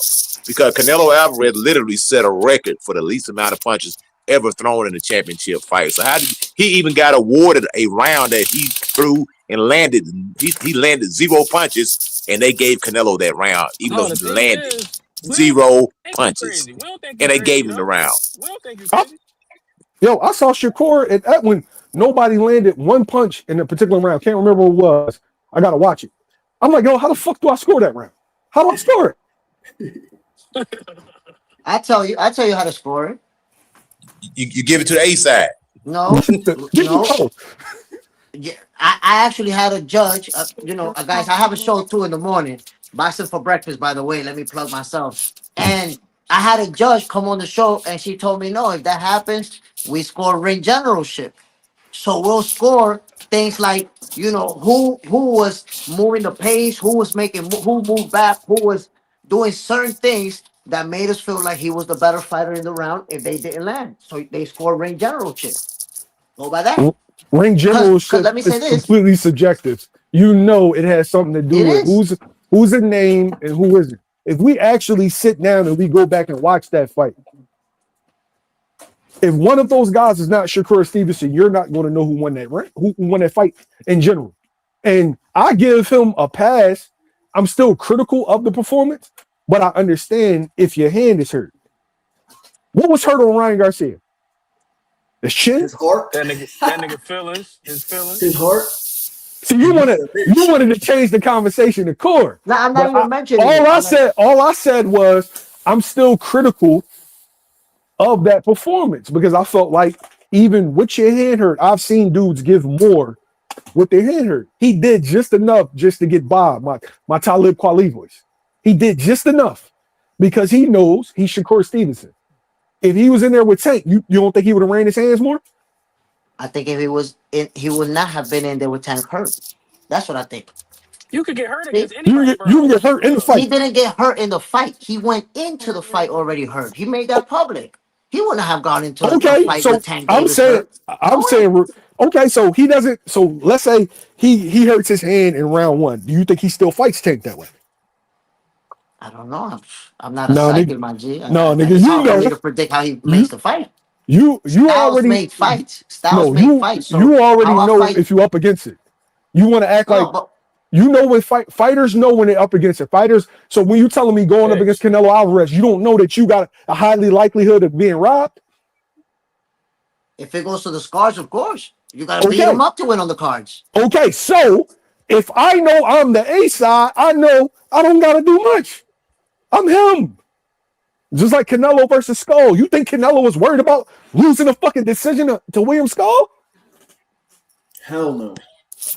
because Canelo Alvarez literally set a record for the least amount of punches ever thrown in a championship fight. So he even got awarded a round that he threw and landed? He landed 0 punches, and they gave Canelo that round, even though No, he the thing landed is, we don't 0 think you punches, crazy. We don't think you and they crazy, gave him the yo. round. We don't think you I, crazy. yo, I saw Shakur at that when nobody landed one punch in a particular round. Can't remember what it was. I gotta watch it. I'm like, yo, how the fuck do I score that round? How do I score it? I tell you how to score it. You give it to the A side. No, no. Oh, Yeah, I actually had a judge. Guys, I have a show 2 in the morning. Boxing for breakfast, by the way. Let me plug myself. And I had a judge come on the show, and she told me, no, if that happens, we score ring generalship. So we'll score things like who was moving the pace, who was who moved back, who was doing certain things that made us feel like he was the better fighter in the round if they didn't land. So they score ring generalship. Go by that. ring Cause generalship let me say is this. completely subjective. You know it has something to do It with is. who's a name and who isn't. If we actually sit down and we go back and watch that fight, if one of those guys is not Shakur Stevenson, you're not going to know who won that fight in general. And I give him a pass. I'm still critical of the performance, but I understand if your hand is hurt. What was hurt on Ryan Garcia? His chin? His heart. That nigga feelings, his His feelings. heart. So And he's a you bitch. wanted to change the conversation to core. No, I'm not But even mentioning it. all I said was I'm still critical of that performance because I felt like even with your hand hurt, I've seen dudes give more with their hand hurt. He did just enough just to get by my Talib Kweli voice. He did just enough because he knows he's Shakur Stevenson. If he was in there with Tank, you don't think he would have ran his hands more? I think if he was in, he would not have been in there with Tank hurt. That's what I think. You could get hurt See? against anybody, You can bro. get hurt in the Yeah. He fight. didn't get hurt in the fight. He went into the fight already hurt. He made that public. he wouldn't have gone into a Okay, fight so with Tank Davis. I'm saying, okay, so he doesn't. So let's say he hurts his hand in round 1. Do you think he still fights Tank that way? I don't know. I'm not a No, psychic, nigga. my G. No, nigga. It's You hard for me know. to predict how he makes You the fight. you Styles already make fights. Styles no. make fights. So You already how I know fight? if you up against it. You want to act No, like but you know when fighters know when they're up against it. Fighters. So when you telling me going up against Canelo Alvarez, you don't know that you got a highly likelihood of being robbed. if it goes to the scars, of course, you got to beat Okay. him up to win on the cards. Okay. So if I know I'm the A side, I know I don't gotta do much. I'm him. Just like Canelo versus Skull. You think Canelo was worried about losing a fucking decision to William Skull? Hell no.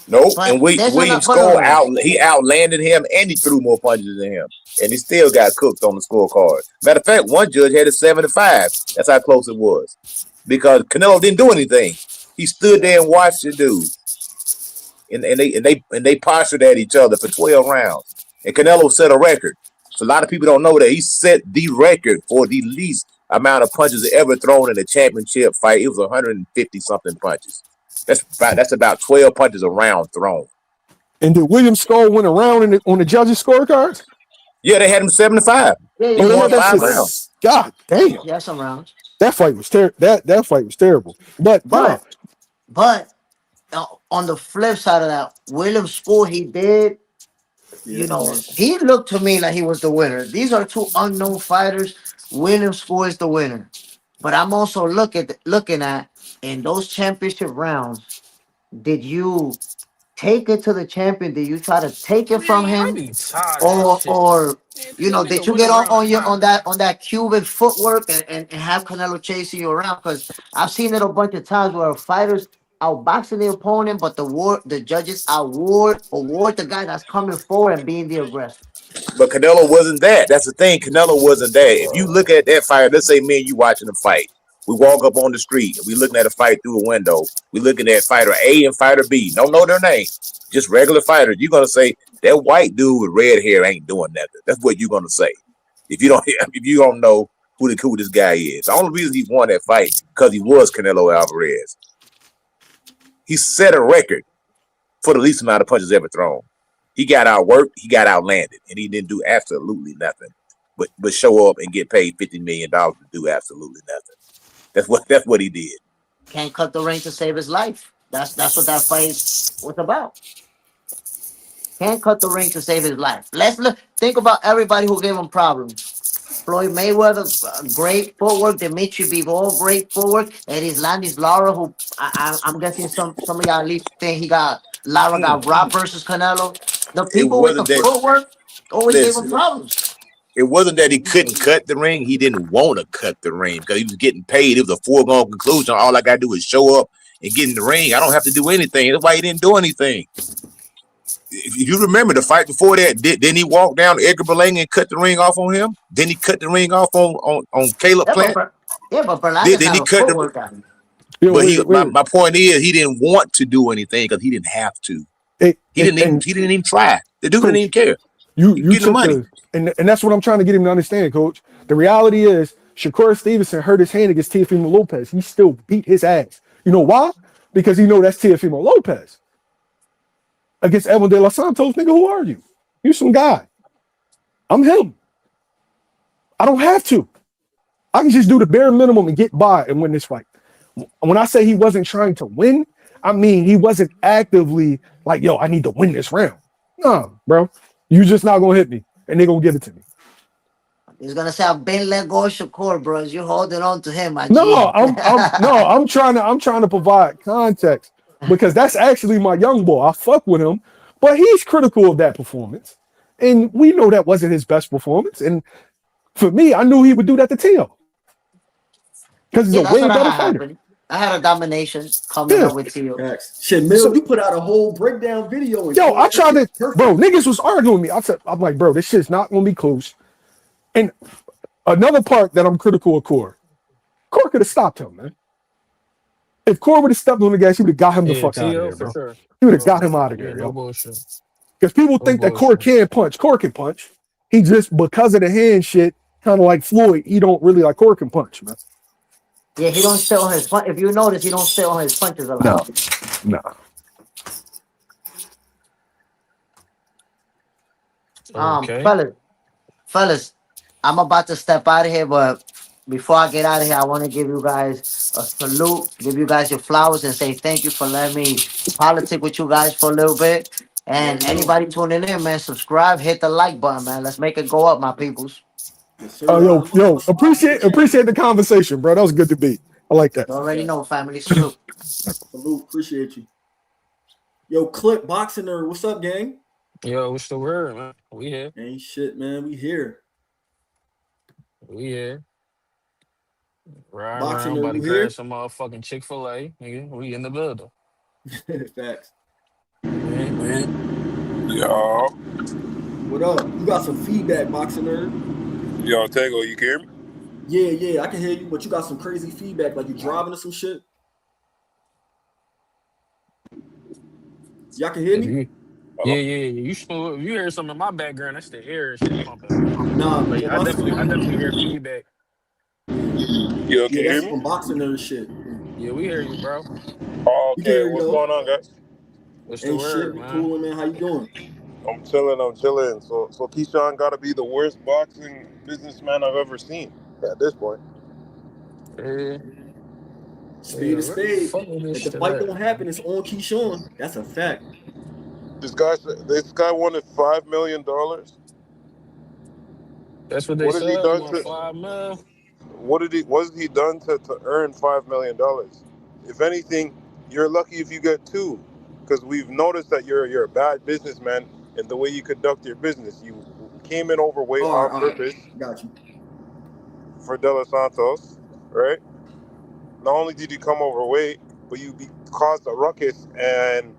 Nope. But And there's William another. But Skull he outlanded him and he threw more punches than him. And he still got cooked on the scorecard. Matter of fact, one judge had it 7-5. That's how close it was. Because Canelo didn't do anything. He stood there and watched the dude. And they postured at each other for 12 rounds. And Canelo set a record. So a lot of people don't know that he set the record for the least amount of punches ever thrown in a championship fight. It was 150 something punches. That's about 12 punches a round thrown. And did William Skull win a round on the judges' scorecards? Yeah, they had him 7-5. Yeah, He won 5 rounds. God damn. Yeah, some rounds. That fight was that fight was terrible. But on the flip side of that, William Skull, he did. Yeah. You know, he looked to me like he was the winner. These are two unknown fighters. William Skull is the winner. But I'm also looking at in those championship rounds, did you take it to the champion? Did you try to take it from Man, I him? be tired of that shit. Or Man, you know, nigga did you win get around on time. that Cuban footwork and have Canelo chasing you around? Because I've seen it a bunch of times where fighters outboxing the opponent, but the judges award the guy that's coming forward and being the aggressor. But Canelo wasn't that. That's the thing. Canelo wasn't that. If you look at that fight, let's say me and you watching a fight. We walk up on the street and we looking at a fight through a window. We looking at fighter A and fighter B. Don't know their name. Just regular fighters. You're gonna say that white dude with red hair ain't doing nothing. That's what you're gonna say. If you don't know who this guy is. The only reason he won that fight because he was Canelo Alvarez. He set a record for the least amount of punches ever thrown. He got outworked, he got outlanded, and he didn't do absolutely nothing but show up and get paid $50 million to do absolutely nothing. That's what he did. Can't cut the ring to save his life. That's what that fight was about. Can't cut the ring to save his life. Think about everybody who gave him problems. Floyd Mayweather, great footwork. Dimitri Bivol, great footwork. And his Landis Lara, who I'm guessing some of y'all at least think Lara got robbed versus Canelo. The It people with the wasn't that. footwork always gave him Listen, problems. it wasn't that he couldn't cut the ring. He didn't want to cut the ring because he was getting paid. It was a foregone conclusion. All I got to do is show up and get in the ring. I don't have to do anything. That's why he didn't do anything. If you remember the fight before that, didn't he walk down Edgar Berlanga and cut the ring off on him? Didn't he cut the ring off on Caleb Plant? But Berlanga's Didn't he not a cut footwork guy. But my point is he didn't want to do anything because he didn't have to. He didn't even try. The dude didn't even care. You took money. And that's what I'm trying to get him to understand, Coach. The reality is Shakur Stevenson hurt his hand against Teofimo Lopez. He still beat his ass. You know why? Because he know that's Teofimo Lopez. Against Evan De Los Santos, nigga, who are you? You some guy. I'm him. I don't have to. I can just do the bare minimum and get by and win this fight. When I say he wasn't trying to win, I mean he wasn't actively like, yo, I need to win this round. No, bro. You just not gonna hit me, and they're gonna give it to me. He's gonna say, I've been let go of Shakur, bro. You're holding on to him, I'm trying to provide context because that's actually my young boy. I fuck with him, but he's critical of that performance. And we know that wasn't his best performance. And for me, I knew he would do that to Tio. Because he's a way better fighter. I had a domination coming up with Tio. Shit, Mill, you put out a whole breakdown video. Yo, I tried to, bro, niggas was arguing with me. I'm like, bro, this shit's not going to be close. And another part that I'm critical of Core could have stopped him, man. If Core would have stepped on the gas, he would have got him the fuck out of there, bro. Sure. He would have got him out of there, no bullshit. Because people think that Core can punch. Core can punch. He just, because of the hand shit, kind of like Floyd, he don't really like Core can punch, man. Yeah, he don't sit on his punch. If you notice, he don't sit on his punches a lot. No, no. Okay. Fellas, I'm about to step out of here, but before I get out of here, I want to give you guys a salute, give you guys your flowers, and say thank you for letting me politic with you guys for a little bit. Yes, And sir. anybody tuning in, man, subscribe, hit the like button, man. Let's make it go up, my peoples. Yes, Oh, sir. I'm gonna slide to the chat. appreciate the conversation, bro. That was good to be. I like that. You That's a already fact. know, family. Salute. Salute. Appreciate you. Yo, Clip Boxing Nerd, what's up, gang? Yo, what's the word, man? We here. Ain't shit, man. We here. We here. Riding Boxing around, Nerd, about to you grab here? some motherfucking Chick-fil-A. Nigga, we in the building. Facts. Man. Yo, What up? You got some feedback, Boxing Nerd. yo, Taegoe, you can hear me? Yeah, I can hear you, but you got some crazy feedback, like you driving or some shit. Y'all can hear If me? you, Hello? yeah. You smooth. If you hear something in my background, that's the air and shit pumping, man. Nah, But on yeah, I my definitely, I screen. definitely hear feedback. Yeah, Yo, yeah, can you hear that's me? some Boxing Nerd shit. Yeah, we hear you, bro. Oh, We can okay, hear you what's though. going on, guys? What's the Ain't shit. word, We man? coolin', man. How you doing? I'm chilling. So Keyshawn got to be the worst boxing businessman I've ever seen at this point. Yeah, Spade yeah. to Where the spade. fuck is this If the shit fight at, don't happen, man? it's on Keyshawn. That's a fact. This guy wanted $5 million. That's what they What did he said. You done want to? 5 mil? What has he done to earn $5 million? If anything, you're lucky if you get two, because we've noticed that you're a bad businessman in the way you conduct your business. You came in overweight on All right. purpose Got you. for De Los Santos, right? Not only did you come overweight, but caused a ruckus, and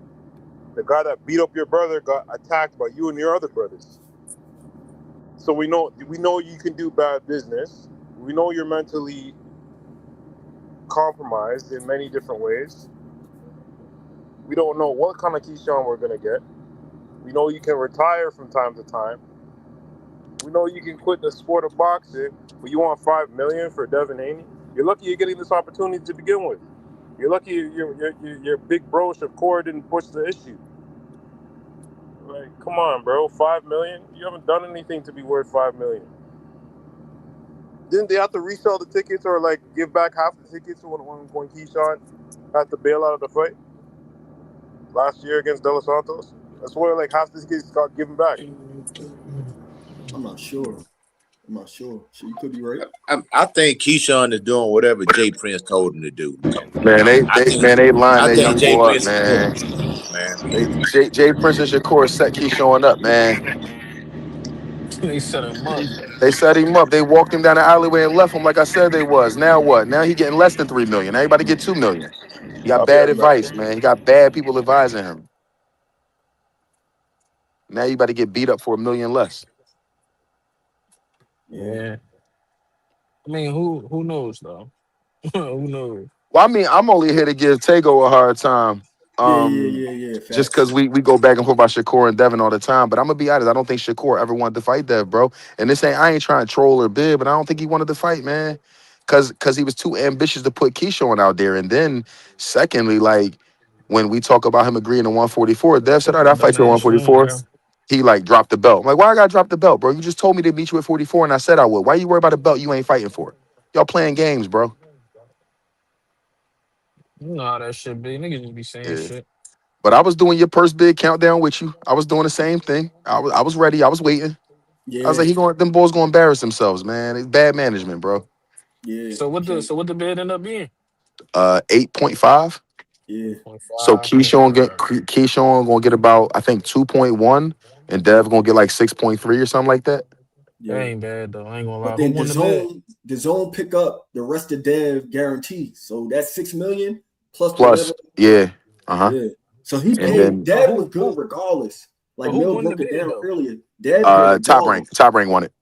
the guy that beat up your brother got attacked by you and your other brothers. So we know you can do bad business. We know you're mentally compromised in many different ways. We don't know what kind of Keyshawn we're gonna get. We know you can retire from time to time. We know you can quit the sport of boxing, but you want $5 million for Devin Haney. You're lucky you're getting this opportunity to begin with. You're lucky your big bro Shakur didn't push the issue. Like, come on, bro, $5 million? You haven't done anything to be worth $5 million. Didn't they have to resell the tickets or like give back half the tickets when Keyshawn had to bail out of the fight last year against De Los Santos? That's where like half the tickets got given back. I'm not sure. Shit, you could be right. I think Keyshawn is doing whatever Jay Prince told him to do, man. Man, they line I that think young Jay boy up, Prince is doing man. what he told, man. Jay Prince and Shakur set Keyshawn up, man. They set him up. They set him up. They walked him down the alleyway and left him like I said they was. Now what? Now he getting less than $3 million. Everybody get $2 million. He got I'll be bad right back. advice, man. He got bad people advising him. Now you about to get beat up for $1 million less. Yeah. Yeah. I mean, who knows though? Who knows? Well, I mean, I'm only here to give Taegoe a hard time. Yeah. Just Facts. because we go back and forth about Shakur and Devin all the time. But I'm gonna be honest, I don't think Shakur ever wanted to fight Dev, bro. And I ain't trying to troll or bid, but I don't think he wanted to fight, man. Cause he was too ambitious to put Keyshawn out there. And then secondly, like when we talk about him agreeing to 144, Dev said, all right, I'll fight you at Dumbass shit, 144. yeah. He like dropped the belt. I'm like, why I gotta drop the belt, bro? You just told me to meet you at 44 and I said I would. Why you worry about a belt you ain't fighting for? Y'all playing games, bro. You know how that shit be. Niggas just be saying Yeah. shit. But I was doing your purse bid countdown with you. I was doing the same thing. I was ready. I was waiting. I was Yeah. like, them boys gonna embarrass themselves, man. It's bad management, bro. Yeah. So what the Can't. so what the bid end up being? 8.5. Yeah. 0.5. So All right. Keyshawn gonna get about I think 2.1, and Dev gonna get like 6.3 or something like that. That Yeah. ain't bad though. I ain't gonna But lie. Who then won the bid? the zone pick up the rest of Dev guarantee. So that's 6 million plus Plus, whatever. yeah, uh-huh. Yeah. So he And Who? paid then But Dev who? was good Who? regardless. But Like who Mill won the broke it bid down though? earlier. Dev good regardless. Top rank won it.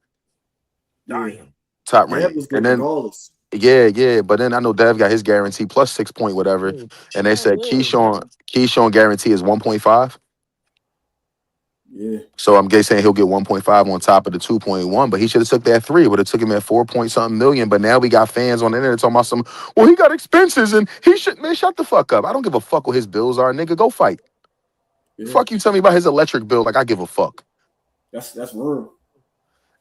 Yeah. Damn. Top Dev rank. was And good then regardless. yeah. But then I know Dev got his guarantee plus 6 point whatever. Yeah, And they said yeah. Keyshawn guarantee is 1.5. Yeah. So I'm saying he'll get 1.5 on top of the 2.1, but he should have took that 3. It would have took him at 4 point something million. But now we got fans on the internet talking about some, well, he got expenses and he should, man, shut the fuck up. I don't give a fuck what his bills are, nigga. Go fight. Yeah. Fuck you tell me about his electric bill like I give a fuck. That's real.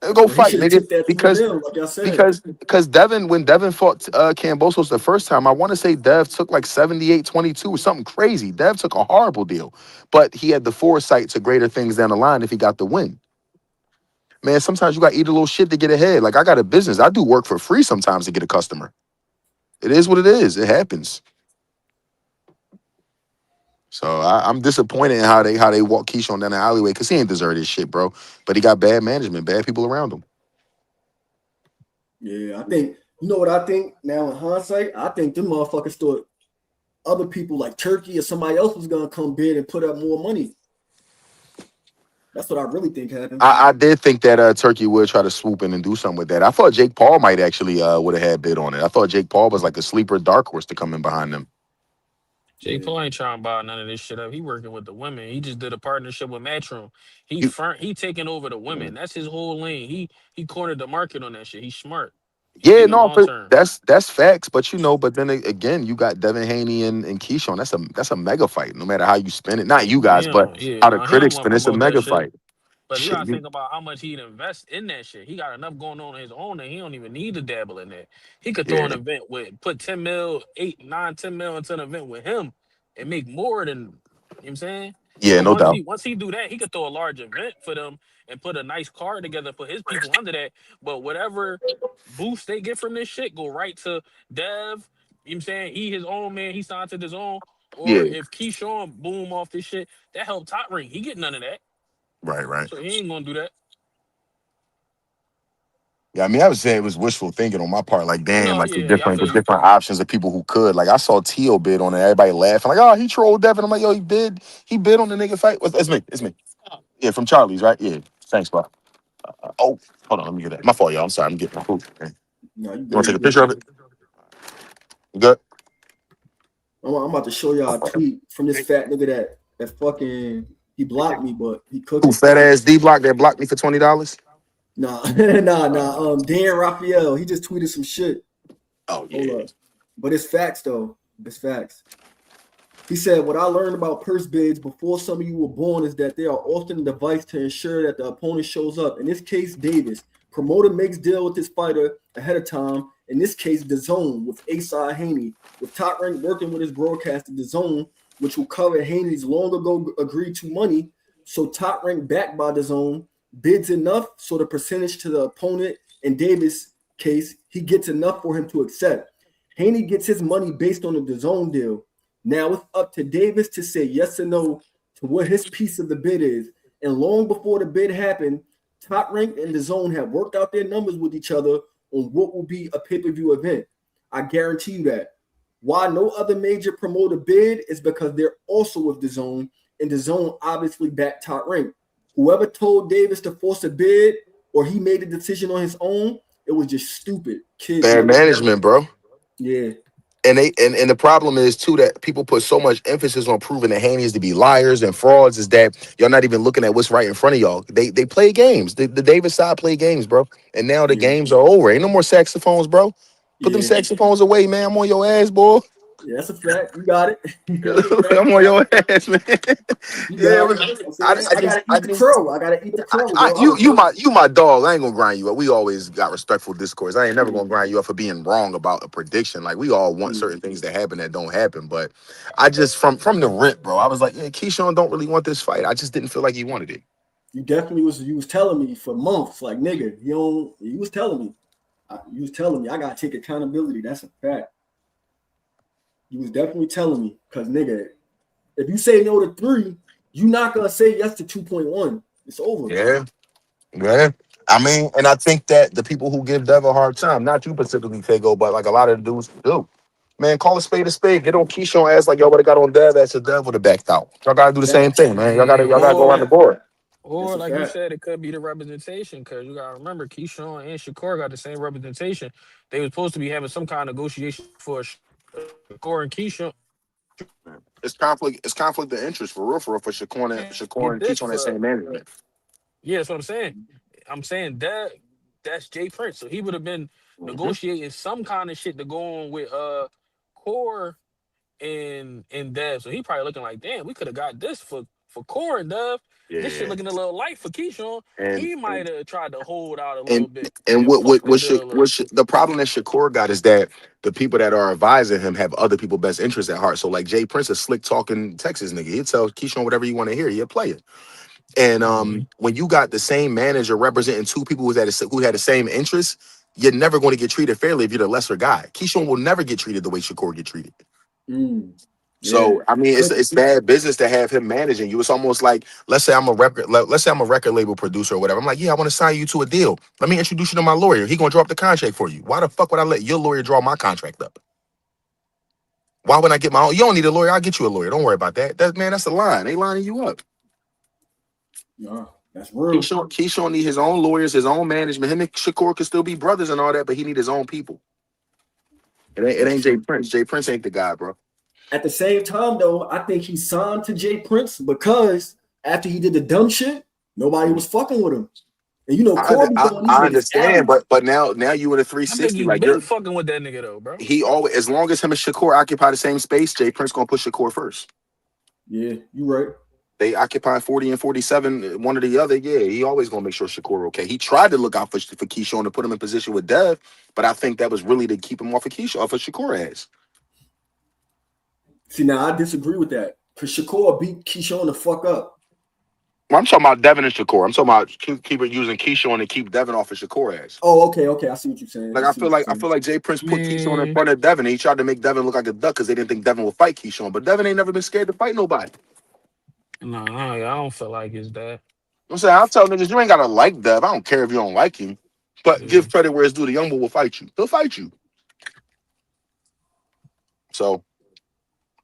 That's Go real. He fight, should have nigga. took that 3 Because mil, like I said. because Devin, when Devin fought Kambosos the first time, I want to say Dev took like 78-22 or something crazy. Dev took a horrible deal, but he had the foresight to greater things down the line if he got the win. Man, sometimes you got to eat a little shit to get ahead. Like I got a business. I do work for free sometimes to get a customer. It is what it is. It happens. So I'm disappointed in how they walk Keyshawn down the alleyway because he ain't deserve this shit, bro. But he got bad management, bad people around him. Yeah, I think you know what I think now in hindsight. I think them motherfuckers thought other people like Turkey or somebody else was gonna come bid and put up more money. That's what I really think happened. I did think that Turkey would try to swoop in and do something with that. I thought Jake Paul might actually would have had bid on it. I thought Jake Paul was like a sleeper dark horse to come in behind them. Jake Yeah, Paul ain't trying to buy none of this shit up. He working with the women. He just did a partnership with Matchroom. You, He taking over the women. That's his whole lane. He cornered the market on that shit. He's smart. He yeah, thinking no, long term. that's facts. But you know, but then again, you got Devin Haney and Keyshawn. That's a mega fight. No matter how you spin it, not you But he guys, but don't, yeah, how the no, he don't critics want spin to it, it's a promote that mega shit. fight. But you Shit, gotta think about how much he'd invest in that shit. He got enough going on his own that he don't even need to dabble in that. He could throw yeah, an event with put 10 mil, 8, 9, 10 mil into an event with him and make more than, you know what I'm saying? yeah, So no doubt. once he do that, he could throw a large event for them and put a nice card together for his people under that. But whatever boost they get from this shit go right to Dev. You know what I'm saying? He his own man, he signed to his own. Or Yeah, if Keyshawn boom off this shit, that helped Top Ring. He get none of that. right. So he ain't gonna do that. Yeah, I mean, I would say it was wishful thinking on my part. Like, damn, No, like yeah, I the feel you. different options of people who could. Like, I saw Tio bid on it. Everybody laughing. Like, oh, he trolled Devin. I'm like, yo, he bid on the nigga fight. It's me. Yeah, from Charlie's, right? Yeah. Thanks, bro. Oh, hold on, let me get that. My fault, y'all. I'm sorry. I'm getting my food. Man. no, you You want good, to you take a good. picture of it? You good? I'm about to show y'all a tweet from this fat nigga that fucking he blocked me, but he Who cooking. fat ass D block that blocked me for $20? Nah, nah. Dan Raphael, he just tweeted some shit. Oh Hold yeah. up, but it's facts though. It's facts. He said, what I learned about purse bids before some of you were born is that they are often a device to ensure that the opponent shows up. In this case, Davis. Promoter makes deal with his fighter ahead of time. In this case, The Zone with Asai Haney. With Top Rank working with his broadcaster, The Zone, which will cover Haney's long ago agreed to money. So Top Rank backed by The Zone bids enough so the percentage to the opponent in Davis' case, he gets enough for him to accept. Haney gets his money based on the DAZN deal. Now it's up to Davis to say yes or no to what his piece of the bid is. And long before the bid happened, Top Rank and DAZN have worked out their numbers with each other on what will be a pay-per-view event. I guarantee you that. Why no other major promoter bid is because they're also with DAZN, and DAZN obviously backed Top Rank. Whoever told Davis to force a bid or he made a decision on his own, it was just stupid. Kid Bad move. management, bro. Yeah. And the problem is too that people put so much emphasis on proving the Haney's to be liars and frauds is that y'all not even looking at what's right in front of y'all. They play games. The Davis side play games, bro. And now the Yeah. games are over. Ain't no more saxophones, bro. Put them Yeah. saxophones away, man. I'm on your ass, boy. Yeah, that's a fact. You got it. That's a fact. I'm on your ass, man. You Yeah, got it. but I'm saying I gotta eat the crow. I gotta eat the crow, yo. I was you my dog. I ain't gonna grind you up. We always got respectful discourse. I ain't never gonna grind you up for being wrong about a prediction. Like we all want certain things to happen that don't happen. But I just from the rip, bro. I was like, yeah, Keyshawn don't really want this fight. I just didn't feel like he wanted it. you definitely was you was telling me for months, like nigga, you was telling me. You was telling me I gotta take accountability. That's a fact. You was definitely telling me, cause nigga, if you say no to 3, you not gonna say yes to 2.1. It's over. Yeah, yeah. I mean, and I think that the people who give Dev a hard time, not you specifically, Taegoe, but like a lot of the dudes do. Man, call a spade a spade. Get on Keyshawn ass like y'all would have got on Dev ass if Dev would have backed out. Y'all gotta do the same Facts. thing, man. Yeah, Y'all gotta go around the board. That's or a like you fact. said, it could be the representation because you gotta remember Keyshawn and Shakur got the same representation. They were supposed to be having some kind of negotiation for Shakur and Keyshawn. It's conflict. It's conflict of interest for real, for Shakur Man, and get this Keyshawn that for same management. yeah, that's what I'm saying. I'm saying that's Jay Prince. So he would have been Mm-hmm. negotiating some kind of shit to go on with Core and Dev. So he probably looking like, damn, we could have got this for Core and Dev. This shit Yeah, looking a little light for Keyshawn. and He and might have tried to hold out a little and bit and and what fuck what the what, Sha- deal up. what Sha- the problem that Shakur got is that the people that are advising him have other people's best interests at heart. So like Jay Prince, a slick talking Texas nigga, he'll tell Keyshawn whatever you want to hear. He'll play it. And Mhm. when you got the same manager representing two people who had the same interests, you're never going to get treated fairly if you're the lesser guy. Keyshawn will never get treated the way Shakur get treated. Yeah. So I mean, Cause it's bad business to have him managing you. It's almost like let's say I'm a record label producer or whatever. I'm like, yeah, I want to sign you to a deal. Let me introduce you to my lawyer. He gonna draw up the contract for you. Why the fuck would I let your lawyer draw my contract up? Why would I get my own? You don't need a lawyer. I'll get you a lawyer. Don't worry about that. That's the line. They lining you up. nah, that's real. Keyshawn need his own lawyers, his own management. Him and Shakur could still be brothers and all that, but he need his own people. It That's ain't Jay true. Prince. Jay Prince ain't the guy, bro. At the same time, though, I think he signed to Jay Prince because after he did the dumb shit, nobody was fucking with him. And you know, Corby throwing these I niggas understand, alleys. but now you in a I think 360. he Like been fucking with that nigga though, bro. he always, as long as him and Shakur occupy the same space, Jay Prince gonna push Shakur first. Yeah, you right. They occupy 40 and 47, one or the other. Yeah, he always gonna make sure Shakur okay. He tried to look out for Keyshawn to put him in position with Dev, but I think that was really to keep him off of Shakur ass. See, now I disagree with that because Shakur beat Keyshawn the fuck up. Well, I'm talking about Devin and Shakur. I'm talking about keep it using Keyshawn to keep Devin off of Shakur ass. Oh, okay. I see what you're saying. Like I feel like Jay Prince put Keyshawn in Man, front of Devin. And he tried to make Devin look like a duck because they didn't think Devin would fight Keyshawn. But Devin ain't never been scared to fight nobody. nah, I don't feel like it's that. I'm saying I'll tell niggas you ain't gotta like Dev. I don't care if you don't like him. But Yeah. give credit where it's due. The young boy will fight you. He'll fight you. So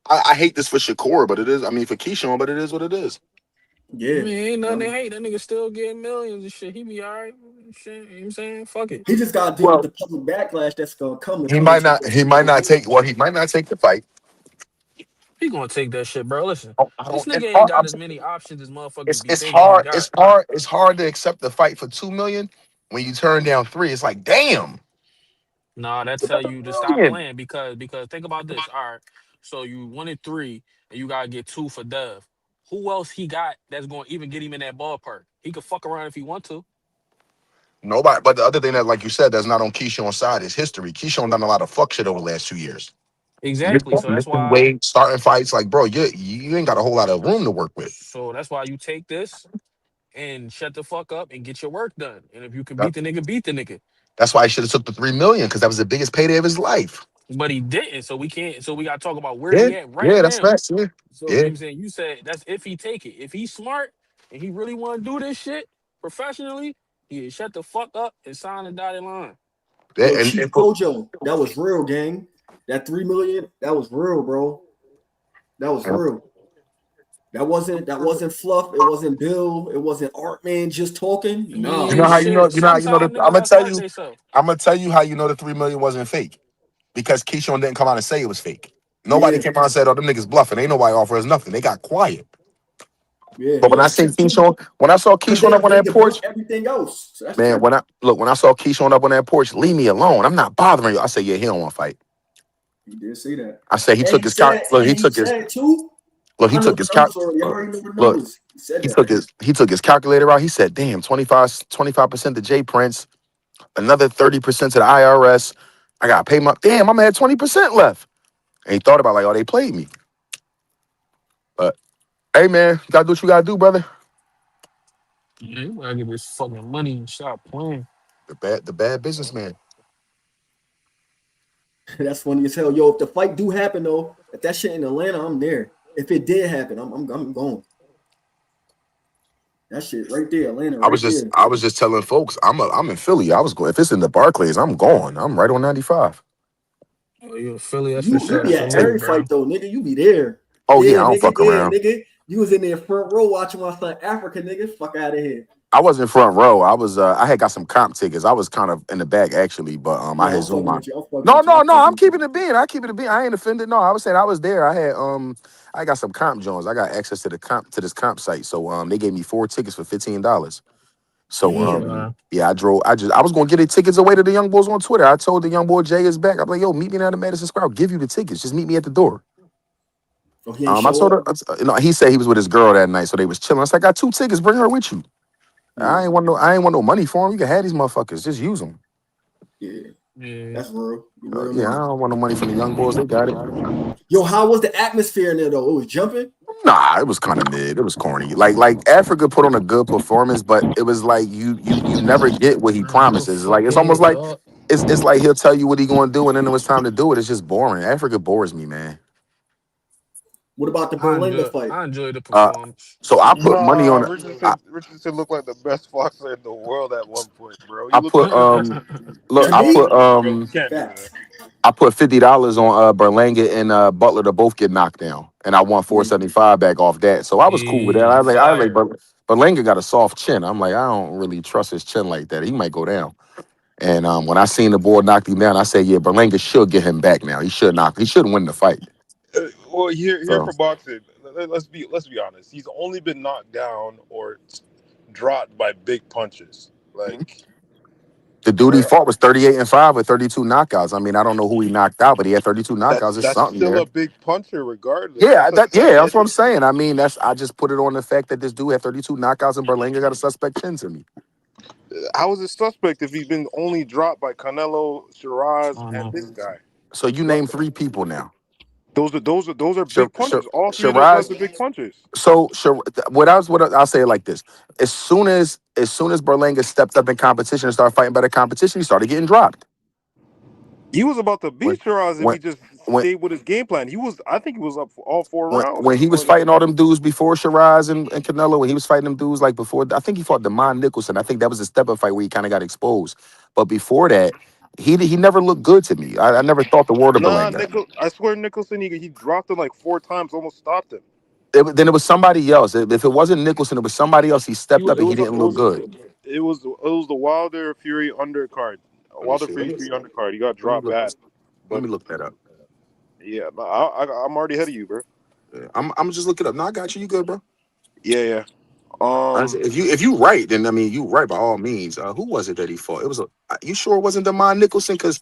I hate this for Shakur, but it is. I mean for Keyshawn, but it is what it is. I Yeah. mean, ain't nothing to Um, hate. That nigga still getting millions and shit. He be all right. Shit, you know what I'm saying? Fuck it. he just got to deal with Well, the public backlash that's gonna come if he he don't might take not. that He shit might not seriously. take. Well, he might not take the fight. He gonna take that shit, bro. Listen, I this don't. nigga ain't got as many options as motherfuckers be It's thinking he hard. It's got. hard. It's hard to accept the fight for 2 million when you turn down 3. It's like damn. Nah, that It's tell like you to stop 1 million. playing because think about this. All right, so you wanted 3 and you gotta get 2 for Dev. Who else he got that's gonna even get him in that ballpark? He could fuck around if he want to. Nobody. But the other thing that, like you said, that's not on Keyshawn's side is history. Keyshawn done a lot of fuck shit over the last 2 years. Exactly. So that's Missing why. weight, starting fights. Like, bro, you ain't got a whole lot of room to work with. So that's why you take this and shut the fuck up and get your work done. And if you can beat the nigga, beat the nigga. That's why he should have took the 3 million because that was the biggest payday of his life. But he didn't. So we can't. So we gotta talk about where Yeah, he at right yeah, that's now. facts. Yeah, So you know yeah. what I'm saying? You said that's if he take it. If he's smart and he really want to do this shit professionally, he shut the fuck up and sign the dotted line. Yo, And, Chief and Kojo, that was real, gang. That 3 million, that was real, bro. That was real. That wasn't fluff. It wasn't Bill. It wasn't Art Man just talking. I you Nah. know mean, how you know shit. you know how you know that Sometimes niggas outsmart themselves. I'm gonna tell you how you know the 3 million wasn't fake because Keyshawn didn't come out and say it was fake. Nobody Yeah. came out and said, "Oh, them niggas bluffing." Ain't nobody offer us nothing. They got quiet. Yeah. But That's true too. When I saw Because Keyshawn up on they that porch, debunked everything else. So that's man, true. when I saw Keyshawn up on that porch, leave me alone. I'm not bothering you. I said, yeah, he don't want to fight. He did say that. I said he And took he his cal- said, look. and he said too. He I know took the his cal- numbers already. I look. already know the Look, numbers. He said he that. took his calculator out. He said, damn, 25% to Jay Prince, another 30% to the IRS. I gotta pay my damn. I'm at 20% left. And he thought about like, oh, they played me. But hey, man, you gotta do what you gotta do, brother. Yeah, you gotta get this fucking money and stop playing. The bad businessman. That's funny as hell. Yo, if the fight do happen though, if that shit in Atlanta, I'm there. If it did happen, I'm going. That shit right there, Atlanta, right there. I was just telling folks, I'm in Philly. I was going if it's in the Barclays, I'm going. I'm right on 95. Oh, you a Philly? That's You what's up. be at Take, every Salute, fight bro. though, nigga. You be there. oh Yeah, yeah, I don't nigga. fuck Yeah, around. nigga. You was in there front row watching my son Africa, nigga. Fuck out of here. I wasn't front row. I was I had got some comp tickets. I was kind of in the back actually, but I No, had I'm zoomed fucking out. with you. I'm fucking No, with you. no, I'm no. fucking I'm with you. keeping it being. I keep it being. I ain't offended. No, I was saying I was there. I got some comp joints. I got access to the comp to this comp site. So they gave me 4 tickets for $15. So Damn. yeah, I was gonna get the tickets away to the young boys on Twitter. I told the young boy Jay is back. I'm like, yo, meet me down at Madison Square. I'll give you the tickets. Just meet me at the door. Oh, he ain't I show told up? her, no, he said he was with his girl that night, so they was chilling. I said, I got 2 tickets. Bring her with you. Yeah, I ain't want no money for them. You can have these motherfuckers. Just use them. yeah. Yeah. That's real. Real Yeah, I nigga. don't want no money from the young boys. They got it. Yo, how was the atmosphere in there though? It was jumping? Nah, it was kind of mid. It was corny. Like Africa put on a good performance, but it was like you never get what he Bro, go promises. Like fuck it's almost ahead, like dog. it's like he'll tell you what he gonna do, and then when it's time to do it, it's just boring. Africa bores me, man. What about the Berlinga fight? I enjoyed the Uh, performance. so I put money Nah, on. Richardson looked like the best boxer in the world at one point, bro. I You look put like a look. To that I boxer put me, is real. You can't do that. facts. I put $50 on Berlanga and Butler to both get knocked down, and I won Yeah. 475 back off that. So I was cool with that. Yeah, I was like, fire. Berlanga got a soft chin. I'm like, I don't really trust his chin like that. He might go down. And when I seen the boy knock him down, I said, yeah, Berlanga should get him back now. He should knock. He should win the fight. Well, here So for boxing, let's be honest. He's only been knocked down or dropped by big punches. Like, the dude he bro, fought was 38-5 with 32 knockouts. I mean, I don't know who he knocked out, but he had 32 that's knockouts. It's that's something still there. a big puncher, regardless. Yeah, that's what I'm That's saying. I mean, I just put it on the fact that this dude had 32 knockouts and Berlanga got a suspect chin to me. how is it suspect if he's been only dropped by Canelo, I Shiraz, don't and know. this guy? So you name 3 people now. Those are Shir- big Shir- punches. All three of those guys Shiraz. are big punches. So I'll say it like this: as soon as Berlanga stepped up in competition and started fighting better competition, he started getting dropped. He was about to When beat Shiraz if when he just when stayed with his game plan. I think he was up for all four rounds when he was before the. fighting all them dudes before Shiraz and Canelo, when he was fighting them dudes like before, I think he fought Demond Nicholson. I think that was a step up fight where he kind of got exposed. But before that, he never looked good to me. I never thought the word of Nah, Berlanga. I swear Nicholson, he dropped him like 4 times, almost stopped him. Then it was somebody else. If it wasn't Nicholson, it was somebody else. He He stepped was up it and he was didn't look good. the Wilder Fury undercard, Let me Wilder see. Fury undercard. He got Let me dropped look. bad, Let but me look that up. yeah, I'm already ahead of you, bro. Yeah, I'm just looking up. No, I got you. You good, bro? Yeah, yeah. If you right, then I mean you right by all means. Who was it that he fought? It was you sure it wasn't Demond Nicholson? Because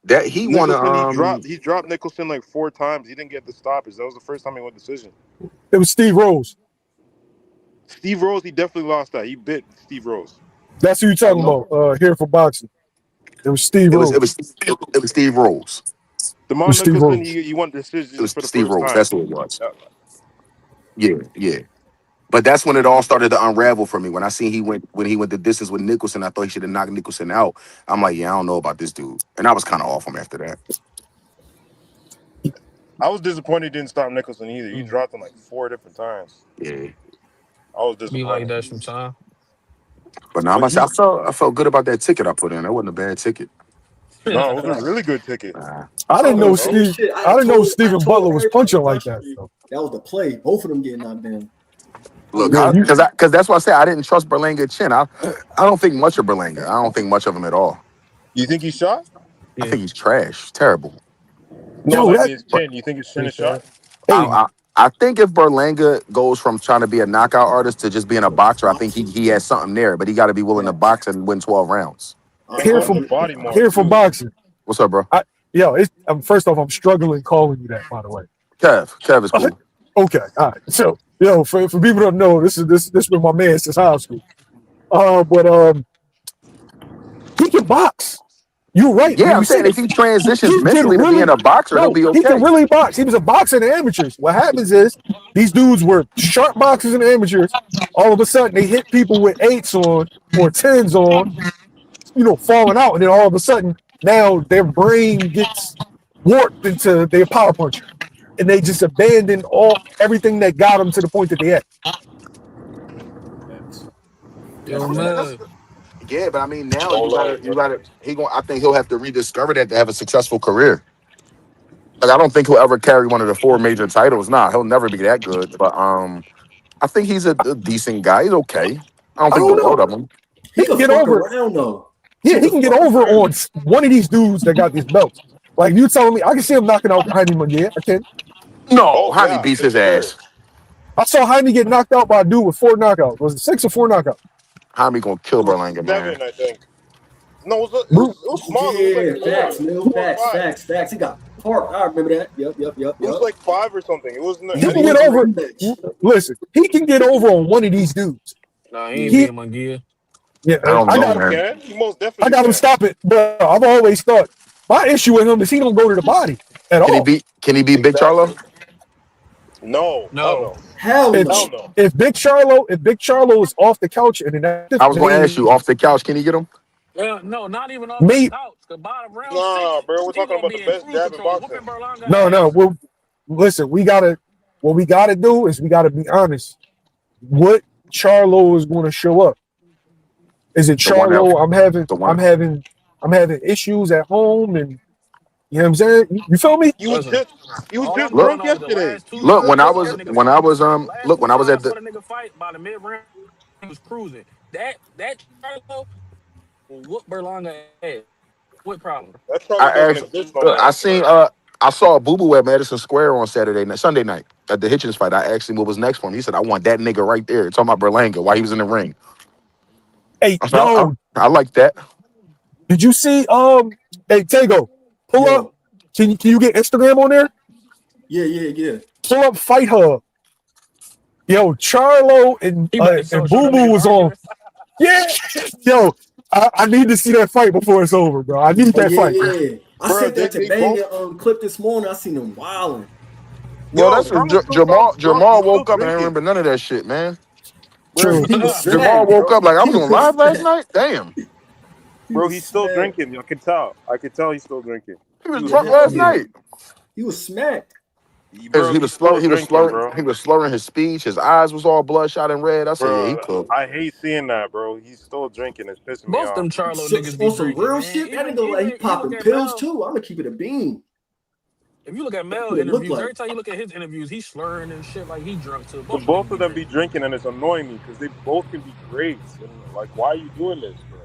that he won a Nicholson, he dropped Nicholson like 4 times. He didn't get the stoppage. That was the first time he went decision. It was Steve Rose. Steve Rose, he definitely lost that. He bit Steve Rose. That's who you I talking know. about here for boxing. It was Steve it was it Rose. was it was Steve Rose. It DeMond was Steve Nicholson, Rose. he won It decision was for the Steve first Rose. time. That's who it was. Yeah. Yeah, yeah. But that's when it all started to unravel for me. When I seen he went the distance with Nicholson, I thought he should have knocked Nicholson out. I'm like, yeah, I don't know about this dude, and I was kind of off him after that. I was disappointed he didn't stop Nicholson either. He Mm. dropped him like 4 different times. Yeah, I was Be like disappointed. that sometimes. but now But I he, felt good about that ticket I put in. That wasn't a bad ticket. no, it was a Facts. really good ticket. Nah. I I didn't was know on I same Steve. shit. I didn't know I Stephen told Butler was everybody punching on my like that. street Though. that was the play. Both of them getting knocked down. I was Look, Yeah, like, you. because that's why I said I didn't trust Berlanga chin. I don't think much of Berlanga. I don't think much of him at all. You think he shot? I Yeah, think he's trash, terrible. No, Yo, like that. his But chin. You think his chin pretty is shot? trash. I, Hey, I I think if Berlanga goes from trying to be a knockout artist to just being a boxer, I think he has something there. But he got to be willing to facts. box and win 12 rounds. He here I wants for to agree. body more here for too. boxing. What's up, bro? I yo, first off, I'm struggling calling you that. By the way. Kev is cool. Okay, all right. So, for people who don't know, this been my man since high school. But he can box. You're right Yeah, when I'm you saying said if it. he transitions He can mentally to being really a boxer, he'll no. be He can okay. really box. He was a boxer in the amateurs. What happens is these dudes were sharp boxers in the amateurs. All of a sudden, they hit people with eights on or tens on, falling out, and then all of a sudden, now their brain gets warped into their power puncher, and they just abandon everything that got them to the point that they at. Yo, Facts. man. Yeah, but I mean now Don't lie, you bro. gotta I think he'll have to rediscover that to have a successful career. Like I don't think he'll ever carry one of the 4 major titles. Nah, he'll never be that good. But I think he's a decent guy. He's okay. I don't I think don't the both know. of them. He He can could get fuck over. around though. Yeah, he can get fuck over around. on one of these dudes that got these belts. Like you telling me, I can see him knocking out Jaime Munguia. I can. No, Oh Jaime yeah, beats for his sure. ass. I saw Jaime get knocked out by a dude with 4 knockouts. Was it 6 or 4 knockouts? Jaime gonna kill It was Berlanga, man. 7, I think. No, Bro, it was small. It was like Yeah, 4, facts, Mill. 4 or Facts, 5. facts, facts. He got parked. I remember that. Yep. It was like 5 or something. It wasn't. He he And can he get was. was over. rematch. Listen, he can get over on one of these dudes. Nah, he ain't Yeah. He, being Munguia. yeah, I don't I know, Yeah, got he him. man. can. He most I definitely got him can. stop it. But I've always thought my issue with him is he don't go to the body at Can he all. beat? Can he beat Big Exactly. Charlo? No, hell No. no, Hell If hell no. no. if Big Charlo is off the couch and inactive, I was gonna ask you off the couch. Can he get him? No, not even off the me couch. Cause by round Nah, 6, bro. We're he talking gonna about the be in best cruise jab in control, boxing. whooping Berlanga no. ass. Well, listen, what we gotta do is we gotta be honest. What Charlo is going to show up? Is it The one that Charlo? the one. I'm having issues at home, and you know what I'm saying. You feel me? You was Listen, just you was all I just know Look, drunk is the yesterday. last two You was look. just When times I I drunk saw was the nigga when yesterday. I fight, was last look two when I was times I at saw the the nigga fight by the mid round, he was cruising. That Charlo will whoop Berlanga ass. What problem? That I Charlo doesn't asked exist no more. I seen I saw Boo Boo at Madison Square on Sunday night at the Hitchens fight. I asked him what was next for him. He said I want that nigga right there. Talking about Berlanga while he was in the ring. Hey, I said yo, I like that. did you see? Hey, Taegoe, pull up. Yo. Can you get Instagram on there? Yeah. Pull up Fight Hub. Yo, Charlo He about to and show Boo them Boo niggas was on. arguing. Yeah, yo, I need to see that fight before it's over, bro. I need Oh that fight. yeah. I Bro, sent that to they Bang both. clip this morning. I seen him wilding. Well, Yo, that's what Charlo still sounds drunk. Jamal He's still woke up and I didn't drinking. remember none of that shit, man. Bro, True. he's He still was Jamal drinking, smacked. woke bro. up like I He was on was live last smacked. night. Damn, He Bro, was he's still smacked. drinking. I can tell. I can tell he's still drinking. he was He was Yeah, drunk hell last smoking. yeah. night. He was smacked. Bro, He he's was still slow. drinking, bro. He was slurring his speech. His eyes was all bloodshot and red. I said, yeah, he Bro, cooked. I hate seeing that, bro. He's still drinking. It's pissing me Both off. them Charlo So, niggas be on some drinking, real man. shit, that nigga like he Even you look popping at pills Mel. too. I'm gonna keep it a bean. If you look at That's Mel what it looked interviews, like. every time you look at his interviews, he's slurring and shit like he drunk too. The Both them both niggas of be them be drinking. drinking, and it's annoying me because they both can be greats. And like, why are you doing this, bro?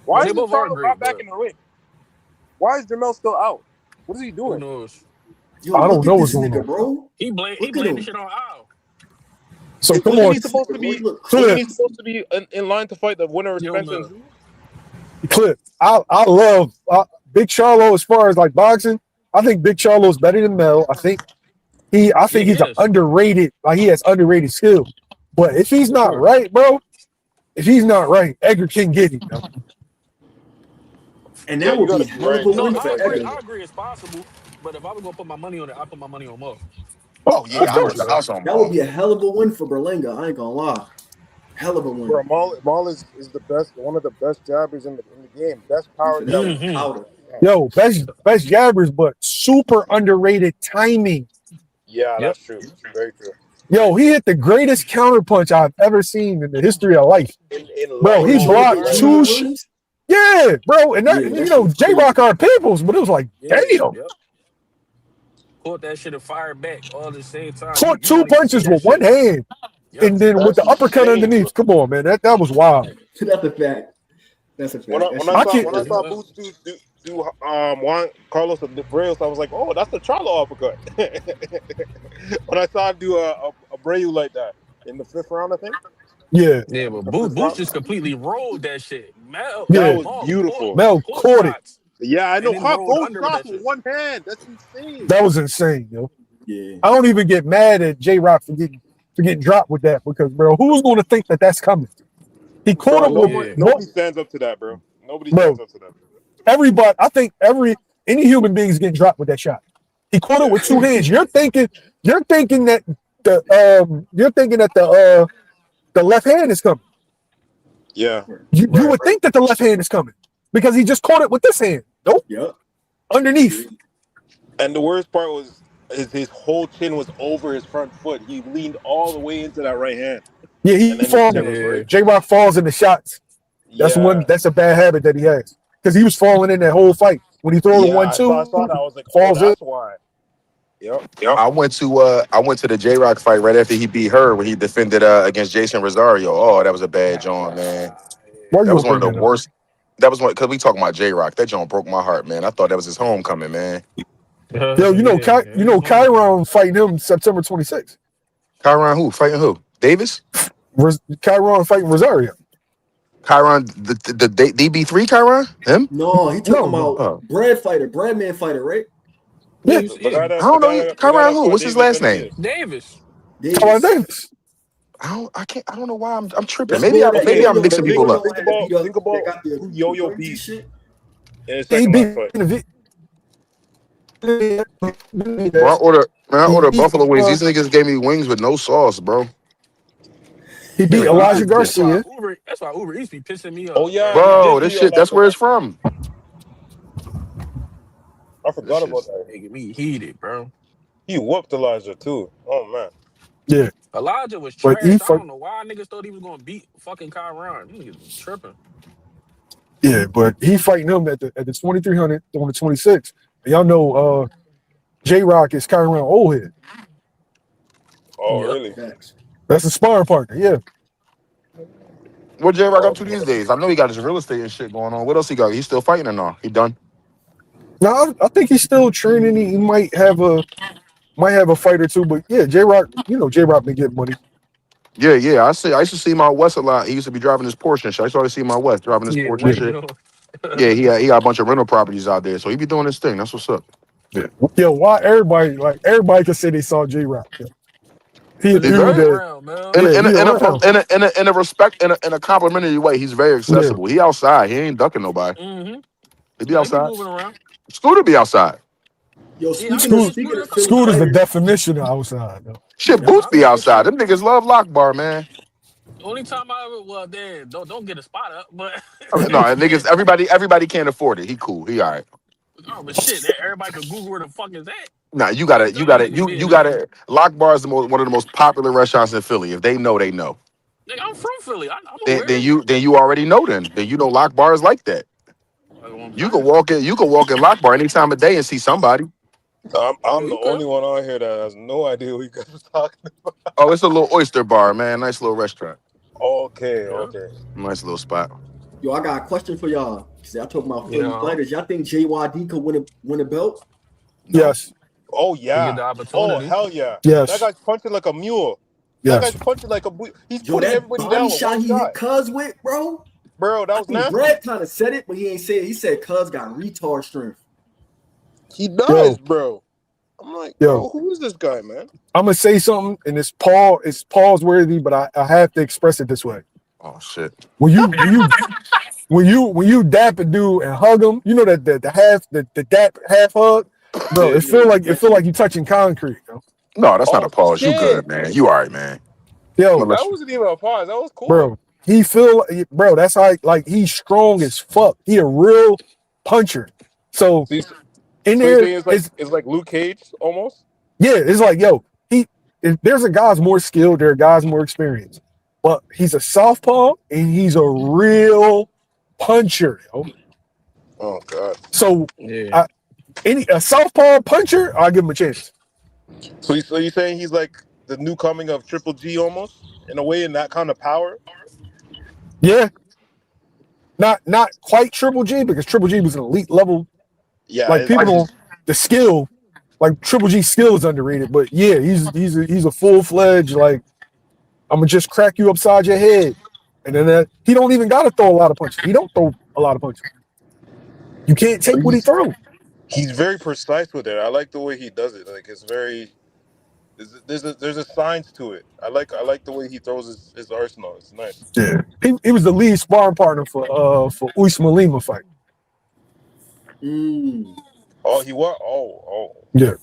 Well, Why they isn't both are Charlo got great, back but in the ring? Why is Jamel still out? What is he who doing? knows? Yo, I don't look know at what's this going nigga, on. bro. He Look at blamed the him. shit on Al. So come Wasn't on, he supposed to Bro, he be? look Wasn't he Clip, crazy. supposed to be in line to fight the winner of Yo, Spencer and Mel. Drew? Clip. I love Big Charlo as far as like boxing. I think Big Charlo is better than Mel. I think Yeah, he he's an is underrated. Like he has underrated skill. But if he's for not sure. right, bro, if he's not right, Edgar can get him. Yo. And Yeah, that you would be gotta a be hell of right. a No, win Edgar for I can't agree. get Edgar. him. I agree. It's possible. But if I was gonna put my money on it, I put my money on Mo. Oh, Oh I'll of yeah, be I with put you, course. the bro. house on That would Maul. be a hell of a win for Berlanga. I ain't gonna lie. Hell of a win. Bro, Maul is the best, one of the best jabbers in the game. Best He power finna jabber. have Mm-hmm. powder. Yo, best jabbers, but super underrated timing. Yeah, Yep. that's true. Very true. Yo, he hit the greatest counterpunch I've ever seen in the history of life. In Bro, life, he What you Oh, hit you with blocked heard Julian two. Williams? Yeah, bro, and that Yeah, that shit was J-Rock crazy. our peoples, but it was like, yeah, damn, yep. Caught that shit and fired back all at the same time. caught You two don't even see punches that with one shit. hand, Yep. and then with that's the uppercut insane, bro. underneath. Come on, man, that was wild. That's a fact. That's a When I fact. That when I shit I was saw can't. when I crazy. saw Boots do Juan Carlos de Breos, I was like, oh, that's the Charlo uppercut. When I saw him do a Breu like that in the 5th round, I think Yeah, Yeah, but the 5th Boost round, just completely rolled that shit. that yeah. was Maul beautiful. Mel caught caught it. shots Yeah, I and know. then Caught rolled both under with shots that with shit. one hand. That's insane. That was insane, yo. Yeah. I don't even get mad at J-Rock for getting dropped with that because, bro, who's going to think that that's coming? He caught Bro, him no with one, Yeah. what, nobody stands up to that, bro. Nobody stands bro? up to that. Everybody, I think any human being is getting dropped with that shot. He caught it Yeah, with two hands. You're thinking that the left hand is coming. yeah. You Right. would think that the left hand is coming because he just caught it with this hand. Nope, Yep. underneath. And the worst part was his whole chin was over his front foot. He leaned all the way into that right hand, Yeah, and he then his falls. chin was Yeah. right. J-Rock falls in the shots. Yeah, That's a bad habit that he has because he was falling in that whole fight when he throw the yeah. one I saw two, that. I was like, oh, falls in. that's why. Yep. I went to the J Rock fight right after he beat her when he defended against Jason Rosario. Oh, that was a bad joint, man. Why That you was gonna one of bring the that up? worst. That was one because we talking about J Rock. That joint broke my heart, man. I thought that was his homecoming, man. Yo, you know, Chiron fighting him September 26th. Kyron who? Fighting who? Davis? Chiron fighting Rosario. Kyron, the DB3 Kyron? Him? No, he talking No. about Oh. Brad man fighter, right? Yeah, The guy I that don't know. the guy Kyron that who? fought What's his Davis last and name? Diaz. Davis. Chiron Davis. Davis. I don't know why I'm tripping. That's the one that Okay, Maybe I'm Yo-Yo mixing but people up. Yo-Yo think had to about beat up think that about got the who Yo-Yo crazy beat shit. in his Yeah, he second last beat fight. Bro, I he ordered beat buffalo wings. These niggas gave me wings with no sauce, bro. he beat Yo, Elijah why? Garcia. That's why Uber Eats be pissing me Oh off, yeah, bro. he Bro, did this beat shit, that's Elijah where it's Garcia. from. I This forgot about shit's that. Making me heated, bro. He whooped Elijah too. Oh man. Yeah, Elijah was but he trash. I fight. don't know why niggas thought he was gonna beat fucking Kyron. Them niggas was tripping. Yeah, but he fighting him at the 2300 on the 26th. And y'all know J Rock is Chiron Oldhead. Oh Yep. really? Facts. That's a sparring partner. Yeah. what J Rock Oh, up to these days. I know he got his real estate and shit going on. What else he got? He's still fighting or no? He done? Now I think he's still training. He might have a fight or two, but yeah, J Rock. You know, J Rock been getting money. Yeah. I used to see my West a lot. He used to be driving his Porsche and shit. I started to see my West driving his Yeah, Porsche and wait, Yeah, shit. no. Yeah, he got a bunch of rental properties out there. So he be doing his thing. That's what's up. yeah. Yo, why everybody can say they saw J Rock? Yeah. He a Cause He's this dude nigga very that around, man. in a, yeah in he a, in a, around. in a respect in a complimentary way. He's very Yeah, accessible. He outside. He ain't ducking nobody. Mm-hmm. He be No, he be outside. moving around. Scooter be outside. Yo, Yeah, I done seen speaking Scooter of a couple Philly Scoot is the times. fighters, definition of outside. Though. Shit, that's a Boots I be mean, fact. for outside. sure. Them niggas love lock bar, man. Only time I ever then don't get a spot up, but I mean, no, yeah. niggas. Everybody can't afford it. He cool. He all right. Oh, but shit, everybody could Google where the fuck is that. Nah, Don't tell them niggas you being got there. to. Lock bar is one of the most popular restaurants in Philly. If they know, they know. Nigga, I'm from Philly. I'm Then, aware. you already know. Then you know Lock bar is like that. Like what I'm You can saying. walk in. You can walk in Lock bar any time of day and see somebody. I'm Yeah, the you could. only one on here that has no idea what you guys was talking about. Oh, it's a little oyster bar, man. Nice little restaurant. Okay, Yeah. okay. Nice little spot. Yo, I got a question for y'all. See, I talking about Philly Yeah. fighters. Y'all think JYD could win a belt? No. Yes, Oh You get yeah. the Oh opportunity. hell yeah. That yes, guy's punching like a mule. That guy's yes. punching like a he's Yo, putting that everybody down body with shot one he shot. hit Cuz with, bro. Bro, that I was think nasty. Brad kind of said it, but he ain't say it. He said Cuz got retard strength. He does, Yo, bro. I'm like, yo. bro, who is this guy, man? I'm gonna say something, and it's pause worthy, but I have to express it this way. Oh shit. When you dap a dude and hug him, you know that the dap half hug, bro. Yeah. It feel like you touching concrete, yo. No, that's not a Oh pause. You shit. good, man. You all right, man. I'm Yo, gonna let That you. wasn't even a pause. That was cool. bro. Bro. That's how like he's strong as fuck. He a real puncher. So So you, in so you there saying is it's like Luke Cage almost? yeah, it's like yo, there's a guy's more skilled, there are guys more experienced, but he's a southpaw and he's a real puncher, yo. Oh god. So Yeah. a southpaw puncher, I'll give him a chance. So you saying he's like the new coming of Triple G almost in a way in that kind of power? Yeah, not quite Triple G because Triple G was an elite level. Yeah, Like people don't the skill, like Triple G skill is underrated. But yeah, he's a full fledged like I'm gonna just crack you upside your head, and then he don't even gotta throw a lot of punches. He don't throw a lot of punches. You can't take what he throws. he's very precise with it. I like the way he does it. Like it's very there's a science to it. I like the way he throws his arsenal. It's nice. Yeah, he was the lead sparring partner for Usman Lima fight. Oh, he was. Oh. Yeah,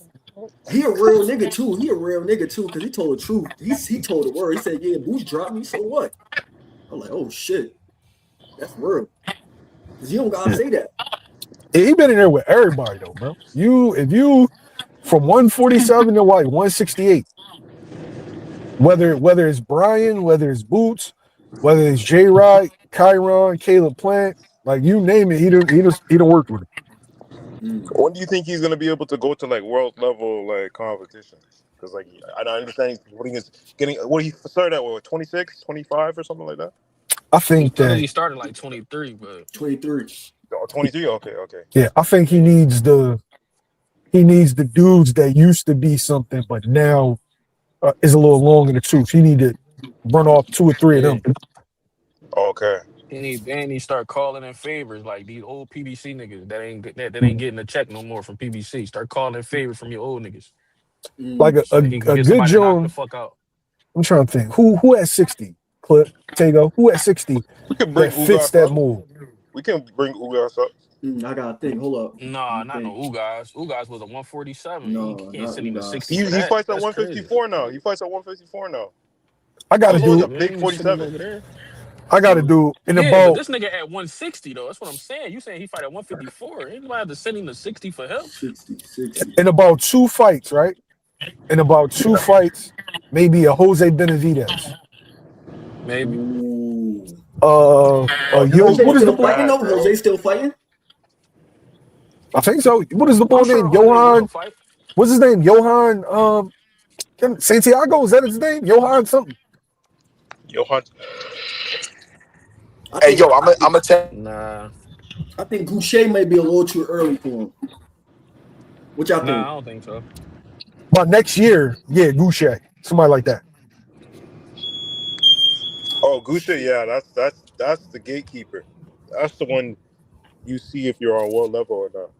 He a real nigga too. Because he told the truth. He told the word. He said, "Yeah, Boots dropped me. So what?" I'm like, "Oh shit, that's real." Because you don't gotta say that. he been in there with everybody though, bro. If you from 147 to like 168, whether it's Brian, whether it's Boots, whether it's J Rod, Chiron, Caleb Plant, like you name it, he done worked with him. When do you think he's gonna be able to go to like world level like competition? Because like I understand he's getting what he started at what 26, 25 or something like that. I think I think that he started like 23, but 23. 23. Okay. yeah, I think he needs the dudes that used to be something, but now is a little long in the tooth. He need to run off 2 or 3 of yeah. them. Okay. And he start calling in favors like these old PBC niggas that ain't getting a check no more from PBC. Start calling in favors from your old niggas Like a, so a, that he can a get good somebody to knock the Joan. fuck out. I'm trying to think who at 60. Clip Taegoe. Who at 60 We can bring that fits Ugas that up. mold? We can bring Ugas up. I gotta think. Hold up. Nah, not no Ugas. Ugas was a 147. No, You can't not send him to Ugas. 60 for He that. fights at That's crazy. 154 now. He fights at 154 now. I gotta Although it's a do. big You ain't send him 47. over there. I gotta do in Yeah, but about. this nigga at 160 though. That's what I'm saying. You saying he fight at 154? Ain't nobody have to send him to 60 for him. 60. In about 2 fights, right? In about 2 fights, maybe a Jose Benavidez. Maybe. Ooh. What Jose is the still boy? fighting though? Jose still fighting? I think so. What is the boy I'm sure name? Jose will Johan. fight. What's his name? Johan Santiago, is that his name? Johan something. Johan. I Hey, think yo, I'm gonna tell. Nah. I think Goucher may be a little too early for him. What y'all Nah, think? I don't think so. But next year, yeah, Goucher, somebody like that. Oh, Gusha, yeah, that's the gatekeeper. That's the one you see if you're on world level or not.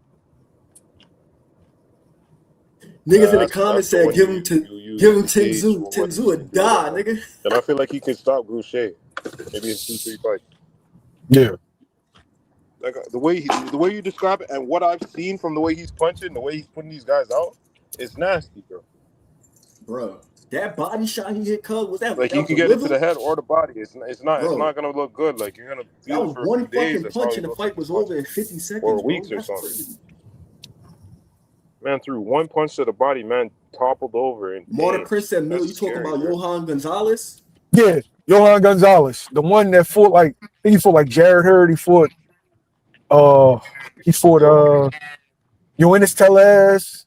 Niggas in the That's comments the said one give you him to use give him to gauge Tenzu. what he Tenzu a can do or die, not. nigga. And I feel like he can stop Goucher maybe in 2-3 fights. Yeah. Like the way you describe it and what I've seen from the way he's punching, the way he's putting these guys out, it's nasty, bro. Bro, that body shot he hit Cub, was that Like you was can the get it to liver? the head or the body. It's Bro, not gonna look good. Like you're gonna that feel it was for a few one days. fucking That's punch how he and the looks fight was punching. over in 50 Or seconds, bro. weeks or That's something. crazy. Man, threw one punch to the body, man, toppled over and Marta Chris said, Mill, that's you talking scary, about bro. Johan Gonzalez? Yeah, Johan Gonzalez, the one that fought like I think he fought like Jared Hurd. He fought Yoenis Tellez.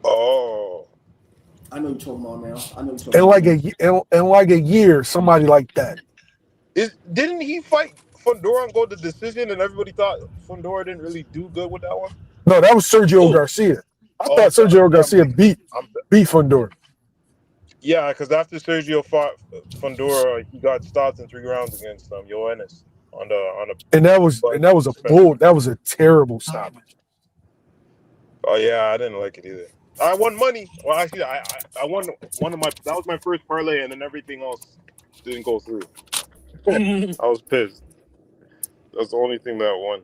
Oh. I know you're talking about now. I know you're talking In about like a year, somebody like that. Didn't he fight Fundora and go to decision and everybody thought Fundora didn't really do good with that one? No, that was Sergio Who? Garcia. I Oh, thought Sergio Garcia beat I'm Fundora. yeah, because after Sergio fought Fundora, he got stopped in 3 rounds against Yoenis on the And that was suspension. that was a terrible stoppage. Oh yeah, I didn't like it either. I won money. Well, actually, I won one of my. That was my first parlay, and then everything else didn't go through. I was pissed. That's the only thing that I won.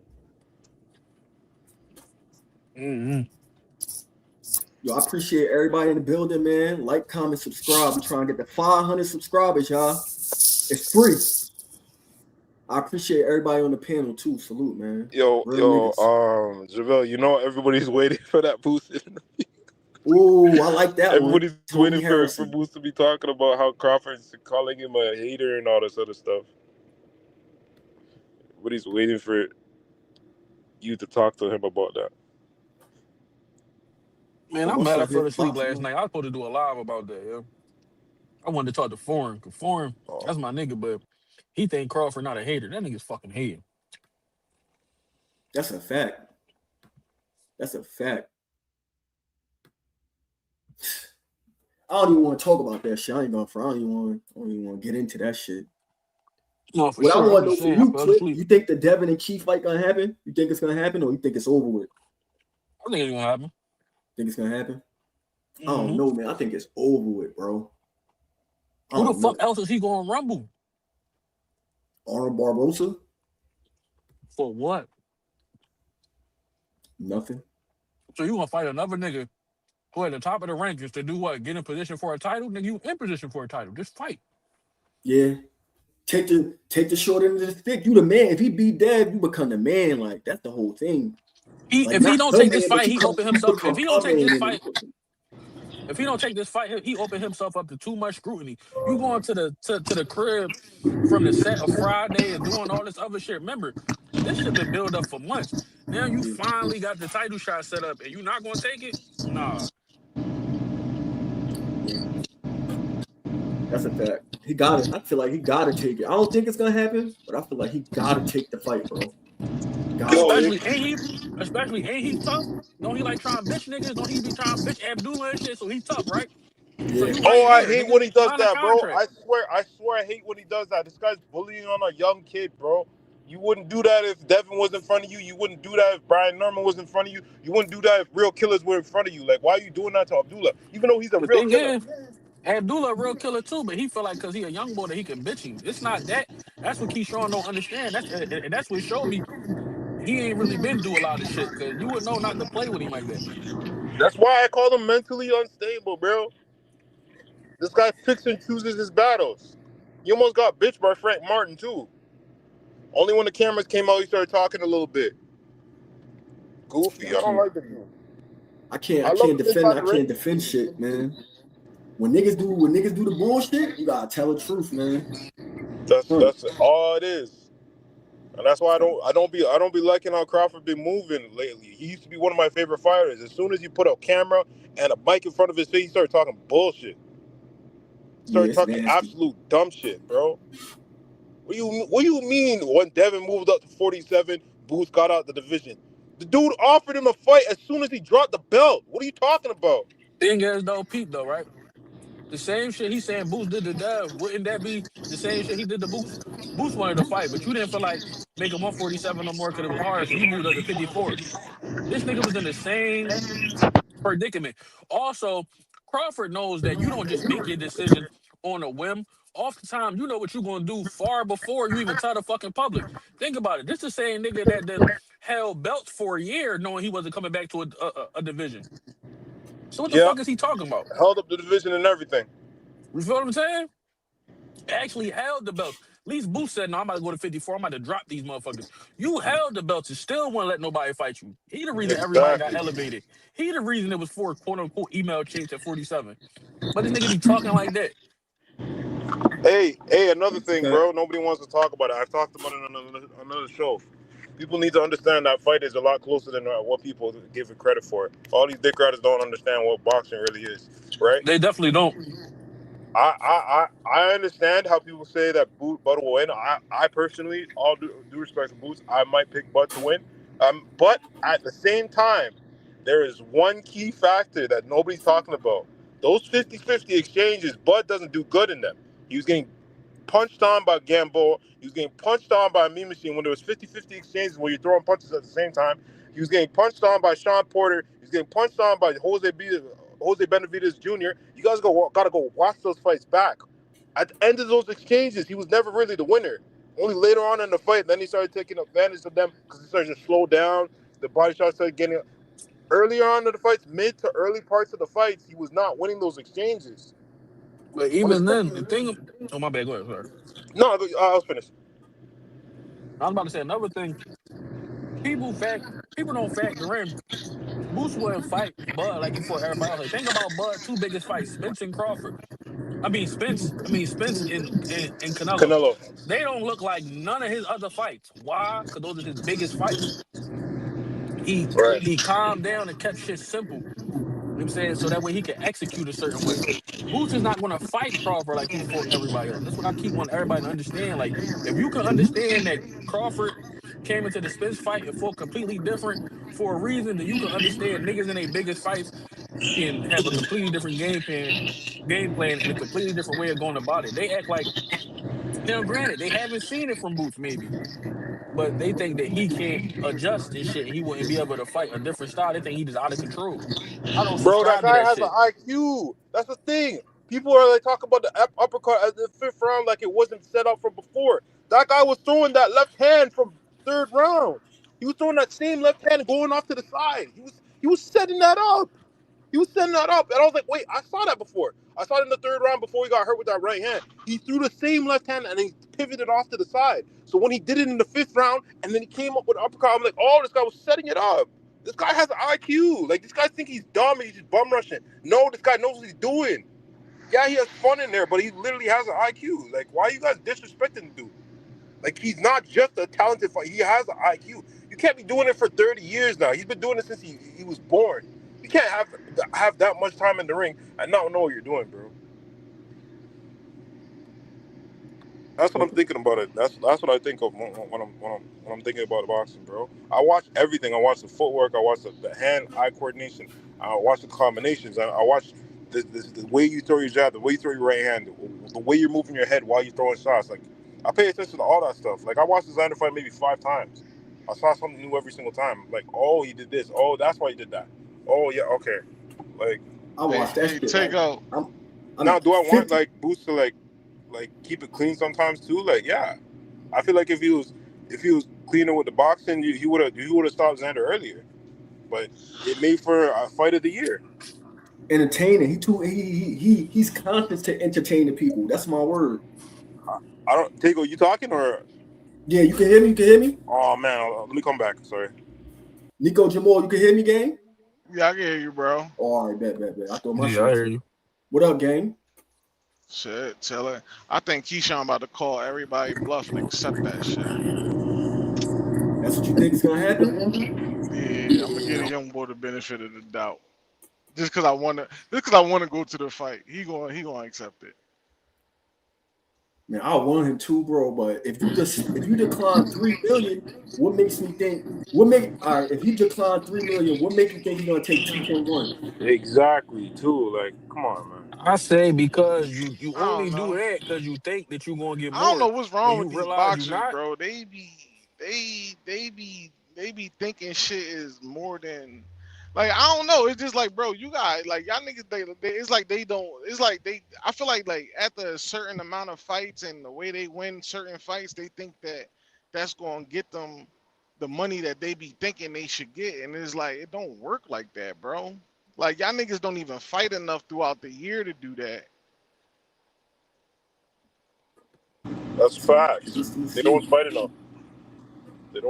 Mm-hmm. Yo, I appreciate everybody in the building, man. Like, comment, subscribe. We're trying to get to 500 subscribers, y'all. It's free. I appreciate everybody on the panel too. Salute, man. Javelle, you know everybody's waiting for that boost. Ooh, I like that Everybody's one. waiting for Boost to be talking about how Crawford's calling him a hater and all this other stuff. Everybody's waiting for you to talk to him about that. Man, I'm mad I fell asleep last night. I was supposed to do a live about that, yo. I wanted to talk to Foreign, because Foreign, that's my nigga, but he think Crawford not a hater. That nigga's fucking hating. That's a fact. That's a fact. I don't even want to talk about that shit. I don't even want to get into that shit. No, for what sure. I want to know saying, from you, Clip, you think the Devin and Keith fight gonna happen? You think it's gonna happen, or you think it's over with? I think it's gonna happen. Think it's gonna happen? Mm-hmm. I don't know, man. I think it's over with, bro. Who the fuck else is he gonna rumble? Arnold Barbosa? For what? Nothing. So you gonna fight another nigga who at the top of the rankings to do what? Get in position for a title? Nigga, you in position for a title. Just fight. Yeah. Take the short end of the stick. You the man. If he beat Dev, you become the man. Like, that's the whole thing. If he don't take this fight, he helping himself. If he don't take this fight, If he don't take this fight, he opened himself up to too much scrutiny. You going to the crib from the set of Friday and doing all this other shit. Remember, this shit been built up for months. Now you Yeah, finally got the title shot set up, and you not gonna take it? Nah. yeah. That's a fact. He got it. I feel like he got to take it. I don't think it's gonna happen, but I feel like he got to take the fight, bro. Got Yo, to. Especially ain't he tough? Don't he like trying to bitch niggas? Don't he be trying to bitch Abdullah and shit? So he tough, right? So Yeah, you oh, right I here, hate nigga. when he does Sign a that, bro. contract. I swear, I hate when he does that. This guy's bullying on a young kid, bro. You wouldn't do that if Devin was in front of you. You wouldn't do that if Brian Norman was in front of you. You wouldn't do that if real killers were in front of you. Like, why are you doing that to Abdullah? Even though he's a The real thing killer. is, Abdullah a real killer too, but he feel like because he a young boy that he can bitch him. It's not that. That's what Keyshawn don't understand. That's what showed me he ain't really been through a lot of shit. Cause you would know not to play with him like that. That's why I call him mentally unstable, bro. This guy picks and chooses his battles. He almost got bitched by Frank Martin, too. Only when the cameras came out, he started talking a little bit. Goofy. yeah. I don't like the dude. I can't. I I love can't him defend. inside I the ring. can't defend shit, man. When niggas do the bullshit, you gotta tell the truth, man. That's all it is. And that's why It's like, I don't be liking how Crawford been moving lately. He used to be one of my favorite fighters. As soon as you put a camera and a mic in front of his face, he started talking bullshit. yeah, Started it's talking nasty. absolute dumb shit, bro. What do you mean when Devin moved up to 47, Booth got out the division? The dude offered him a fight as soon as he dropped the belt. What are you talking about? Thing is though, Pete though, right? The same shit he's saying Boost did to Dev. Wouldn't that be the same shit he did to Boost? Boost wanted to fight, but you didn't feel like making 147 no more because it was hard, so you moved up to 54. This nigga was in the same predicament. Also, Crawford knows that you don't just make your decision on a whim. Oftentimes, you know what you're gonna do far before you even tell the fucking public. Think about it. This the same nigga that held belts for a year, knowing he wasn't coming back to a division. So what the Yeah, fuck is he talking about? held up the division and everything. You feel what I'm saying? Actually held the belts. At least Booth said, "No, I'm about to go to 54. I'm about to drop these motherfuckers." You held the belts and still won't let nobody fight you. He the reason everybody got Exactly. elevated. He the reason it was 4 quote unquote email changed at 47. But this nigga be talking like that. Hey, another It's a thing, fact. bro. Nobody wants to talk about it. I've talked about it on another show. People need to understand that fight is a lot closer than what people give it credit for. All these dick riders don't understand what boxing really is, right? They definitely don't. I understand how people say that Bud will win. I personally, all due respect to Boots, I might pick Bud to win. But at the same time, there is one key factor that nobody's talking about. Those 50-50 exchanges, Bud doesn't do good in them. He was getting punched on by Gamboa. He was getting punched on by Mean Machine when there was 50-50 exchanges where you're throwing punches at the same time. He was getting punched on by Sean Porter. He was getting punched on by Jose Benavidez Jr. You guys gotta go watch those fights back. At the end of those exchanges, he was never really the winner. Only later on in the fight, then he started taking advantage of them because he started to slow down. The body shots started getting earlier on in the fights, mid to early parts of the fights, he was not winning those exchanges. But When even it's, then, the thing. Oh my bad. Go ahead. Sorry. no, I was finished. I was about to say another thing. People don't factor in. Boost wouldn't fight Bud like he fought everybody else. Like, think about Bud two biggest fights: Spence and Crawford. Spence and Canelo. Canelo. They don't look like none of his other fights. Why? Because those are his biggest fights. He Right. he calmed down and kept shit simple. You know what I'm saying? So that way he can execute a certain way. Boots is not gonna fight Crawford like he fought everybody else. That's what I keep wanting everybody to understand. Like, if you can understand that Crawford came into the Spence fight and fought completely different for a reason, then you can understand niggas in their biggest fights can have a completely different game plan and a completely different way of going about it. They act like, now granted, they haven't seen it from Boots maybe, but they think that he can't adjust and shit and he wouldn't be able to fight a different style. They think he just out of control. I don't Bro, that subscribe to guy that has an shit. IQ. That's the thing. People are like talking about the uppercut at the fifth round like it wasn't set up from before. That guy was throwing that left hand from third round. He was throwing that same left hand going off to the side. He was setting that up. He was setting that up. And I was like, wait, I saw that before. I saw it in the third round before he got hurt with that right hand. He threw the same left hand and he pivoted off to the side. So when he did it in the fifth round and then he came up with an uppercut, I'm like, oh, this guy was setting it up. This guy has an IQ. Like, this guy think he's dumb and he's just bum rushing. No, this guy knows what he's doing. Yeah, he has fun in there, but he literally has an IQ. Like, why are you guys disrespecting the dude? Like, he's not just a talented fighter. He has an IQ. You can't be doing it for 30 years now. He's been doing it since he was born. You can't have that much time in the ring and not know what you're doing, bro. That's what I'm thinking about it. That's what I think of when I'm thinking about boxing, bro. I watch everything. I watch the footwork. I watch the hand-eye coordination. I watch the combinations. I watch the way you throw your jab, the way you throw your right hand, the way you're moving your head while you're throwing shots. Like, I pay attention to all that stuff. Like, I watched the Xander fight maybe 5 times. I saw something new every single time. Like, oh, he did this. Oh, that's why he did that. Oh, yeah, okay. Like, I watched that shit. Taegoe. I'm now, do I want 50. like Boost to like keep it clean sometimes too? Like, yeah, I feel like if he was cleaner with the boxing, he would have stopped Xander earlier. But it made for a fight of the year. Entertaining. He's conscious to entertaining people. That's my word. I don't, Taegoe, you talking or? Yeah, you can hear me. You can hear me. Oh man, let me come back. Sorry. Nico Jamal, you can hear me, gang? Yeah, I can hear you, bro. Oh, all right, bet. I thought my shit. Yeah, I hear you. What up, gang? Shit, chillin'. I think Keyshawn about to call everybody bluff and accept that shit. That's what you think is gonna happen? Yeah, I'm gonna give the young boy the benefit of the doubt. Just cause I wanna go to the fight. He gonna accept it. Man, I want him too, bro. But if you decline $3 million, what makes me think? All right? If you decline $3 million, what makes you think he's gonna take 2.1? Exactly. Too. Like, come on, man. I say because you I only don't know. do that because you think that you're gonna get I don't know more, what's and wrong you with these realize you're boxers, not. bro. They be thinking shit is more than, like, I don't know. It's just like, bro, you guys, like, y'all niggas, they it's like they don't. It's like I feel like after a certain amount of fights and the way they win certain fights, they think that that's gonna get them the money that they be thinking they should get, and it's like it don't work like that, bro. Like, y'all niggas don't even fight enough throughout the year to do that. That's facts. Consistency. They don't fight enough. I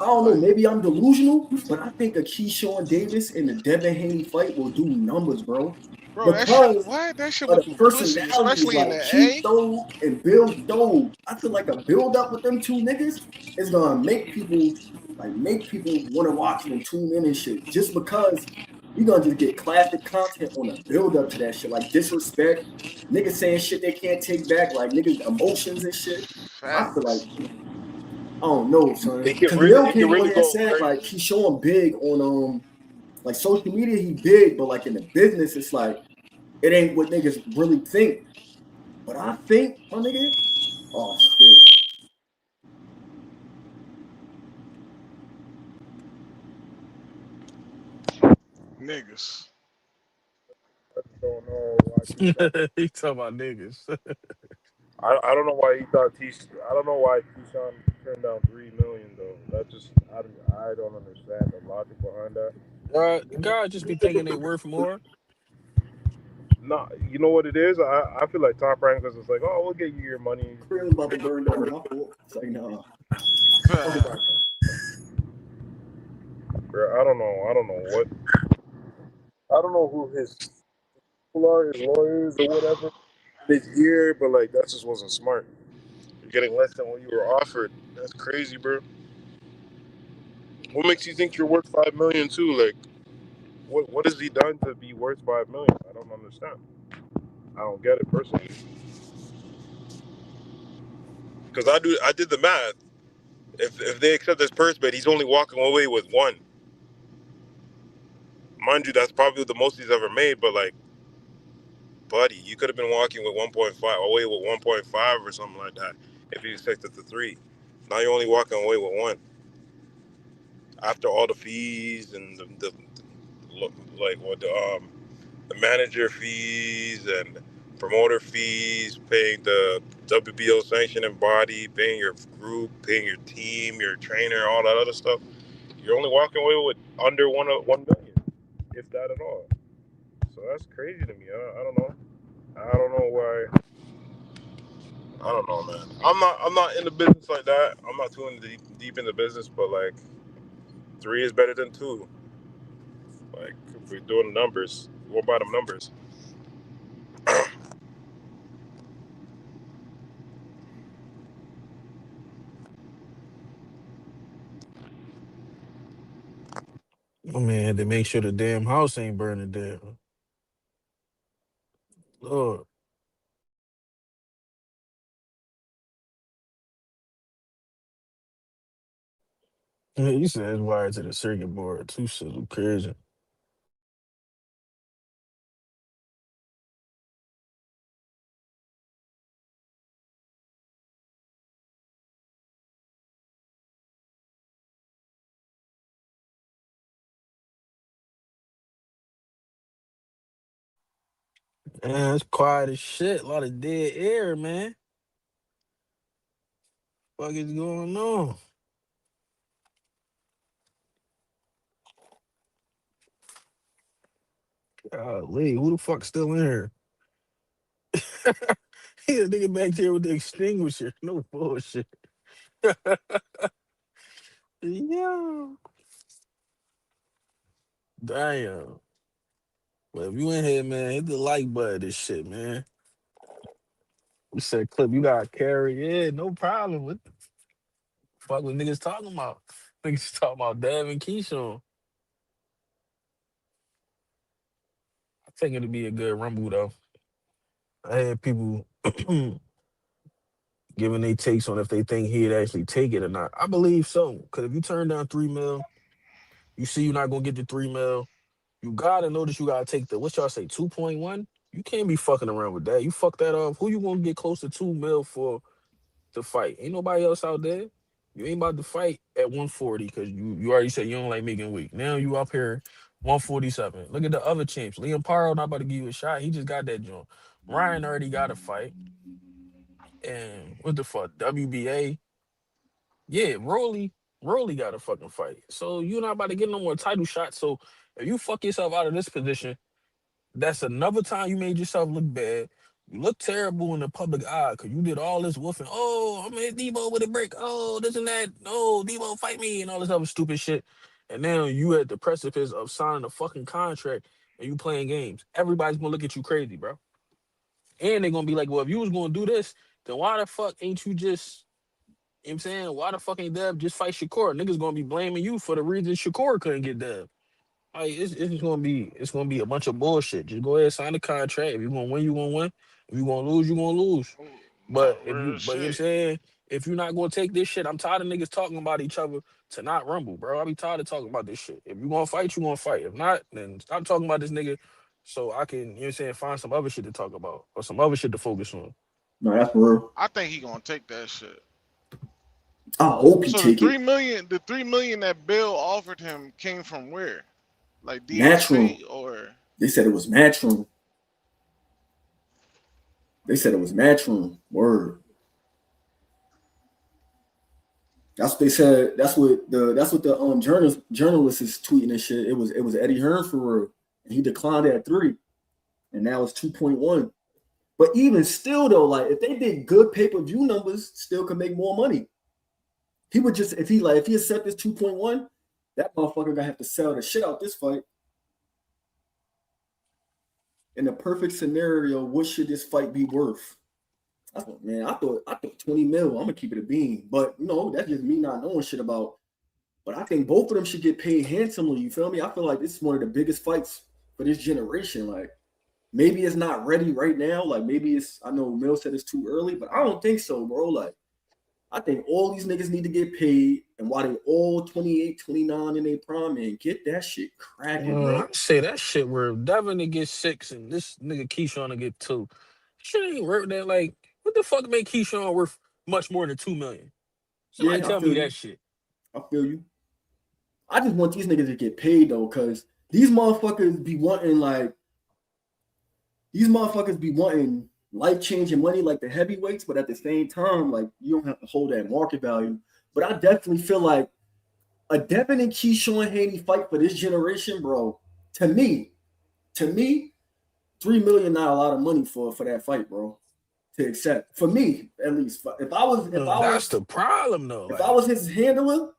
don't know. Maybe I'm delusional, but I think a Keyshawn Davis and the Devin Haney fight will do numbers, bro. Bro, that shit Of would the do pussy, personalities especially in like the Keith A. Doe and Bill Doe. I feel like a build up with them two niggas is gonna make people want to watch it and tune in and shit. Just because we gonna just get classic content on a build up to that shit, like disrespect, niggas saying shit they can't take back, like niggas emotions and shit. I feel like, I don't know, son. Because Lil came on here and said like he's showing big on like social media, he big, but like in the business, it's like it ain't what niggas really think. But I think, my nigga, oh shit. Niggas. I don't know why. He talking about niggas. I don't know why he thought I don't know why Keyshawn turned down $3 million though. That just I don't understand the logic behind that. God just be thinking they worth more. No, you know what it is? I feel like Top Rankers is like, oh, we'll get you your money. Crib about to burn down, my fault. It's like, nah. Bro, I don't know who his people are, his lawyers or whatever. This year, but like that just wasn't smart. You're getting less than what you were offered. That's crazy, bro. What makes you think you're worth $5 million too? Like, what has he done to be worth $5 million? I don't understand. I don't get it personally. Because I did the math. If they accept this purse bid, he's only walking away with one. Mind you, that's probably the most he's ever made. But like, buddy, you could have been walking with 1.5 away with 1.5 or something like that if you accepted the 3. Now you're only walking away with 1. After all the fees and the manager fees and promoter fees, paying the WBO sanctioning body, paying your group, paying your team, your trainer, all that other stuff, you're only walking away with under $1 million, if that at all. So that's crazy to me. I don't know. I don't know why. I don't know, man. I'm not in the business like that. I'm not too deep in the business, but like, 3 is better than 2. Like, if we're doing numbers, what about them numbers? Oh man, to make sure the damn house ain't burning down. Lord. Yeah, you said it's wired to the circuit board. Too shit crazy. Man, it's quiet as shit. A lot of dead air, man. What is going on? Golly, who the fuck still in here? He a nigga back there with the extinguisher. No bullshit. Yo. Damn. But if you in here, man, hit the like button, this shit, man. We said, Clip, you got to carry. Yeah, no problem. What the fuck was niggas talking about? Niggas talking about Devin Keyshawn. I think it'll be a good rumble, though. I had people giving their takes on if they think he'd actually take it or not. I believe so. Because if you turn down $3 million, you see you're not going to get the $3 million, you got to notice you got to take the, what y'all say, 2.1? You can't be fucking around with that. You fuck that up. Who you going to get close to $2 million for to fight? Ain't nobody else out there. You ain't about to fight at 140 because you already said you don't like making weight. Now you up here 147. Look at the other champs. Liam Paro not about to give you a shot. He just got that joint. Ryan already got a fight. And what the fuck? WBA. Yeah, Rolly got a fucking fight. So you're not about to get no more title shots. So if you fuck yourself out of this position, that's another time you made yourself look bad. You look terrible in the public eye because you did all this woofing. Oh, I'm gonna hit Debo with a brick. Oh, this and that. Oh, Debo fight me and all this other stupid shit. And now you at the precipice of signing a fucking contract and you playing games. Everybody's gonna look at you crazy, bro. And they're gonna be like, well, if you was gonna do this, then why the fuck ain't you just, you know what I'm saying? Why the fuck ain't Dev just fight Shakur? Niggas gonna be blaming you for the reason Shakur couldn't get Dev. Like it's gonna be a bunch of bullshit. Just go ahead and sign the contract. If you're gonna win, you're gonna win. If you're gonna lose, you're gonna lose. Oh, But no, real you know what I'm shit. saying, if you're not gonna take this shit, I'm tired of niggas talking about each other to not rumble, bro. I be tired of talking about this shit. If you gonna fight, you gonna fight. If not, then stop talking about this nigga so I can, you know what I'm saying, find some other shit to talk about or some other shit to focus on. No, that's real. I think he gonna take that shit. I hope he So the take it. 3 million that Bill offered him came from where? Like Natural. DSA or They said it was Matchroom. They said it was Matchroom. Word. That's what they said. That's what the journalist is tweeting and shit. It was Eddie Hearn for real. And he declined at 3. And now it's 2.1. But even still though, like if they did good pay-per-view numbers, still could make more money. He would just if he accept this 2.1, that motherfucker gonna have to sell the shit out this fight. In a perfect scenario, what should this fight be worth? I thought 20 mil. I'm gonna keep it a bean. But that's just me not knowing shit about. But I think both of them should get paid handsomely. You feel me? I feel like this is one of the biggest fights for this generation. Like maybe it's not ready right now. Like maybe I know Mill said it's too early, but I don't think so, bro. Like I think all these niggas need to get paid, and while they all 28, 29 in their prime, and get that shit cracking, bro. I say that shit where Devin to get 6 and this nigga Keyshawn to get 2. Shit ain't worth that. Like, what the fuck make Keyshawn worth much more than $2 million? Somebody Yeah, I tell feel me you. that shit. I feel you. I just want these niggas to get paid though, because these motherfuckers be wanting life-changing money like the heavyweights, but at the same time, like you don't have to hold that market value. But I definitely feel like a Devin and Keyshawn Haney fight for this generation, bro. To me, $3 million not a lot of money for that fight, bro. To accept for me, at least. If I was That's the problem though. if I was his handler,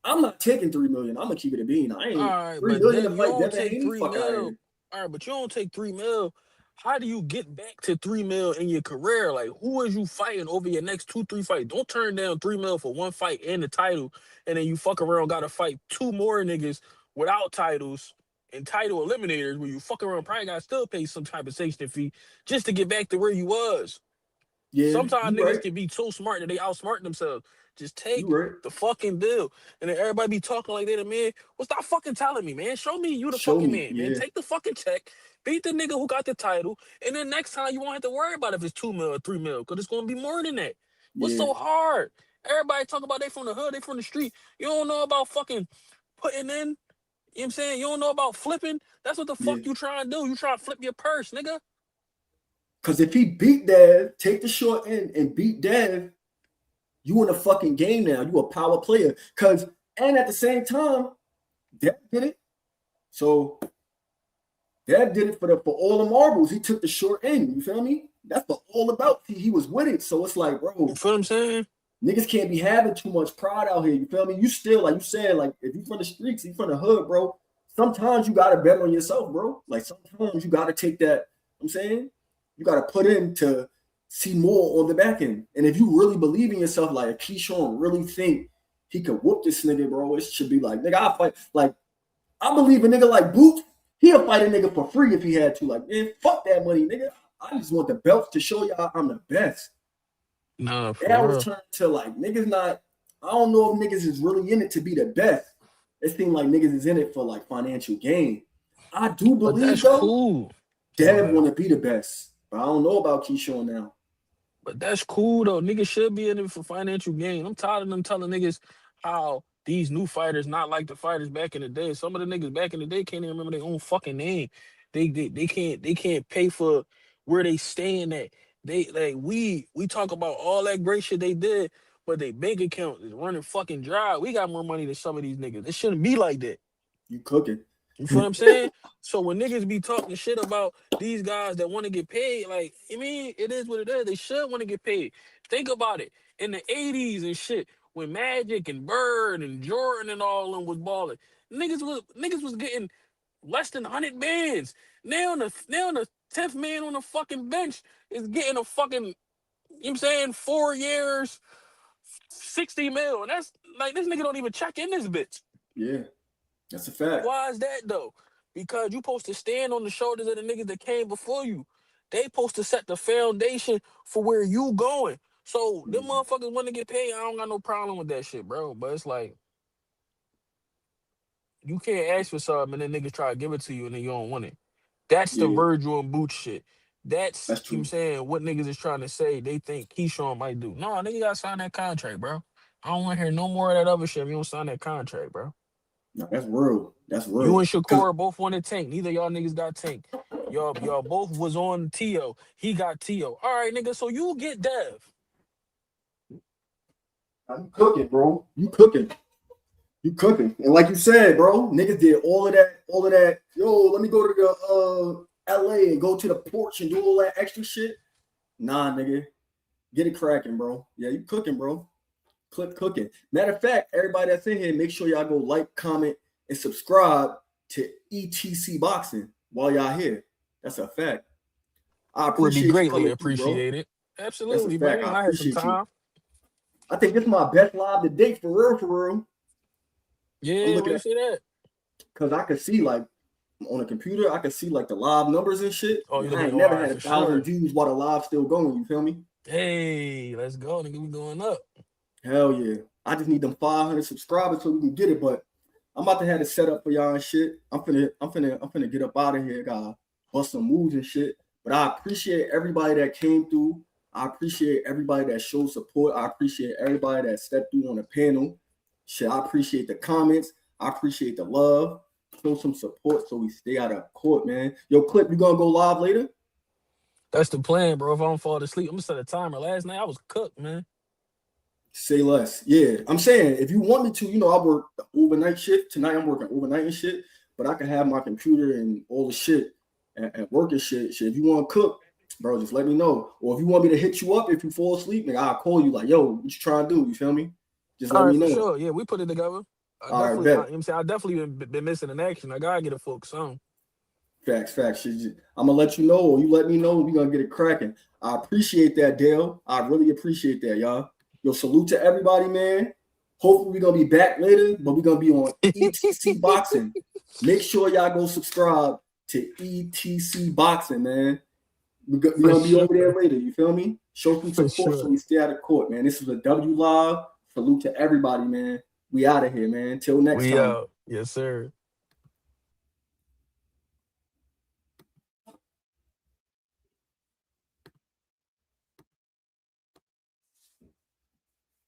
I'm not taking $3 million. I'm gonna keep it a bean. I All ain't right, $3 but million Dev, to you fight don't Devin take Haney. 3 Fuck out of mil. here. All right, but you don't take 3 mil. How do you get back to 3 mil in your career? Like, who is you fighting over your next 2, 3 fights? Don't turn down 3 mil for one fight and the title, and then you fuck around got to fight 2 more niggas without titles and title eliminators, where you fuck around probably got to still pay some type of safety fee just to get back to where you was. Yeah, Sometimes you niggas right. can be so smart that they outsmart themselves. Just You take right. the fucking deal. And then everybody be talking like they the man. Well, stop fucking telling me, man. Show me you the Show fucking me. man, man. Yeah. Take the fucking check. Beat the nigga who got the title. And then next time you won't have to worry about if it's 2 mil or 3 mil. Because it's going to be more than that. What's Yeah. so hard? Everybody talk about they from the hood, they from the street. You don't know about fucking putting in. You know what I'm saying? You don't know about flipping. That's what the Yeah. fuck you trying to do. You trying to flip your purse, nigga. Because if he beat Dev, take the short end and beat Dev, you in a fucking game now. You a power player. And at the same time, Dev did it. So Dev did it for all the marbles. He took the short end. You feel me? That's what all about. He was with it. So it's like, You bro, feel what I'm saying? niggas can't be having too much pride out here. You feel me? You still, like you said, like if you from the streets, you from the hood, bro. Sometimes you gotta bet on yourself, bro. Like sometimes you gotta take that. I'm saying you gotta put in to see more on the back end. And if you really believe in yourself, like if Keyshawn really think he could whoop this nigga, bro, it should be like, nigga, I'll fight. Like I believe a nigga like Boots, he'll fight a nigga for free if he had to. Like, man, fuck that money, nigga. I just want the belts to show y'all I'm the best. Nah, That for was real. turned to like niggas not. I don't know if niggas is really in it to be the best. It seems like niggas is in it for like financial gain. I do But believe that's though, cool. My Dev bad. want to be the best. But I don't know about Keyshawn now. But that's cool though. Niggas should be in it for financial gain. I'm tired of them telling niggas how these new fighters not like the fighters back in the day. Some of the niggas back in the day can't even remember their own fucking name. They can't pay for where they staying at. They like we talk about all that great shit they did, but their bank account is running fucking dry. We got more money than some of these niggas. It shouldn't be like that. You cooking? You feel what I'm saying? So when niggas be talking shit about these guys that want to get paid, like, I mean, it is what it is. They should want to get paid. Think about it. In the 80s and shit, when Magic and Bird and Jordan and all of them was balling, niggas was getting less than 100 bands. Now the 10th man on the fucking bench is getting a fucking, you know what I'm saying, 4 years, 60 mil. And that's like, this nigga don't even check in this bitch. Yeah, that's a fact. Why is that though? Because you supposed to stand on the shoulders of the niggas that came before you. They supposed to set the foundation for where you going. So them Mhm. motherfuckers want to get paid. I don't got no problem with that shit, bro. But it's like you can't ask for something and then niggas try to give it to you and then you don't want it. That's the Yeah, Virgil and Boots shit. That's, that's you know what I'm true. saying, what niggas is trying to say they think Keyshawn might do. No, nigga gotta sign that contract, bro. I don't want to hear no more of that other shit if you don't sign that contract, bro. No, that's real. That's You real. and Cause Shakur both wanted Tank. Neither y'all niggas got Tank. Y'all both was on Tio. He got Tio. All right, nigga. So you get Dev. you cooking, bro. You cooking. You cooking. And like you said, bro, niggas did all of that. Yo, let me go to the LA and go to the porch and do all that extra shit. Nah, nigga. Get it cracking, bro. Yeah, you cooking, bro. Click cooking. Matter of fact, everybody that's in here, make sure y'all go like, comment, and subscribe to ETC Boxing while y'all here. That's a fact. I Would be appreciate you greatly coming through, bro. appreciated. That's a Absolutely, bro. fact. When I I had some appreciate you. time. I think this is my best live to date for real, for real. I'm Yeah, looking where you at see that? because I could see like on a computer, I could see like the live numbers and shit. Oh, And you I looking at ain't never OR had for 1,000 sure. views while the live's still going. You feel me? Hey, let's go, nigga. We going up. Hell yeah. I just need them 500 subscribers so we can get it. But I'm about to have it set up for y'all and shit. I'm finna get up out of here, guys. Bust some moves and shit. But I appreciate everybody that came through. I appreciate everybody that showed support. I appreciate everybody that stepped through on the panel. Shit, I appreciate the comments. I appreciate the love. Show some support so we stay out of court, man. Yo, Clip, you gonna go live later? That's the plan, bro. If I don't fall asleep, I'm gonna set a timer. Last night I was cooked, man. Say less. Yeah, I'm saying if you want me to, I work the overnight shift. Tonight I'm working overnight and shit, but I can have my computer and all the shit at work and shit. If you want to cook, bro, just let me know. Or if you want me to hit you up if you fall asleep, nigga, I'll call you like, yo, what you trying to do? You feel me? Just All let right, me for know. sure. Yeah, we put it together. I All right, definitely, bet. I definitely been missing in action. I gotta get a focus on. Facts. I'm gonna let you know, or you let me know. We're gonna get it cracking. I appreciate that, Dale. I really appreciate that, y'all. Yo, salute to everybody, man. Hopefully we're gonna be back later, but we're gonna be on ETC Boxing. Make sure y'all go subscribe to ETC Boxing, man. We're gonna be over there later. You feel me? Show some support so we stay out of court, man. This is a W Live. Salute to everybody, man. We out of here, man. Till next We time. out. Yes, sir.